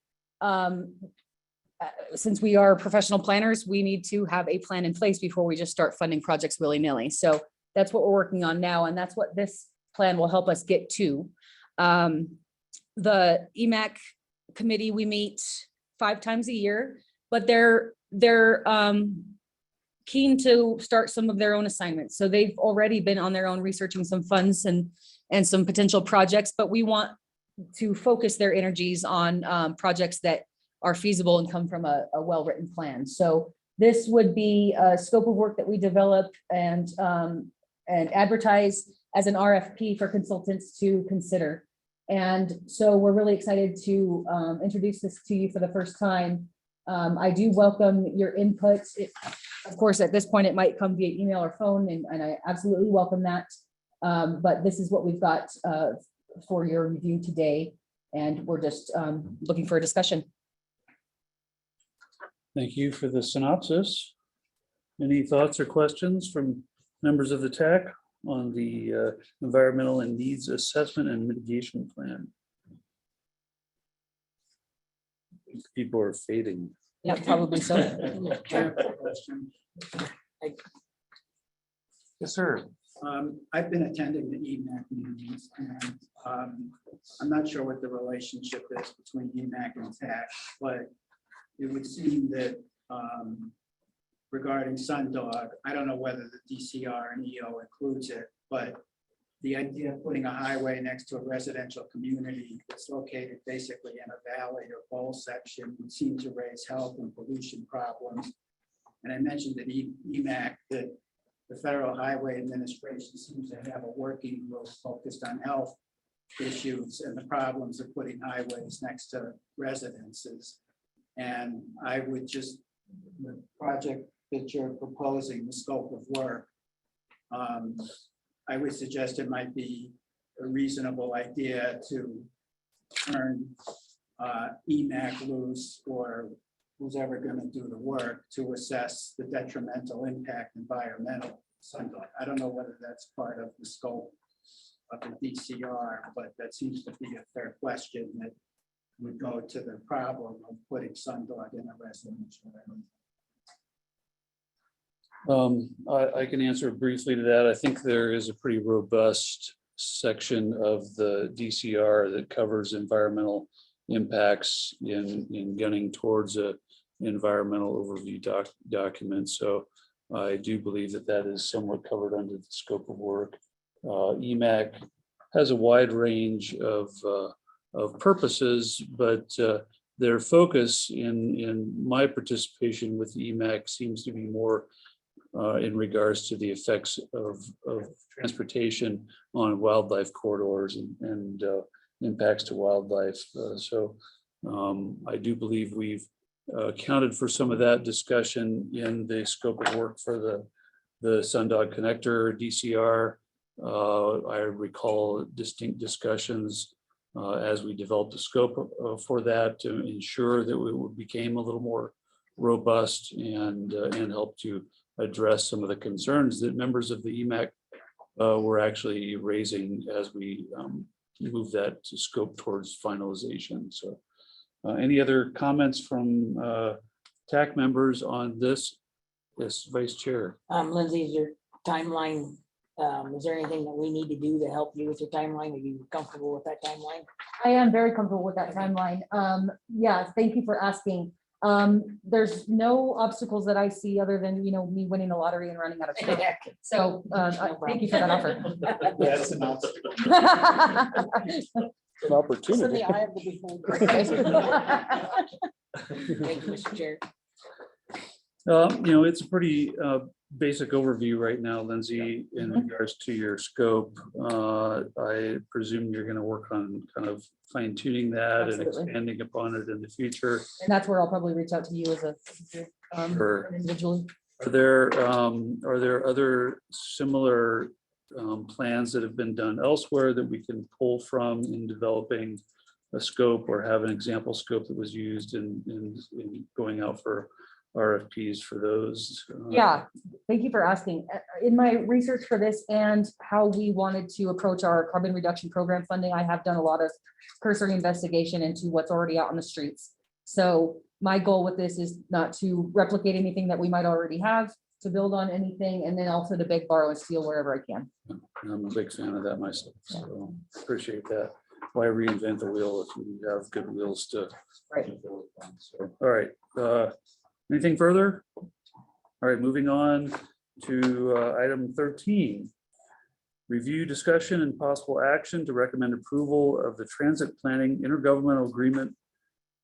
Since we are professional planners, we need to have a plan in place before we just start funding projects willy-nilly. So that's what we're working on now, and that's what this plan will help us get to. The EMAC committee, we meet 5 times a year, but they're keen to start some of their own assignments. So they've already been on their own researching some funds and some potential projects, but we want to focus their energies on projects that are feasible and come from a well-written plan. So this would be a scope of work that we develop and advertise as an RFP for consultants to consider. And so we're really excited to introduce this to you for the first time. I do welcome your input. Of course, at this point, it might come via email or phone, and I absolutely welcome that. But this is what we've got for your review today, and we're just looking for a discussion. Thank you for the synopsis. Any thoughts or questions from members of the TAC on the environmental and needs assessment and mitigation plan? People are fading. Yeah, probably so. Yes, sir. I've been attending the EMAC meetings, and I'm not sure what the relationship is between EMAC and TAC, but it would seem that regarding Sundog, I don't know whether the DCR and EO includes it, but the idea of putting a highway next to a residential community that's located basically in a valley or bowl section would seem to raise health and pollution problems. And I mentioned that EMAC, that the Federal Highway Administration seems to have a working group focused on health issues and the problems of putting highways next to residences. And I would just, the project that you're proposing, the scope of work, I would suggest it might be a reasonable idea to turn EMAC loose, or who's ever going to do the work, to assess the detrimental impact environmental. I don't know whether that's part of the scope of the DCR, but that seems to be a fair question that would go to the problem of putting Sundog in a residential area. I can answer briefly to that. I think there is a pretty robust section of the DCR that covers environmental impacts in gunning towards a environmental overview document. So I do believe that that is somewhat covered under the scope of work. EMAC has a wide range of purposes, but their focus in my participation with EMAC seems to be more in regards to the effects of transportation on wildlife corridors and impacts to wildlife. So I do believe we've accounted for some of that discussion in the scope of work for the Sundog Connector DCR. I recall distinct discussions as we developed the scope for that to ensure that it became a little more robust and help to address some of the concerns that members of the EMAC were actually raising as we move that to scope towards finalization. So any other comments from TAC members on this? Yes, Vice Chair. Lindsay, is your timeline Is there anything that we need to do to help you with your timeline? Are you comfortable with that timeline? I am very comfortable with that timeline. Yeah, thank you for asking. There's no obstacles that I see other than, me winning the lottery and running out of stuff. So, thank you for that offer. That's an option. An It's in opportunity. the eye of the beholder. Thank you, Mr. Chair. It's a pretty basic overview right now, Lindsay, in regards to your scope. I presume you're going to work on kind of fine tuning that and Absolutely. expanding upon it in the future. And that's where I'll probably reach out to you as a Sure. individually. Are there other similar plans that have been done elsewhere that we can pull from in developing a scope, or have an example scope that was used in going out for RFPs for those? Yeah, thank you for asking. In my research for this and how we wanted to approach our carbon reduction program funding, I have done a lot of cursory investigation into what's already out on the streets. So my goal with this is not to replicate anything that we might already have, to build on anything, and then also to beg, borrow, and steal wherever I can. I'm a big fan of that myself, so appreciate that. Why reinvent the wheel if you have good wheels to? Right. So, all right, anything further? All right, moving on to item 13. Review, discussion, and possible action to recommend approval of the transit planning intergovernmental agreement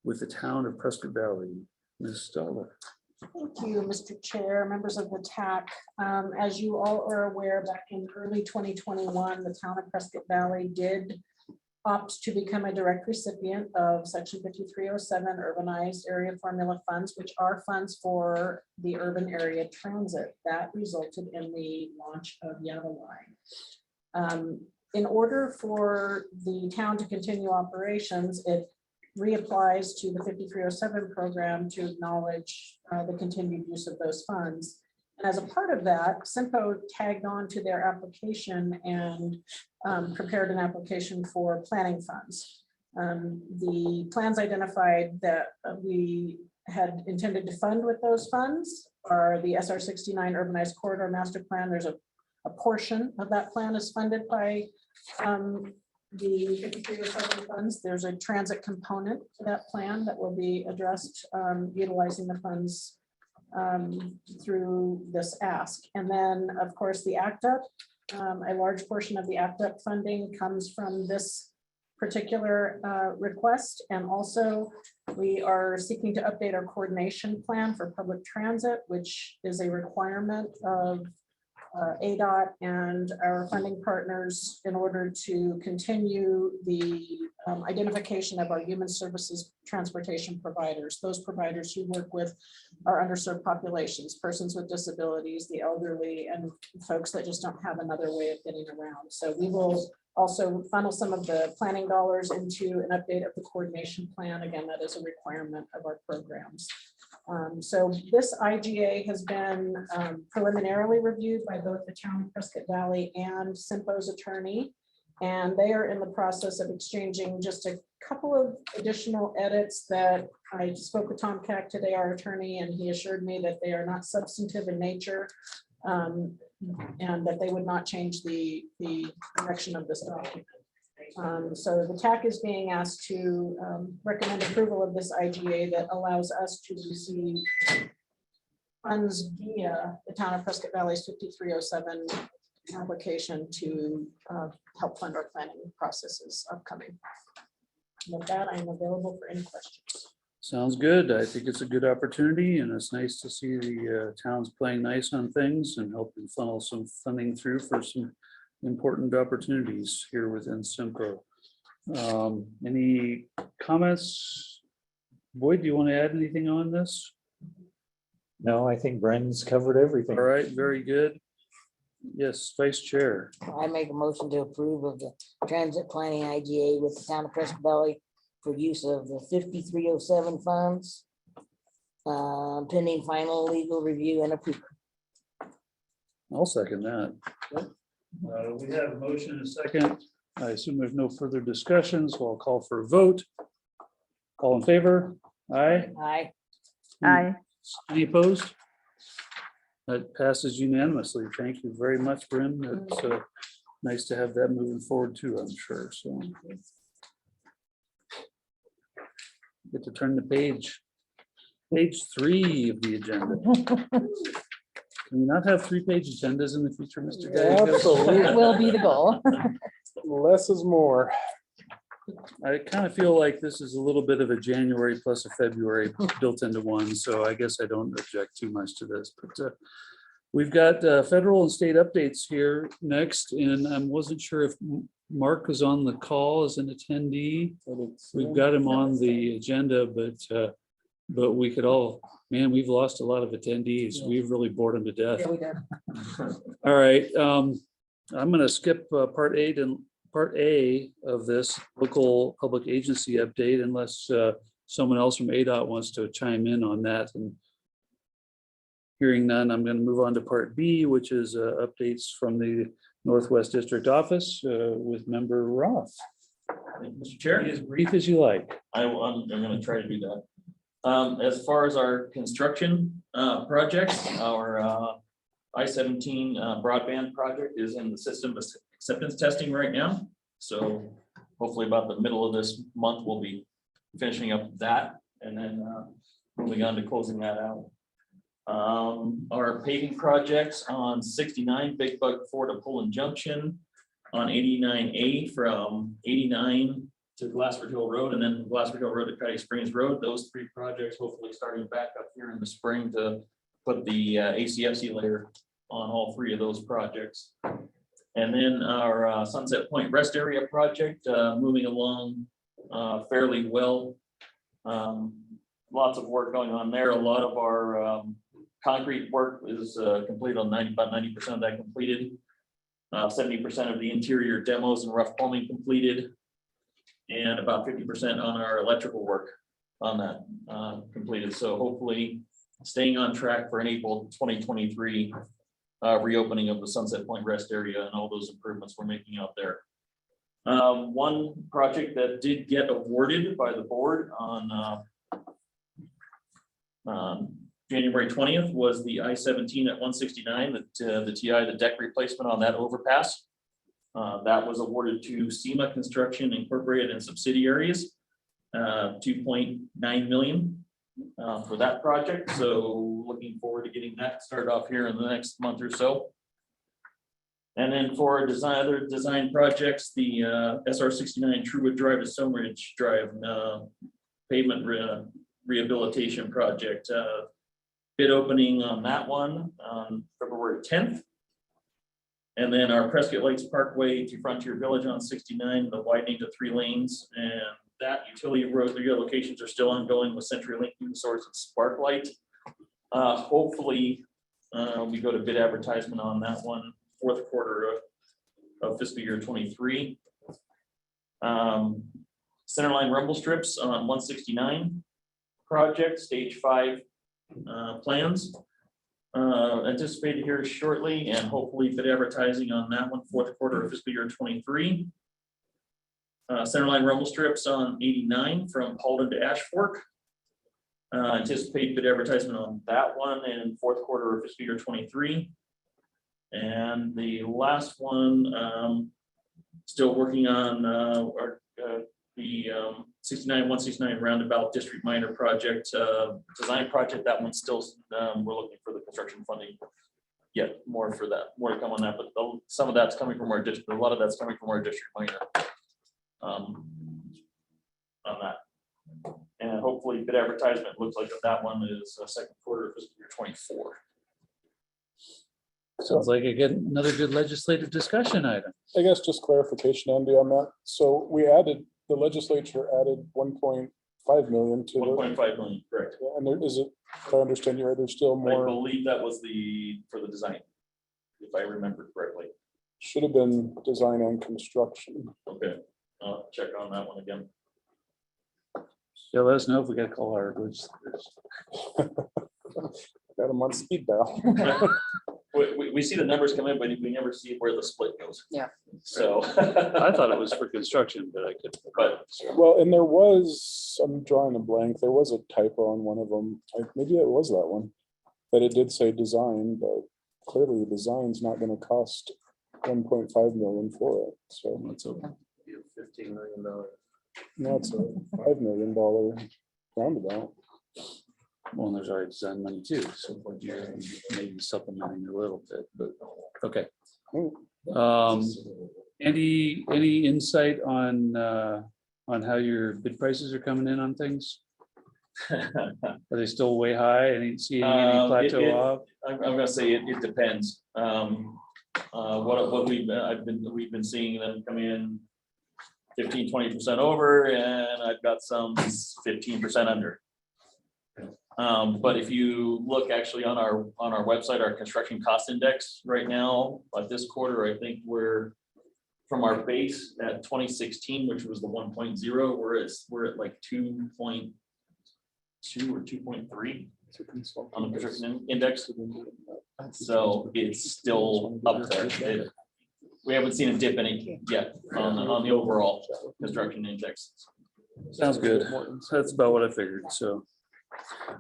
with the town of Prescott Valley. Ms. Stoller. Thank you, Mr. Chair, members of the TAC. As you all are aware, back in early 2021, the town of Prescott Valley did opt to become a direct recipient of Section 5307 Urbanized Area Formula Funds, which are funds for the urban area transit. That resulted in the launch of Yava Line. In order for the town to continue operations, it reapplies to the 5307 program to acknowledge the continued use of those funds. And as a part of that, CYMPO tagged on to their application and prepared an application for planning funds. The plans identified that we had intended to fund with those funds are the SR 69 Urbanized Corridor Master Plan. There's a portion of that plan is funded by the 5307 funds. There's a transit component to that plan that will be addressed utilizing the funds through this ask. And then, of course, the ACT UP, a large portion of the ACT UP funding comes from this particular request. And also we are seeking to update our coordination plan for public transit, which is a requirement of ADOT and our funding partners in order to continue the identification of our human services transportation providers, those providers who work with our underserved populations, persons with disabilities, the elderly, and folks that just don't have another way of getting around. So we will also funnel some of the planning dollars into an update of the coordination plan. Again, that is a requirement of our programs. So this IGA has been preliminarily reviewed by both the town of Prescott Valley and CYMPO's attorney, and they are in the process of exchanging just a couple of additional edits that I spoke with Tom Cack today, our attorney, and he assured me that they are not substantive in nature and that they would not change the direction of this document. So the TAC is being asked to recommend approval of this IGA that allows us to receive funds via the town of Prescott Valley's 5307 application to help fund our planning processes upcoming. With that, I am available for any questions. Sounds good. I think it's a good opportunity, and it's nice to see the towns playing nice on things and helping funnel some funding through for some important opportunities here within CYMPO. Any comments? Boyd, do you want to add anything on this? No, I think Brendan's covered everything. All right, very good. Yes, Vice Chair. I make a motion to approve of the transit planning IGA with the town of Prescott Valley for use of the 5307 funds, pending final legal review and approval. I'll second that. We have a motion and a second. I assume there's no further discussion, so I'll call for a vote. All in favor? Aye. Aye. Aye. Any opposed? That passes unanimously. Thank you very much, Bryn. It's nice to have that moving forward too, I'm sure, so. Get to turn the page. Page 3 of the agenda. Can we not have 3-page agendas in the future, Mr. Gagos? Absolutely. That will be the goal. Less is more. I kind of feel like this is a little bit of a January plus a February built into one, so I guess I don't object too much to this, but we've got federal and state updates here next, and I wasn't sure if Mark was on the call as an attendee. We've got him on the agenda, but we could all, man, we've lost a lot of attendees. We've really bored them to death. Yeah, we did. All right, I'm gonna skip part A of this local public agency update unless someone else from ADOT wants to chime in on that. And hearing none, I'm gonna move on to part B, which is updates from the Northwest District Office with member Roth. Mr. Chair. Be as brief as you like. I'm gonna try to do that. As far as our construction projects, our I-17 broadband project is in the system acceptance testing right now. So hopefully about the middle of this month, we'll be finishing up that and then moving on to closing that out. Our paving projects on 69 Big Bug Ford to Pullen Junction, on 89A from 89 to Glassford Hill Road, and then Glassford Hill Road to Cuddy Springs Road. Those 3 projects hopefully starting back up here in the spring to put the ACFC layer on all 3 of those projects. And then our Sunset Point Rest Area project moving along fairly well. Lots of work going on there. A lot of our concrete work is complete on about 90% of that completed. 70% of the interior demos and rough plumbing completed. And about 50% on our electrical work on that completed. So hopefully staying on track for an April 2023 reopening of the Sunset Point Rest Area and all those improvements we're making out there. One project that did get awarded by the board on January 20th was the I-17 at 169, the TI, the deck replacement on that overpass. That was awarded to SEMA Construction Incorporated and subsidiaries, 2.9 million for that project. So looking forward to getting that started off here in the next month or so. And then for other design projects, the SR 69 Truewood Drive to Stoneridge Drive pavement rehabilitation project. Bid opening on that one on February 10th. And then our Prescott Lakes Parkway to Frontier Village on 69, the widening to 3 lanes, and that utility road relocations are still ongoing with CenturyLink, Source, and Sparklight. Hopefully, we go to bid advertisement on that one, 4th quarter of fiscal year 23. Centerline rumble strips on 169 project, stage 5 plans. Anticipated here shortly, and hopefully bid advertising on that one, 4th quarter of fiscal year 23. Centerline rumble strips on 89 from Paulden to Ash Fork. Anticipate bid advertisement on that one in 4th quarter of fiscal year 23. And the last one, still working on the 169 roundabout district minor project, design project. That one's still, we're looking for the construction funding. Yet more for that, more to come on that, but some of that's coming from our district, a lot of that's coming from our district minor on that. And hopefully bid advertisement looks like that one is 2nd quarter of fiscal year 24. Sounds like another good legislative discussion item. I guess just clarification, Andy, on that. So the legislature added 1.5 million to 1.5 million, correct. And there is it, if I understand you right, there's still I more. believe that was for the design, if I remember correctly. Should have been design and construction. Okay, I'll check on that one again. So let us know if we got to call our legislators. Got them on speed dial. We see the numbers come in, but we never see where the split goes. Yeah. So. I thought it was for construction, but I could. But. Well, and there was, I'm drawing a blank, there was a typo on one of them. Maybe it was that one. But it did say design, but clearly the design's not gonna cost 1.5 million for it, so. Let's open. $15 million. That's a $5 million roundabout. Well, there's already design money too, so what you're maybe supplementing a little bit, but, okay. Andy, any insight on how your bid prices are coming in on things? Are they still way high? Any plateau off? I'm gonna say it depends. What we've been seeing them come in 15-20% over, and I've got some 15% under. But if you look actually on our website, our construction cost index right now, like this quarter, I think we're from our base at 2016, which was the 1.0, we're at like 2.2 or 2.3 on the construction index. So it's still up there. We haven't seen a dip in it yet on the overall construction index. Sounds good. That's about what I figured, so.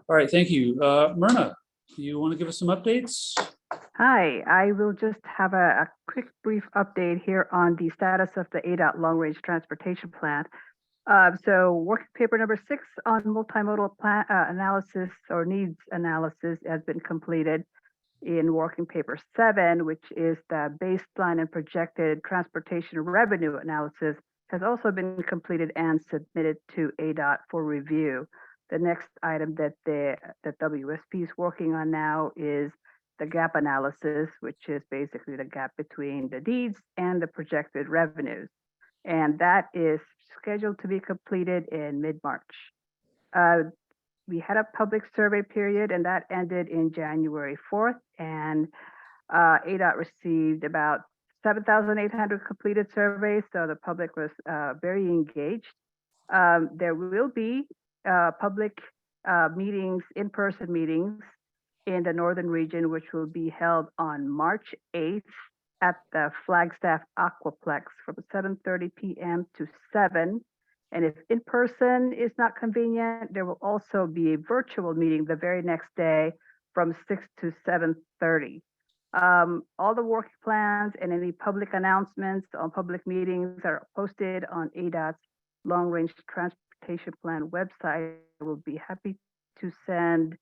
All right, thank you. Myrna, do you want to give us some updates? Hi, I will just have a quick brief update here on the status of the ADOT Long Range Transportation Plan. So working paper number 6 on multimodal plan analysis or needs analysis has been completed. In working paper 7, which is the baseline and projected transportation revenue analysis, has also been completed and submitted to ADOT for review. The next item that WSP is working on now is the gap analysis, which is basically the gap between the needs and the projected revenues. And that is scheduled to be completed in mid-March. We had a public survey period, and that ended in January 4th, and ADOT received about 7,800 completed surveys, so the public was very engaged. There will be public meetings, in-person meetings in the northern region, which will be held on March 8th at the Flagstaff Aquaplex from 7:30 p.m. to 7. And if in-person is not convenient, there will also be a virtual meeting the very next day from 6 to 7:30. All the work plans and any public announcements on public meetings are posted on ADOT's Long Range Transportation Plan website. I will be happy to send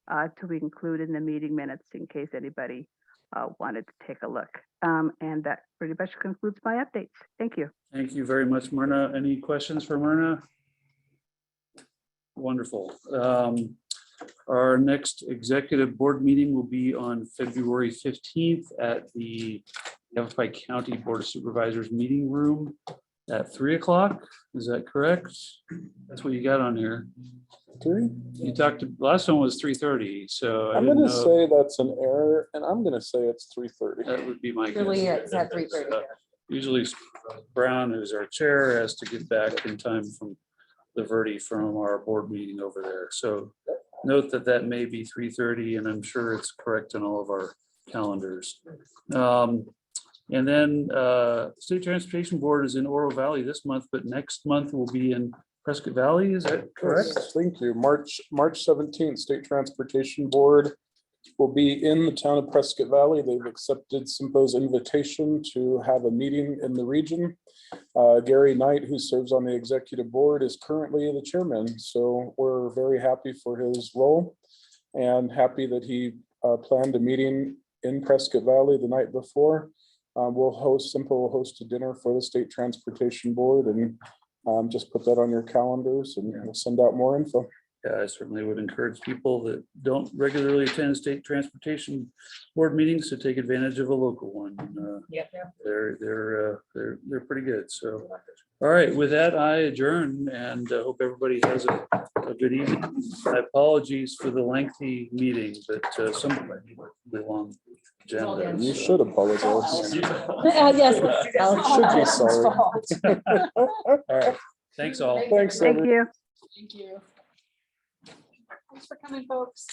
to be included in the meeting minutes in case anybody wanted to take a look. And that pretty much concludes my updates. Thank you. Thank you very much, Myrna. Any questions for Myrna? Wonderful. Our next executive board meeting will be on February 15th at the Yavapai County Board of Supervisors meeting room at 3 o'clock. Is that correct? That's what you got on here. 3? You talked to, last one was 3:30, so. I'm gonna say that's an error, and I'm gonna say it's 3:30. That would be my guess. Really, it's at 3:30. Usually Brown, who's our chair, has to get back in time from the Verde from our board meeting over there. So note that that may be 3:30, and I'm sure it's correct in all of our calendars. And then State Transportation Board is in Oro Valley this month, but next month will be in Prescott Valley. Is that correct? Yes, thank you. March 17th, State Transportation Board will be in the town of Prescott Valley. They've accepted CYMPO's invitation to have a meeting in the region. Gary Knight, who serves on the executive board, is currently the chairman. So we're very happy for his role and happy that he planned a meeting in Prescott Valley the night before. CYMPO will host a dinner for the State Transportation Board, and just put that on your calendars and we'll send out more info. Yeah, I certainly would encourage people that don't regularly attend State Transportation Board meetings to take advantage of a local one. They're pretty good. So, all right, with that, I adjourn and hope everybody has a good evening. My apologies for the lengthy meeting, but some long agenda. You should apologize. Yes. Should be sorry. All right, thanks all. Thanks. Thank you. Thank you. Thanks for coming, folks.